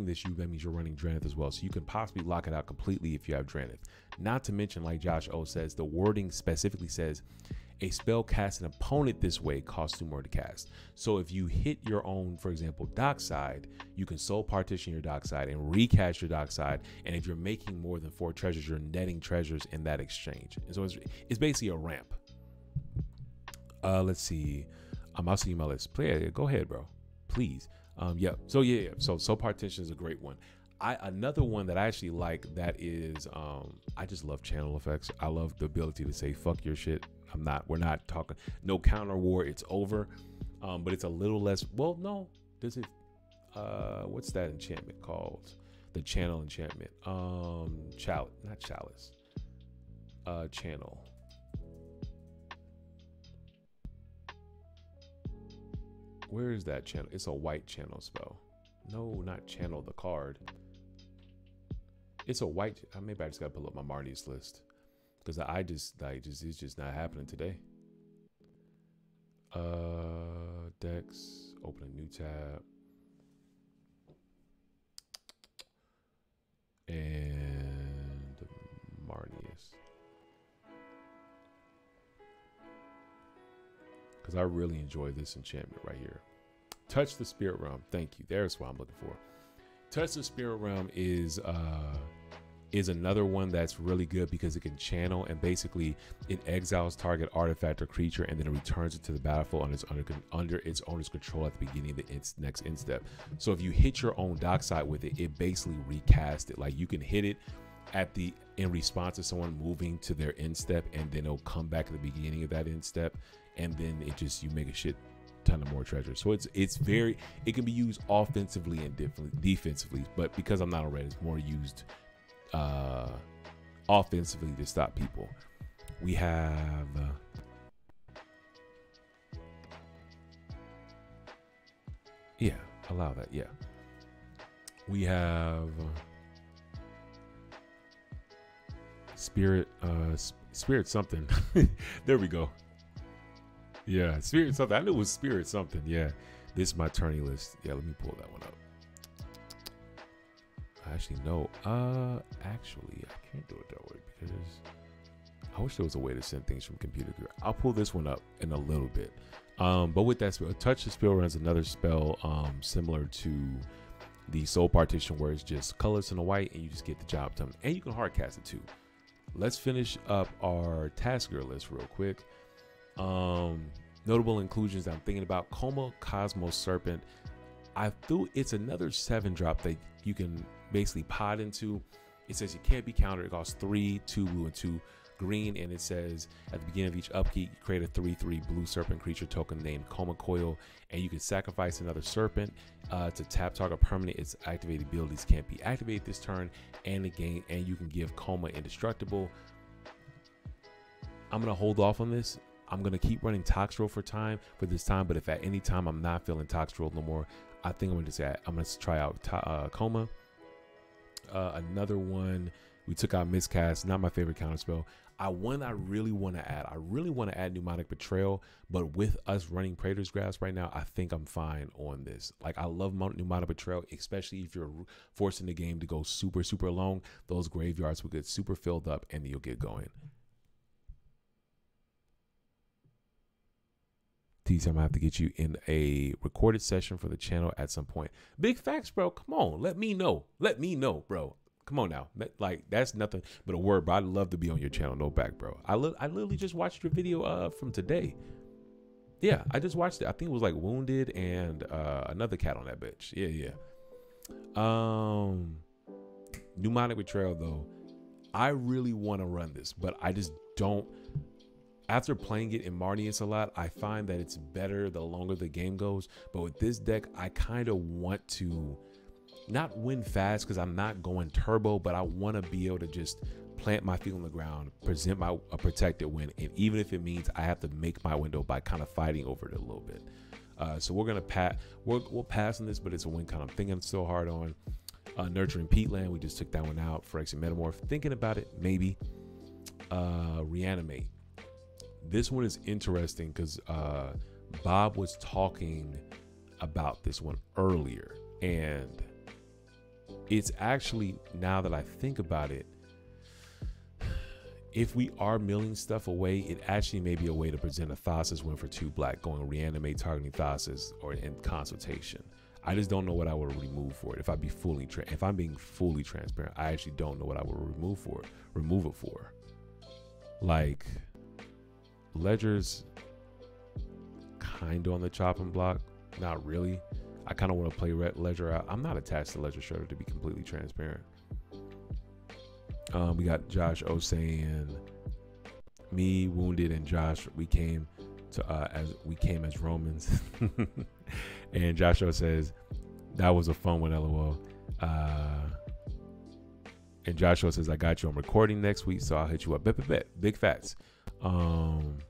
this, that means you're running Draneth as well. So you can possibly lock it out completely if you have Draneth. Not to mention, like Josh O says, the wording specifically says a spell cast an opponent this way costs 2 more to cast. So if you hit your own, for example, dock side, you can Soul Partition your dock side and recast your dock side. And if you're making more than 4 treasures, you're netting treasures in that exchange. And so it's basically a ramp. Let's see. I'll see you my list. Go ahead, bro. Please. So Soul Partition is a great one. Another one that I actually like that is I just love channel effects. I love the ability to say fuck your shit. We're not talking no counter war, it's over. But it's a little less, well, no. Does it what's that enchantment called? The channel enchantment. Chalice. Channel. Where is that channel? It's a white channel spell. No, not channel the card. It's a white. Maybe I just gotta pull up my Marty's list because I just like it's just not happening today. Decks. Open a new tab. And Marnius. Because I really enjoy this enchantment right here. Touch the Spirit Realm. Thank you. There's what I'm looking for. Touch the Spirit Realm is another one that's really good because it can channel, and basically it exiles target artifact or creature and then it returns it to the battlefield under its owner's control at the beginning of its next end step. So if you hit your own dockside with it, it basically recasts it. Like you can hit it in response to someone moving to their end step, and then it'll come back at the beginning of that end step, and then you make a shit ton of more treasure. So it can be used offensively and defensively, but because I'm not on red, it's more used offensively to stop people. We have allow that. We have spirit something. There we go. Yeah, spirit something. I knew it was spirit something. Yeah, this is my tourney list. Yeah, let me pull that one up. Actually, no. Actually, I can't do it that way because I wish there was a way to send things from computer. I'll pull this one up in a little bit. But with that spell, Touch the Spirit Realm is another spell similar to the Soul Partition, where it's just colors and a white, and you just get the job done. And you can hard cast it too. Let's finish up our TASIGUR list real quick. Notable inclusions I'm thinking about: Coma, Cosmos Serpent. It's another 7-drop that you can basically pod into. It says you can't be countered. It costs 3, 2 blue, and 2 green, and it says at the beginning of each upkeep, you create a 3/3 blue serpent creature token named Coma Coil, and you can sacrifice another serpent to tap target permanent. Its activated abilities can't be activated this turn, and you can give Coma indestructible. I'm gonna hold off on this. I'm gonna keep running Tox Roll for this time, but if at any time I'm not feeling Tox Roll no more, I think I'm gonna try out Coma. Another one, we took out Miscast, not my favorite counterspell. I really want to add Pneumonic Betrayal, but with us running Praetor's Grasp right now, I think I'm fine on this. Like, I love Pneumonic Betrayal, especially if you're forcing the game to go super, super long. Those graveyards will get super filled up and you'll get going. I'm gonna have to get you in a recorded session for the channel at some point. Big facts, bro. Come on, let me know, bro. Come on now. Like, that's nothing but a word, bro. I'd love to be on your channel. No back, bro. I literally just watched your video from today. Yeah, I just watched it. I think it was like Wounded and another cat on that bitch. Yeah. Pneumonic Betrayal though. I really want to run this, but I just don't. After playing it in Marnius a lot, I find that it's better the longer the game goes. But with this deck, I kind of want to not win fast because I'm not going turbo, but I want to be able to just plant my feet on the ground, present a protected win. And even if it means I have to make my window by kind of fighting over it a little bit. So we're going to we'll pass on this, but it's a win kind of thinking so hard on. Nurturing Peatland, we just took that one out. Phyrexian Metamorph, thinking about it, maybe. Reanimate. This one is interesting because Bob was talking about this one earlier, and it's actually, now that I think about it, if we are milling stuff away, it actually may be a way to present a Thassa's win for 2 black, going Reanimate, targeting Thassa's, or in Consultation. I just don't know what I would remove for it. If I'm being fully transparent, I actually don't know what I would remove it for. Like, Ledger's kind of on the chopping block. Not really. I kind of want to play Ledger out. I'm not attached to Ledger Shredder, to be completely transparent. We got Josh O saying, me, Wounded, and Josh, we came as Romans. And Josh O says, that was a fun one, LOL. And Joshua says, I got you. I'm recording next week, so I'll hit you up. Bet. Big facts. And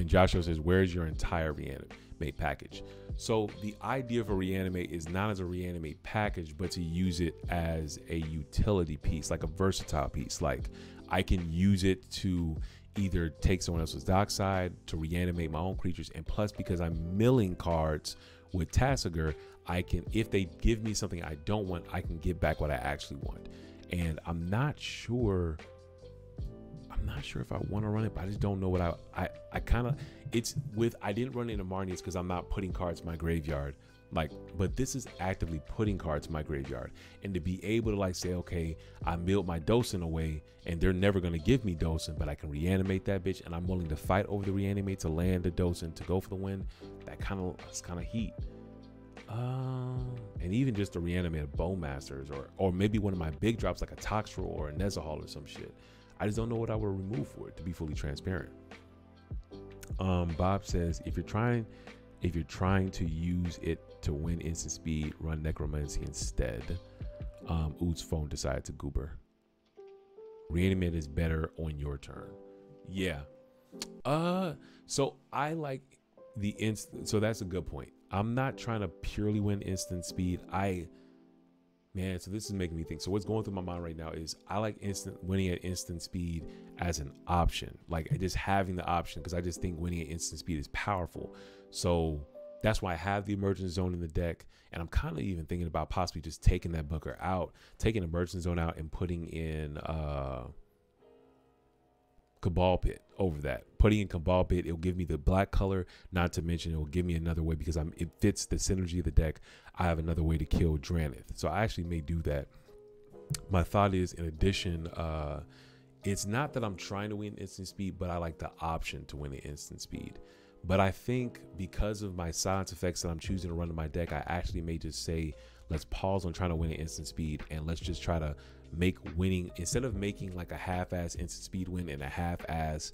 Joshua says, where's your entire Reanimate? package. So the idea of a reanimate is not as a reanimate package, but to use it as a utility piece, like a versatile piece. Like I can use it to either take someone else's dockside, to reanimate my own creatures, and plus because I'm milling cards with TASIGUR, I can, if they give me something I don't want, I can get back what I actually want. And I'm not sure if I want to run it, but I just don't know what I kind of, it's with, I didn't run into Marnies because I'm not putting cards in my graveyard. Like, but this is actively putting cards in my graveyard. And to be able to like say, okay, I milled my Docent away and they're never going to give me Docent, but I can reanimate that bitch and I'm willing to fight over the reanimate to land the Docent to go for the win. That's kind of heat. And even just the reanimated Bowmasters or maybe one of my big drops like a Toxtrol or a Nezahal or some shit. I just don't know what I would remove for it, to be fully transparent. Bob says, if you're trying to use it to win instant speed, run Necromancy instead. Ood's phone decided to goober. Reanimate is better on your turn. Yeah. So I like the instant. So that's a good point. I'm not trying to purely win instant speed. Man, so this is making me think. So what's going through my mind right now is I like winning at instant speed as an option, like just having the option, because I just think winning at instant speed is powerful. So that's why I have the Emergent Zone in the deck, and I'm kind of even thinking about possibly just taking that Booker out, taking Emergent Zone out, and putting in Cabal Pit over that. Putting in Cabal Pit, it'll give me the black color, not to mention it will give me another way, because it fits the synergy of the deck. I have another way to kill Dranith, so I actually may do that. My thought is, in addition, it's not that I'm trying to win instant speed, but I like the option to win the instant speed. But I think because of my silence effects that I'm choosing to run in my deck, I actually may just say, let's pause on trying to win an instant speed, and let's just try to make winning, instead of making like a half-ass instant speed win and a half-ass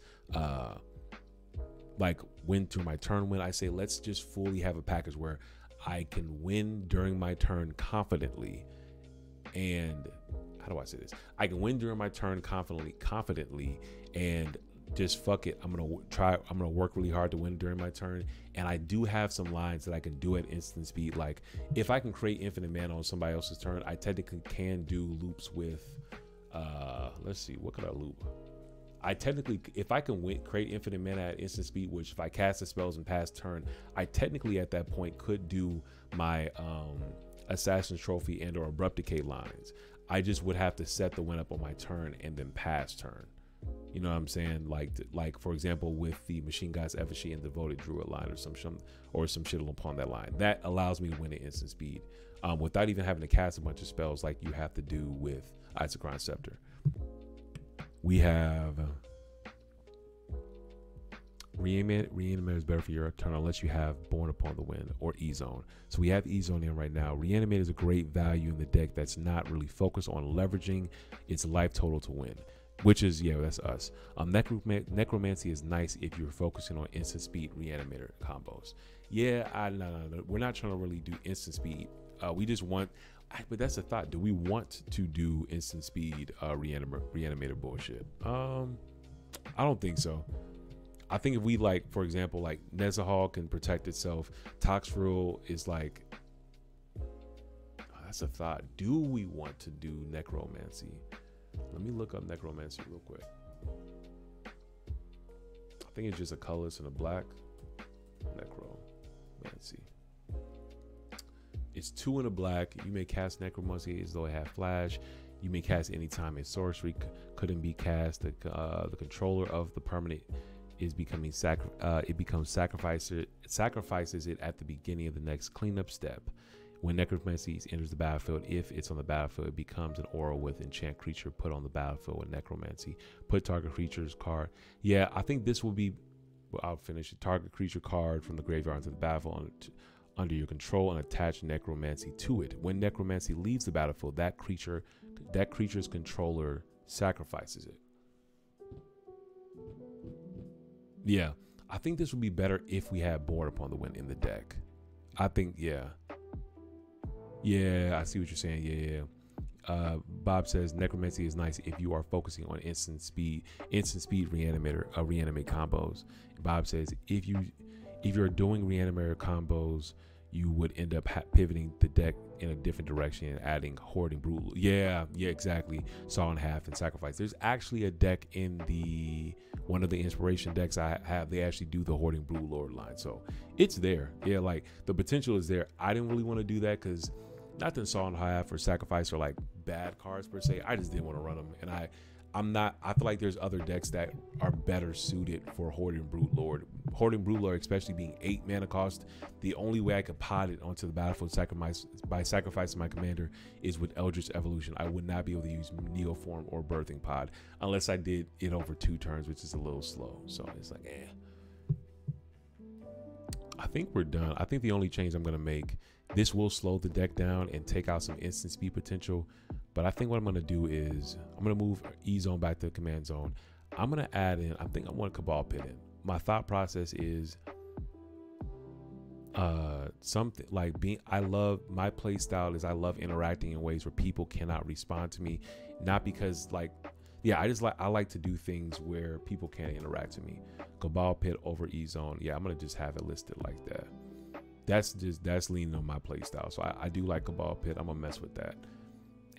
like win through my turn win, I say let's just fully have a package where I can win during my turn confidently. And how do I say this? I can win during my turn confidently, and just fuck it. I'm gonna work really hard to win during my turn. And I do have some lines that I can do at instant speed. Like if I can create infinite mana on somebody else's turn, I technically can do loops with let's see, what could I loop? I technically, if I can create infinite mana at instant speed, which if I cast the spells and pass turn, I technically at that point could do my Assassin's Trophy and or Abrupt Decay lines. I just would have to set the win up on my turn and then pass turn. You know what I'm saying? Like for example, with the Machine God's Effigy and Devoted Druid line or some shit upon that line. That allows me to win at instant speed without even having to cast a bunch of spells like you have to do with Isochron Scepter. We have Reanimate is better for your turn unless you have Born Upon the Wind or E-Zone. So we have E-Zone in right now. Reanimate is a great value in the deck that's not really focused on leveraging its life total to win, which is, yeah, that's us. Necromancy is nice if you're focusing on instant speed Reanimator combos. Yeah, no. We're not trying to really do instant speed. We just want, but that's the thought. Do we want to do instant speed Reanimator bullshit? I don't think so. I think if we, like, for example, like Nezahal can protect itself. Toxtrol is like, that's a thought. Do we want to do Necromancy? Let me look up Necromancy real quick. I think it's just a colorless and a black. Necromancy. It's 2 in a black. You may cast Necromancy as though it had flash. You may cast anytime a sorcery couldn't be cast. The controller of the permanent is becoming sacrifices it at the beginning of the next cleanup step. When Necromancy enters the battlefield, if it's on the battlefield, it becomes an aura with enchant creature put on the battlefield with Necromancy. Put target creature's card. Yeah, I think this will be, well, I'll finish it. Target creature card from the graveyard into the battlefield under your control and attach Necromancy to it. When Necromancy leaves the battlefield, that creature's controller sacrifices it. Yeah, I think this would be better if we had Born Upon the Wind in the deck. I think, yeah. Yeah, I see what you're saying. Yeah. Bob says Necromancy is nice if you are focusing on instant speed reanimate combos. Bob says if if you're doing reanimator combos, you would end up pivoting the deck in a different direction and adding Hoarding Brute. Yeah, exactly. Saw in half and Sacrifice. There's actually a deck in one of the inspiration decks I have. They actually do the Hoarding Brute Lord line, so it's there. Yeah, like the potential is there. I didn't really want to do that because not that Saw in half or Sacrifice are like bad cards per se. I just didn't want to run them, and I feel like there's other decks that are better suited for Hoarding Brute Lord. Hoarding Brute Lord, especially being 8 mana cost, the only way I could pod it onto the battlefield by sacrificing my commander is with Eldritch Evolution. I would not be able to use Neoform or Birthing Pod unless I did it over 2 turns, which is a little slow. So it's like, I think we're done. I think the only change I'm going to make, this will slow the deck down and take out some instant speed potential. But I think what I'm going to do is I'm going to move E-Zone back to the command zone. I'm going to add in, I think I want Cabal Pit in. My thought process is something like my play style is I love interacting in ways where people cannot respond to me. Not because I like to do things where people can't interact with me. Cabal Pit over E-Zone. Yeah, I'm going to just have it listed like that. That's leaning on my play style. So I do like Cabal Pit. I'm going to mess with that.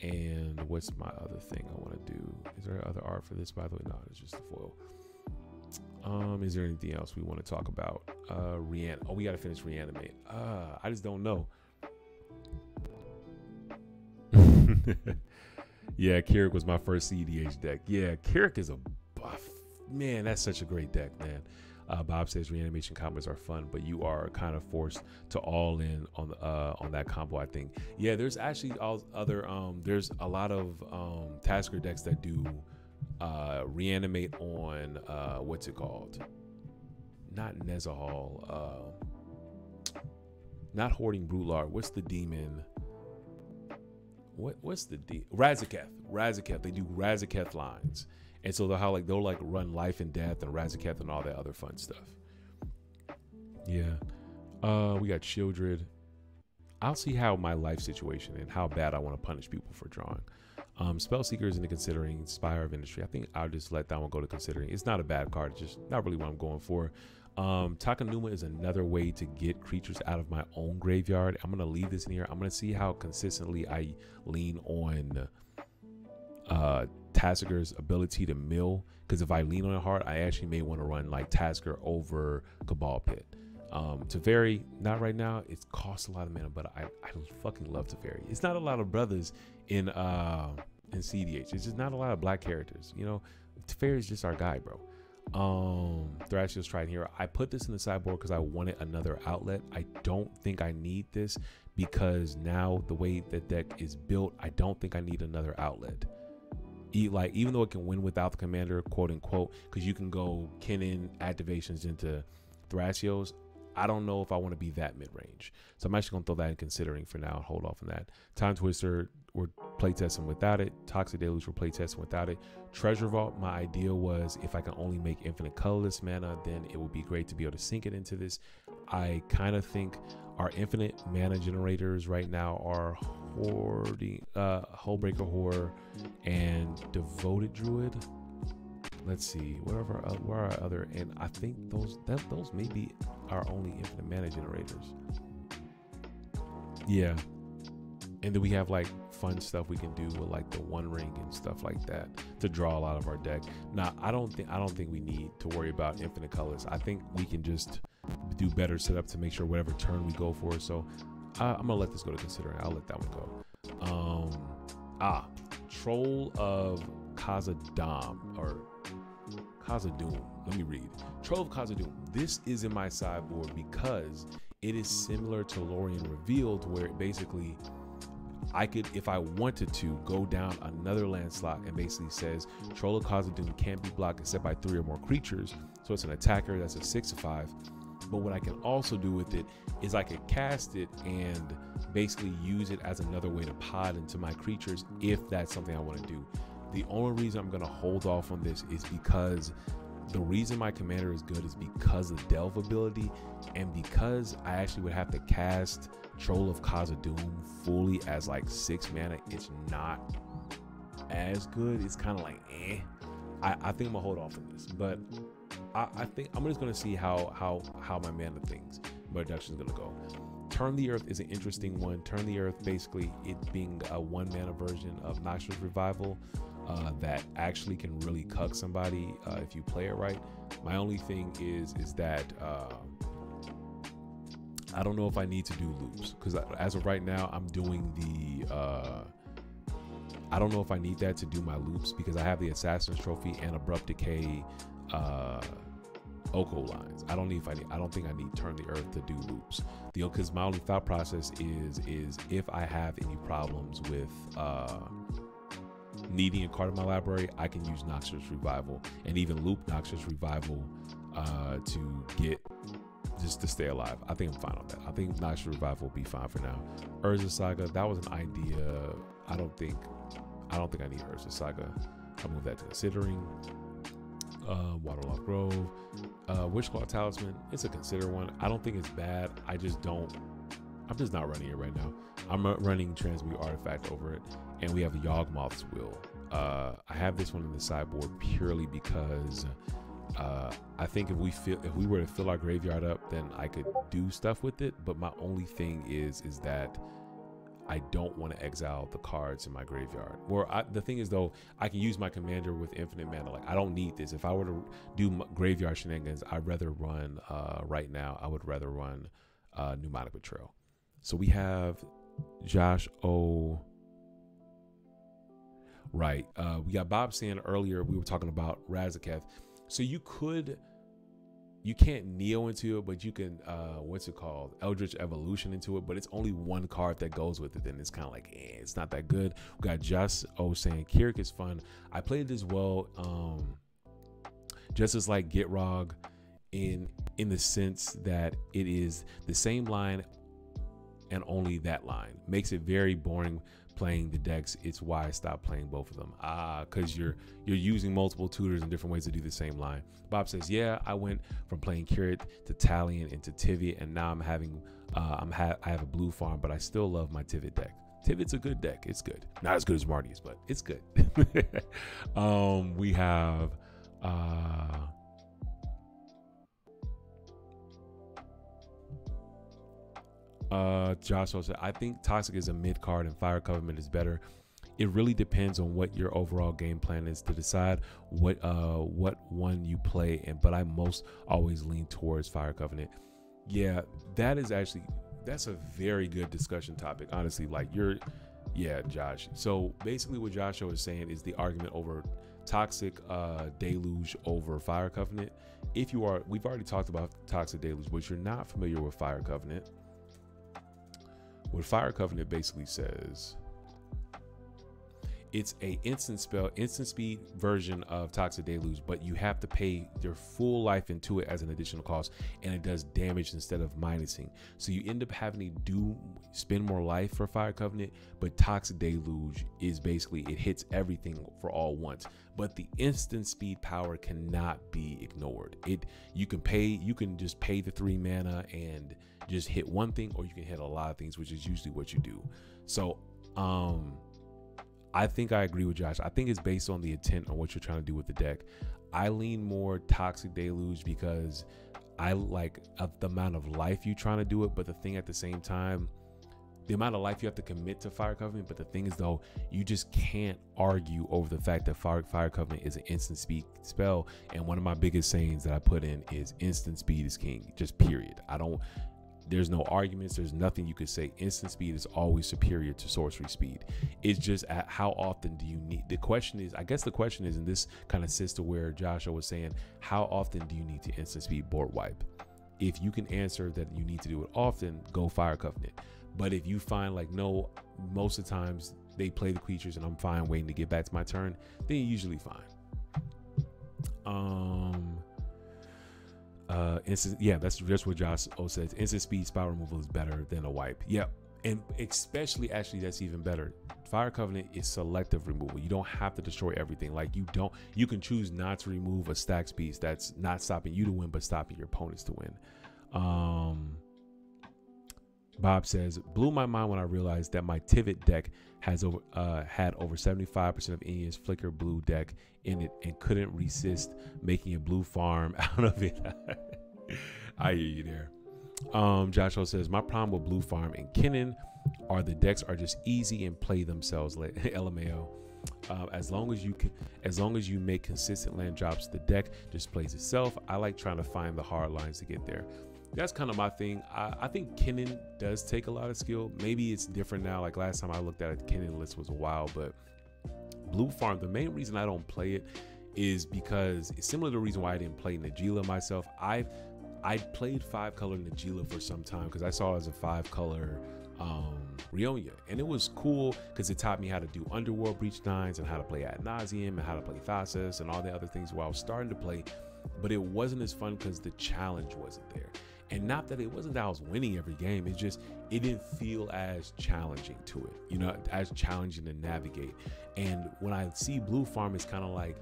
And what's my other thing I want to do? Is there other art for this, by the way? No, it's just the foil. Is there anything else we want to talk about? We got to finish Reanimate. I just don't know. Yeah, Keurig was my first cEDH deck. Yeah, Keurig is a buff. Man, that's such a great deck, man. Bob says reanimation combos are fun, but you are kind of forced to all in on that combo, I think. Yeah, there's actually there's a lot of TASIGUR decks that do reanimate on what's it called? Not Nezahal, not Hoarding Brute Lord. What's the demon? What's the Razaketh. Razaketh. They do Razaketh lines. And so they'll run Life and Death and Razaketh and all that other fun stuff. Yeah. We got Shieldred. I'll see how my life situation and how bad I want to punish people for drawing. Spellseeker is into considering. Spire of Industry. I think I'll just let that one go to considering. It's not a bad card. It's just not really what I'm going for. Takanuma is another way to get creatures out of my own graveyard. I'm going to leave this in here. I'm going to see how consistently I lean on TASIGUR's ability to mill, because if I lean on it hard, I actually may want to run like TASIGUR over Cabal Pit. Teferi, not right now. It costs a lot of mana, but I fucking love Teferi. It's not a lot of brothers in cEDH. It's just not a lot of black characters. You know, Teferi is just our guy, bro. Thrashios Trident here. I put this in the sideboard because I wanted another outlet. I don't think I need this because now the way the deck is built, I don't think I need another outlet. Even though it can win without the commander, quote unquote, because you can go Kennen activations into Thrashios. I don't know if I want to be that mid-range. So I'm actually going to throw that in considering for now and hold off on that. Time Twister, we're playtesting without it. Toxic Deluge, we're playtesting without it. Treasure Vault, my idea was if I can only make infinite colorless mana, then it would be great to be able to sink it into this. I kind of think our infinite mana generators right now are Hoarding, Hullbreaker Horror, and Devoted Druid. Let's see, where are our other, and I think those may be our only infinite mana generators. Yeah, and then we have like fun stuff we can do with like the One Ring and stuff like that to draw a lot of our deck. Now, I don't think we need to worry about infinite colors. I think we can just do better setup to make sure whatever turn we go for. So I'm gonna let this go to considering. I'll let that one go. Troll of Khazad-dûm or Khazad-dûm. Let me read. Troll of Khazad-dûm. This is in my sideboard because it is similar to Lorien Revealed, where it basically I could, if I wanted to, go down another land slot and basically says Troll of Khazad-dûm can't be blocked except by 3 or more creatures. So it's an attacker that's a 6/5. But what I can also do with it is I could cast it and basically use it as another way to pod into my creatures if that's something I want to do. The only reason I'm going to hold off on this is because the reason my commander is good is because of Delve ability, and because I actually would have to cast Troll of Khazad-dûm fully as like 6 mana. It's not as good. It's kind of like I think I'm gonna hold off on this, but I think I'm just gonna see how my mana things, my reduction is gonna go. Turn the Earth is an interesting one. Turn the Earth, basically it being a 1 mana version of Noxious Revival that actually can really cuck somebody if you play it right. My only thing is that I don't know if I need to do loops, because as of right now I'm doing the I don't know if I need that to do my loops, because I have the Assassin's Trophy and Abrupt Decay Oko lines. I don't think I need Turn the Earth to do loops. Because my only thought process is if I have any problems with needing a card in my library, I can use Noxious Revival and even loop Noxious Revival to get just to stay alive. I think I'm fine on that. I think Noxious Revival will be fine for now. Urza Saga, that was an idea. I don't think I need Urza Saga. I'll move that to considering. Waterlogged Grove, Witchclaw Talisman, it's a consider one. I don't think it's bad. I'm just not running it right now. I'm running Transmute Artifact over it, and we have the Yawgmoth's Will. I have this one in the sideboard purely because I think if we were to fill our graveyard up, then I could do stuff with it. But my only thing is that I don't want to exile the cards in my graveyard. The thing is, though, I can use my commander with infinite mana. Like, I don't need this. If I were to do graveyard shenanigans, I'd rather run, right now, I would rather run Pneumonic Betrayal. So we have Josh O. Right. We got Bob saying earlier, we were talking about Razaketh. So you can't Neo into it, but you can, what's it called? Eldritch Evolution into it, but it's only one card that goes with it. Then it's kind of like, it's not that good. We got Just O saying Kirik is fun. I played it as well, just as like Gitrog in the sense that it is the same line and only that line. Makes it very boring playing the decks. It's why I stopped playing both of them. Because you're using multiple tutors and different ways to do the same line. Bob says, yeah, I went from playing Kirit to Talion into Tivit, and now I have a blue farm, but I still love my Tivit deck. Tivit's a good deck. It's good. Not as good as Marty's, but it's good. We have Joshua said, I think Toxic is a mid card and Fire Covenant is better. It really depends on what your overall game plan is to decide what one you play, but I most always lean towards Fire Covenant. Yeah, that's a very good discussion topic, honestly. Like Josh. So basically what Joshua is saying is the argument over Toxic Deluge over Fire Covenant. We've already talked about Toxic Deluge, but you're not familiar with Fire Covenant. What Fire Covenant basically says, it's a instant speed version of Toxic Deluge, but you have to pay your full life into it as an additional cost, and it does damage instead of minusing. So you end up having to spend more life for Fire Covenant, but Toxic Deluge is basically, it hits everything for all once. But the instant speed power cannot be ignored. You can just pay the 3 mana and just hit one thing, or you can hit a lot of things, which is usually what you do. So I think I agree with Josh. I think it's based on the intent on what you're trying to do with the deck. I lean more Toxic Deluge because I like the amount of life you trying to do it, but the thing at the same time, the amount of life you have to commit to Fire Covenant. But the thing is, though, you just can't argue over the fact that Fire Covenant is an instant speed spell. And one of my biggest sayings that I put in is instant speed is king, just period. There's no arguments. There's nothing you could say. Instant speed is always superior to sorcery speed. It's just how often do you need? The question is, and this kind of sits to where Joshua was saying, how often do you need to instant speed board wipe? If you can answer that you need to do it often, go Fire Covenant. But if you find like, no, most of the times they play the creatures and I'm fine waiting to get back to my turn, then you're usually fine. That's just what Josh O says. Instant speed spell removal is better than a wipe. Yep. And especially, actually, that's even better. Fire Covenant is selective removal. You don't have to destroy everything. Like you can choose not to remove a stack piece that's not stopping you to win, but stopping your opponents to win. Bob says, blew my mind when I realized that my Tivit deck had over 75% of Indian's Flicker Blue deck in it and couldn't resist making a blue farm out of it. I hear you there. Joshua says, my problem with Blue Farm and Kinnan are the decks are just easy and play themselves. LMAO. As long as you make consistent land drops, the deck just plays itself. I like trying to find the hard lines to get there. That's kind of my thing. I think Kinnan does take a lot of skill. Maybe it's different now. Like last time I looked at it, the Kinnan list was a while, but Blue Farm, the main reason I don't play it is because it's similar to the reason why I didn't play Najeela myself. I played 5-color Najeela for some time because I saw it as a 5-color Rionia, and it was cool because it taught me how to do Underworld Breach 9s and how to play Ad Nauseam and how to play Thassus and all the other things while I was starting to play, but it wasn't as fun because the challenge wasn't there. And not that it wasn't that I was winning every game, it didn't feel as challenging to it, you know, as challenging to navigate. And when I see Blue Farm, it's kind of like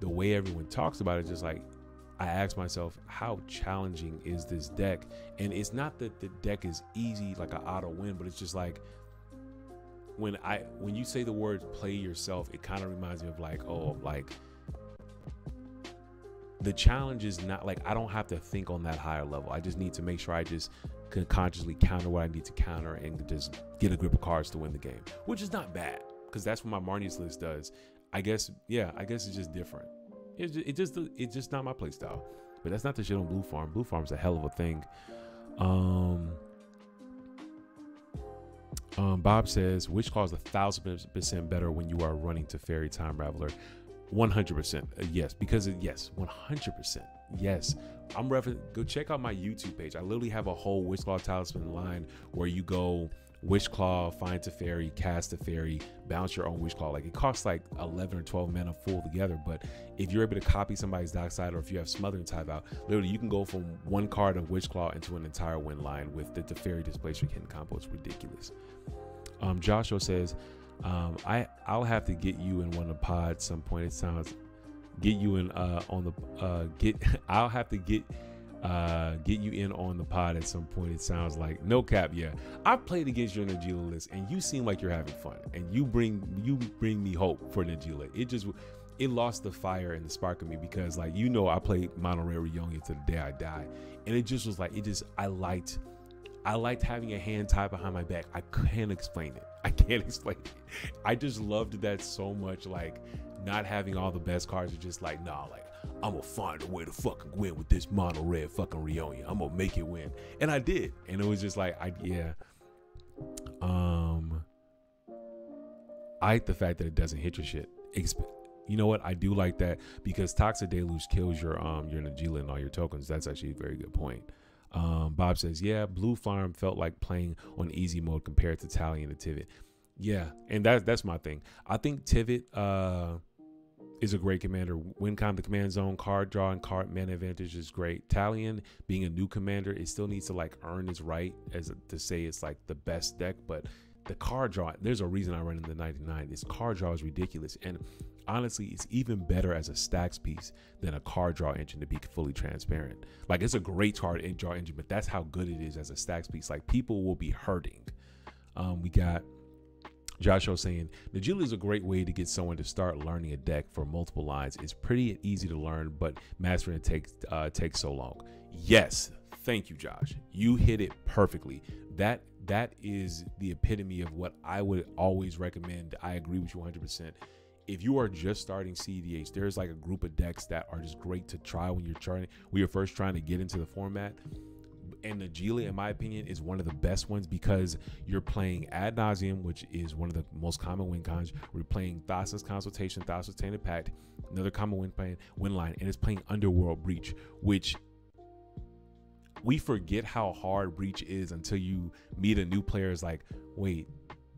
the way everyone talks about it, just like I ask myself, how challenging is this deck? And it's not that the deck is easy, like an auto win, but it's just like when you say the word play yourself, it kind of reminds me of like, oh, like the challenge is not like I don't have to think on that higher level. I just need to make sure I just can consciously counter what I need to counter and just get a grip of cards to win the game, which is not bad because that's what my Marnius list does. I guess it's just different. It's just not my play style. But that's not the shit on Blue Farm. Blue Farm's a hell of a thing. Bob says, which claw is 1,000% better when you are running to Fairy Time Raveler? 100%. Yes, because yes, 100%. Yes. Go check out my YouTube page. I literally have a whole Witch Claw Talisman line where you go Witch Claw, find Teferi, cast Teferi, bounce your own Witch Claw. Like it costs like 11 or 12 mana full together, but if you're able to copy somebody's dockside or if you have Smothering Type out, literally you can go from one card of Witch Claw into an entire win line with the Teferi Displacer Hidden combo. It's ridiculous. Joshua says, I'll have to get you in one of the pods some point. It sounds get you in on the I'll have to get you in on the pod at some point. It sounds like no cap. Yeah, I've played against you in the Najeela list and you seem like you're having fun and you bring me hope for Najeela. It lost the fire and the spark of me because, like, you know, I played Mono Red Rionia to the day I die, and it just was like I liked having a hand tied behind my back. I can't explain it. I just loved that so much. Like, not having all the best cards are just like, nah, like, I'm gonna find a way to fucking win with this mono red fucking Rionia. I'm gonna make it win. And I did. And it was just like, I like the fact that it doesn't hit your shit. You know what? I do like that because Toxic Deluge kills your Najeela and all your tokens. That's actually a very good point. Bob says, yeah, Blue Farm felt like playing on easy mode compared to Tally and the Tivit. Yeah, and that's my thing. I think Tivit is a great commander. Wincom, the command zone, card draw and card mana advantage is great. Talion, being a new commander, it still needs to like earn its right to say it's like the best deck, but the card draw, there's a reason I run in the 99. This card draw is ridiculous, and honestly, it's even better as a stacks piece than a card draw engine, to be fully transparent. Like, it's a great card draw engine, but that's how good it is as a stacks piece. Like, people will be hurting. We got Joshua saying, Najeela is a great way to get someone to start learning a deck for multiple lines. It's pretty easy to learn, but mastering it takes so long. Yes, thank you, Josh. You hit it perfectly. That is the epitome of what I would always recommend. I agree with you 100%. If you are just starting cEDH, there's like a group of decks that are just great to try when you're first trying to get into the format. And Najeela, in my opinion, is one of the best ones because you're playing Ad Nauseam, which is one of the most common win cons. We're playing Thassa's Consultation, Thassa's Tainted Pact, another common win line, and it's playing Underworld Breach, which we forget how hard Breach is until you meet a new player. It's like, wait,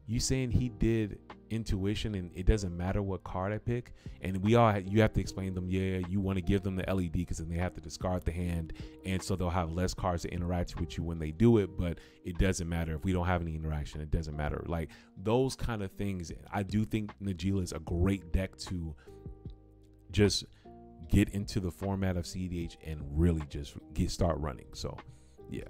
you saying he did intuition and it doesn't matter what card I pick? And you have to explain them, yeah, you want to give them the LED because then they have to discard the hand, and so they'll have less cards to interact with you when they do it, but it doesn't matter if we don't have any interaction. It doesn't matter. Like, those kind of things. I do think Najeela is a great deck to just get into the format of cEDH and really just start running. So yeah.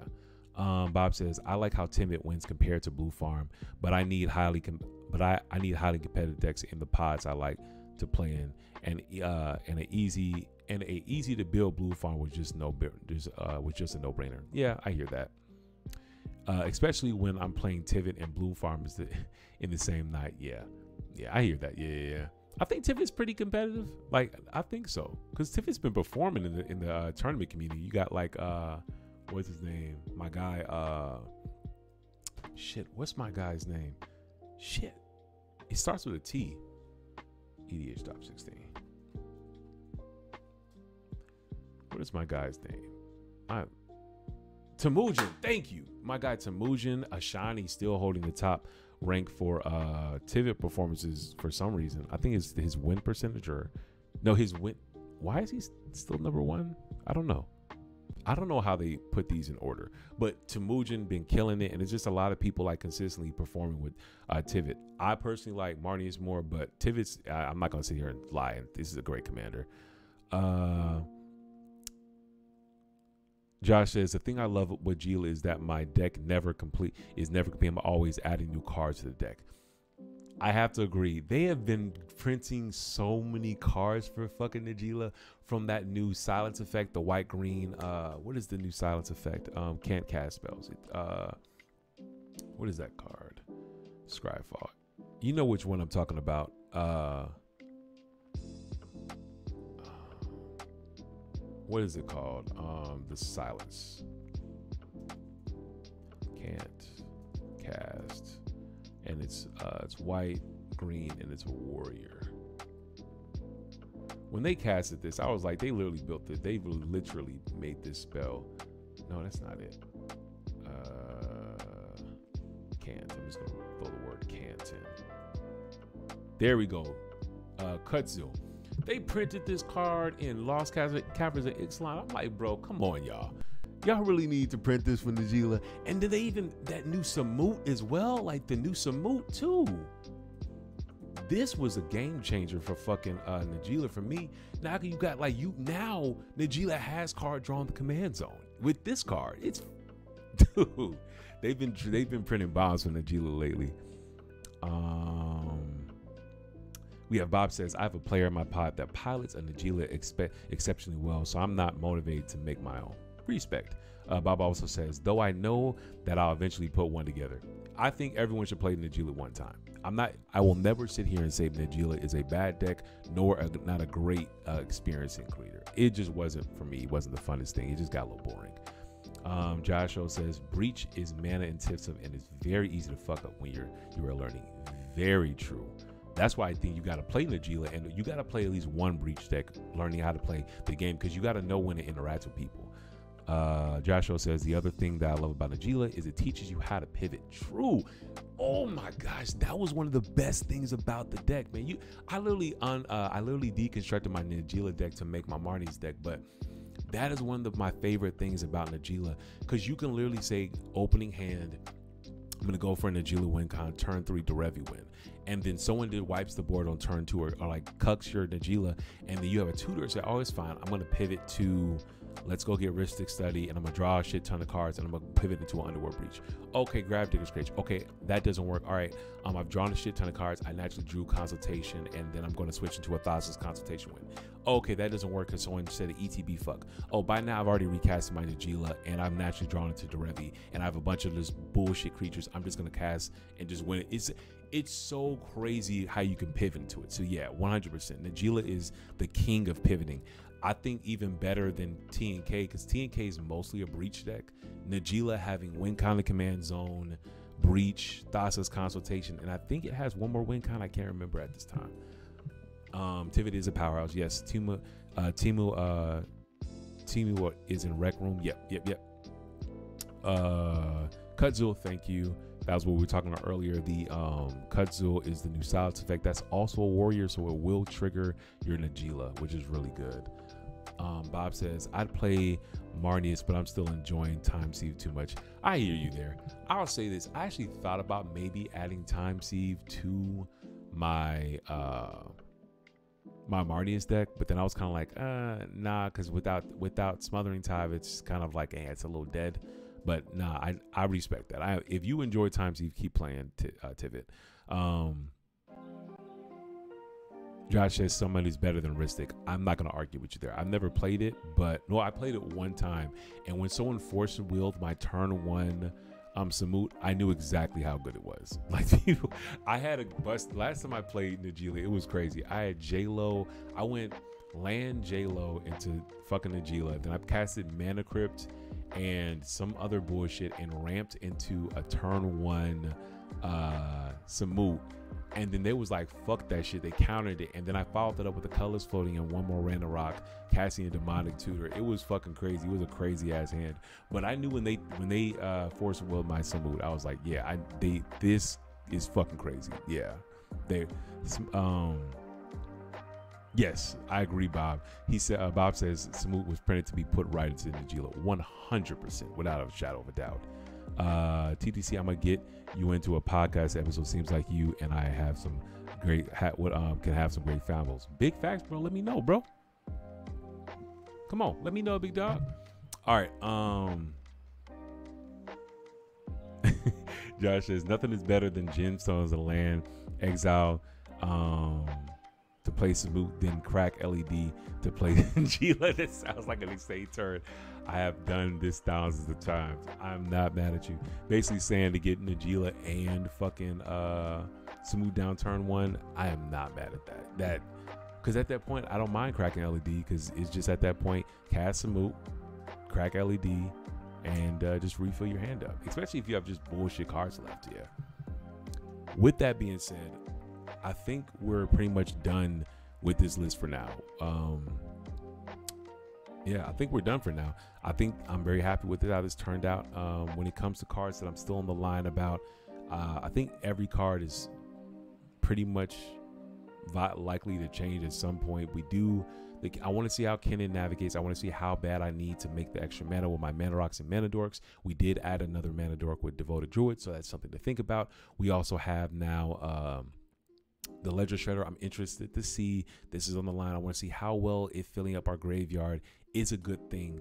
Bob says, I like how Timid wins compared to Blue Farm, but I need highly competitive decks in the pods I like to play in, and a easy to build Blue Farm was just a no brainer. Yeah, I hear that. Especially when I'm playing Tivit and Blue Farm in the same night. Yeah, I hear that. Yeah. I think Tivit's pretty competitive. Like, I think so, because Tivit's been performing in the tournament community. You got like what's his name? My guy. Shit. What's my guy's name? Shit. It starts with a T. EDH top 16. What is my guy's name? Temujin. Thank you. My guy Temujin. Ashani still holding the top rank for Tivit performances for some reason. I think it's his win percentage, or no, his win. Why is he still number one? I don't know. I don't know how they put these in order, but Temujin been killing it, and it's just a lot of people like consistently performing with Tivit. I personally like Marnius more, but Tivit's, I'm not gonna sit here and lie. This is a great commander. Josh says, the thing I love with Gila is that my deck never complete. I'm always adding new cards to the deck. I have to agree. They have been printing so many cards for fucking Najila, from that new silence effect, the white green. What is the new silence effect? Can't cast spells. What is that card? Scryfall. You know which one I'm talking about. What is it called? The silence. Can't cast. And it's white, green, and it's a warrior. When they casted this, I was like, they literally built it. They literally made this spell. No, that's not it. Can't. I'm just gonna throw the word can't in. There we go. Kutsu. They printed this card in Lost Caverns and Ixalan. I'm like, bro, come on, y'all. Y'all really need to print this for Najila. And did they even, that new Samut as well? Like the new Samut too. This was a game changer for fucking Najila for me. Now you got like, now Najila has card drawn the command zone. With this card, it's, dude, they've been printing bombs for Najila lately. We have Bob says, I have a player in my pod that pilots a Najila exceptionally well, so I'm not motivated to make my own. Respect. Bob also says, though I know that I'll eventually put one together. I think everyone should play Najila one time. I will never sit here and say Najila is a bad deck, nor not a great experiencing creator. It just wasn't for me. It wasn't the funnest thing. It just got a little boring. Joshua says, Breach is mana intensive and it's very easy to fuck up when you are learning. Very true. That's why I think you got to play Najila, and you got to play at least one Breach deck, learning how to play the game, because you got to know when to interact with people. Joshua says, the other thing that I love about Najila is it teaches you how to pivot. True. Oh my gosh, that was one of the best things about the deck, man. I literally deconstructed my Najila deck to make my Marnie's deck, but that is one of my favorite things about Najila, because you can literally say opening hand, I'm going to go for a Najila win con, turn 3 Derevi win. And then someone wipes the board on turn 2 or like cucks your Najila, and then you have a tutor say, oh, it's fine. I'm going to pivot to, let's go get Ristic Study, and I'm going to draw a shit ton of cards, and I'm going to pivot into an Underworld Breach. Okay, grab Digger's Cage. Okay, that doesn't work. All right, I've drawn a shit ton of cards. I naturally drew Consultation, and then I'm going to switch into a Thassa's Consultation win. Okay, that doesn't work because someone said an ETB fuck. Oh, by now I've already recasted my Najila, and I'm naturally drawn into Derevi, and I have a bunch of this bullshit creatures I'm just going to cast and just win it. It's so crazy how you can pivot into it. So yeah, 100%. Najila is the king of pivoting. I think even better than TNK, because TNK is mostly a Breach deck. Najila having win con of Command Zone, Breach, Thassa's Consultation, and I think it has one more win con I can't remember at this time. Tivit is a powerhouse. Yes, Timu is in Rec Room. Yep. Kutzul, thank you. That was what we were talking about earlier. The Kutzul is the new silence effect. That's also a warrior, so it will trigger your Najila, which is really good. Bob says, I'd play Marnius, but I'm still enjoying Time Sieve too much. I hear you there. I'll say this. I actually thought about maybe adding Time Sieve to my my Marnius deck, but then I was kind of like, nah, because without Smothering Tide, it's kind of like, it's a little dead. But nah, I respect that. If you enjoy Time Thief, keep playing Tivit. Josh says somebody's better than Ristic. I'm not gonna argue with you there. I've never played it, but no, I played it one time, and when someone force wheeled my turn 1 Samut, I knew exactly how good it was. Like, I had a bust last time I played Najila. It was crazy. I had J-Lo. I went land J-Lo into fucking Najila. Then I casted Mana Crypt and some other bullshit and ramped into a turn 1 Samut. And then they was like, fuck that shit. They countered it. And then I followed it up with the colors floating and one more random rock, casting a demonic tutor. It was fucking crazy. It was a crazy ass hand. But I knew when they force willed my Samut, I was like, yeah, this is fucking crazy. Yeah. Yes, I agree, Bob. He said, Bob says Samut was printed to be put right into Najila 100% without a shadow of a doubt. TTC, I'm gonna get you into a podcast episode. Seems like you and I have some great can have some great fambos. Big facts, bro. Let me know, bro. Come on, let me know, big dog. All right. Josh says nothing is better than gemstones and land exile to play Samut, then crack LED to play Gila. That sounds like an insane turn. I have done this thousands of times. I'm not mad at you. Basically saying to get Najila and fucking Samut down turn 1, I am not mad at that. Because at that point, I don't mind cracking LED, because it's just at that point, cast Samut, crack LED, and just refill your hand up. Especially if you have just bullshit cards left. Yeah. With that being said, I think we're pretty much done with this list for now. Yeah, I think we're done for now. I think I'm very happy with how this turned out. When it comes to cards that I'm still on the line about, I think every card is pretty much likely to change at some point. I want to see how Kennen navigates. I want to see how bad I need to make the extra mana with my Mana Rocks and Mana Dorks. We did add another Mana Dork with Devoted Druid, so that's something to think about. We also have now the Ledger Shredder. I'm interested to see. This is on the line. I want to see how well if filling up our graveyard is a good thing.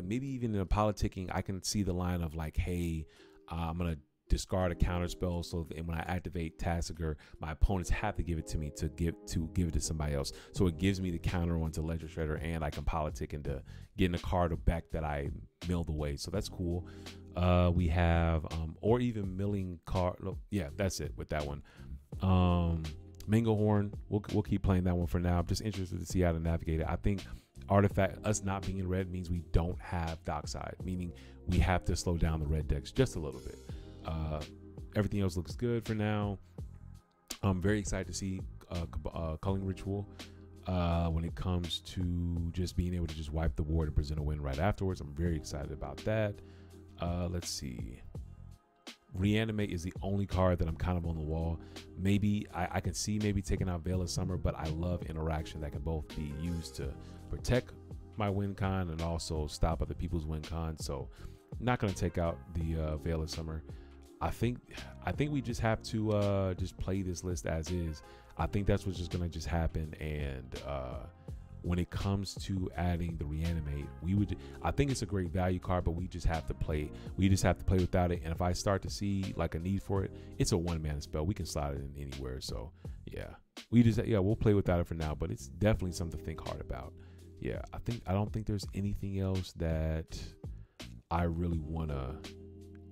Maybe even in a politicking, I can see the line of like, hey, I'm gonna discard a counter spell, so that when I activate TASIGUR, my opponents have to give it to me to give it to somebody else. So it gives me the counter onto Ledger Shredder, and I can politic into getting a card back that I milled away. So that's cool. We have or even milling card. Yeah, that's it with that one. Mango Horn, we'll keep playing that one for now. I'm just interested to see how to navigate it. I think Artifact, us not being in red, means we don't have Dockside, meaning we have to slow down the red decks just a little bit. Everything else looks good for now. I'm very excited to see Culling Ritual when it comes to just being able to just wipe the board and present a win right afterwards. I'm very excited about that. Let's see. Reanimate is the only card that I'm kind of on the wall. Maybe I can see maybe taking out Veil of Summer, but I love interaction that can both be used to protect my win con and also stop other people's win con. So not going to take out the Veil of Summer. I think we just have to just play this list as is. I think that's what's just going to just happen. And when it comes to adding the Reanimate, I think it's a great value card, but we just have to play without it. And if I start to see like a need for it, it's a 1-mana spell. We can slide it in anywhere. So yeah, we'll play without it for now, but it's definitely something to think hard about. Yeah, I don't think there's anything else that I really want to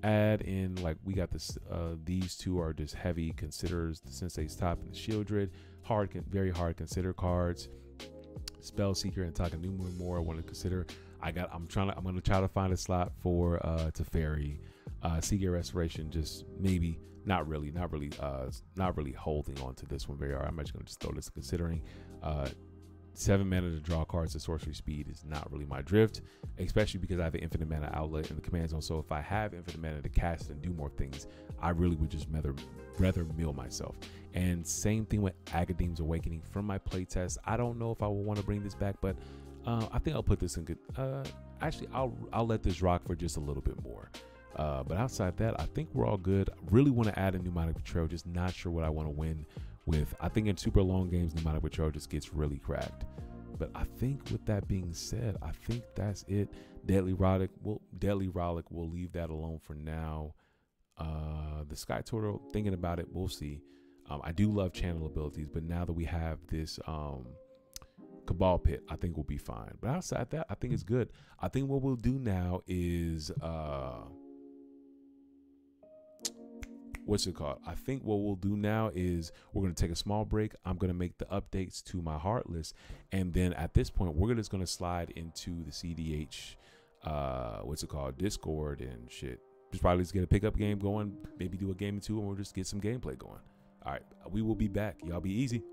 add in. Like, we got this, these two are just heavy considers, the Sensei's Top and the Shieldred, very hard consider cards. Spell Seeker and Takanuma more I want to consider. I'm gonna try to find a slot for Teferi. Seagate Restoration, just maybe not really holding on to this one very hard. I'm just gonna just throw this considering. 7 mana to draw cards at sorcery speed is not really my drift, especially because I have an infinite mana outlet in the command zone. So if I have infinite mana to cast and do more things, I really would just rather mill myself. And same thing with Agadeem's Awakening from my playtest. I don't know if I will want to bring this back, but I think I'll put this in good. Actually, I'll let this rock for just a little bit more. But outside that, I think we're all good. Really want to add a Pneumatic Betrayal, just not sure what I want to win with. I think in super long games, Pneumatic Betrayal just gets really cracked. But I think with that being said, I think that's it. Deadly Relic, we'll leave that alone for now. The Sky Turtle, thinking about it, we'll see. I do love channel abilities, but now that we have this Cabal Pit, I think we'll be fine. But outside that, I think it's good. I think what we'll do now is what's it called? I think what we'll do now is we're going to take a small break. I'm going to make the updates to my Heartless. And then at this point, we're just going to slide into the cEDH, Discord and shit. Just probably just get a pickup game going, maybe do a game or two, and we'll just get some gameplay going. All right, we will be back. Y'all be easy.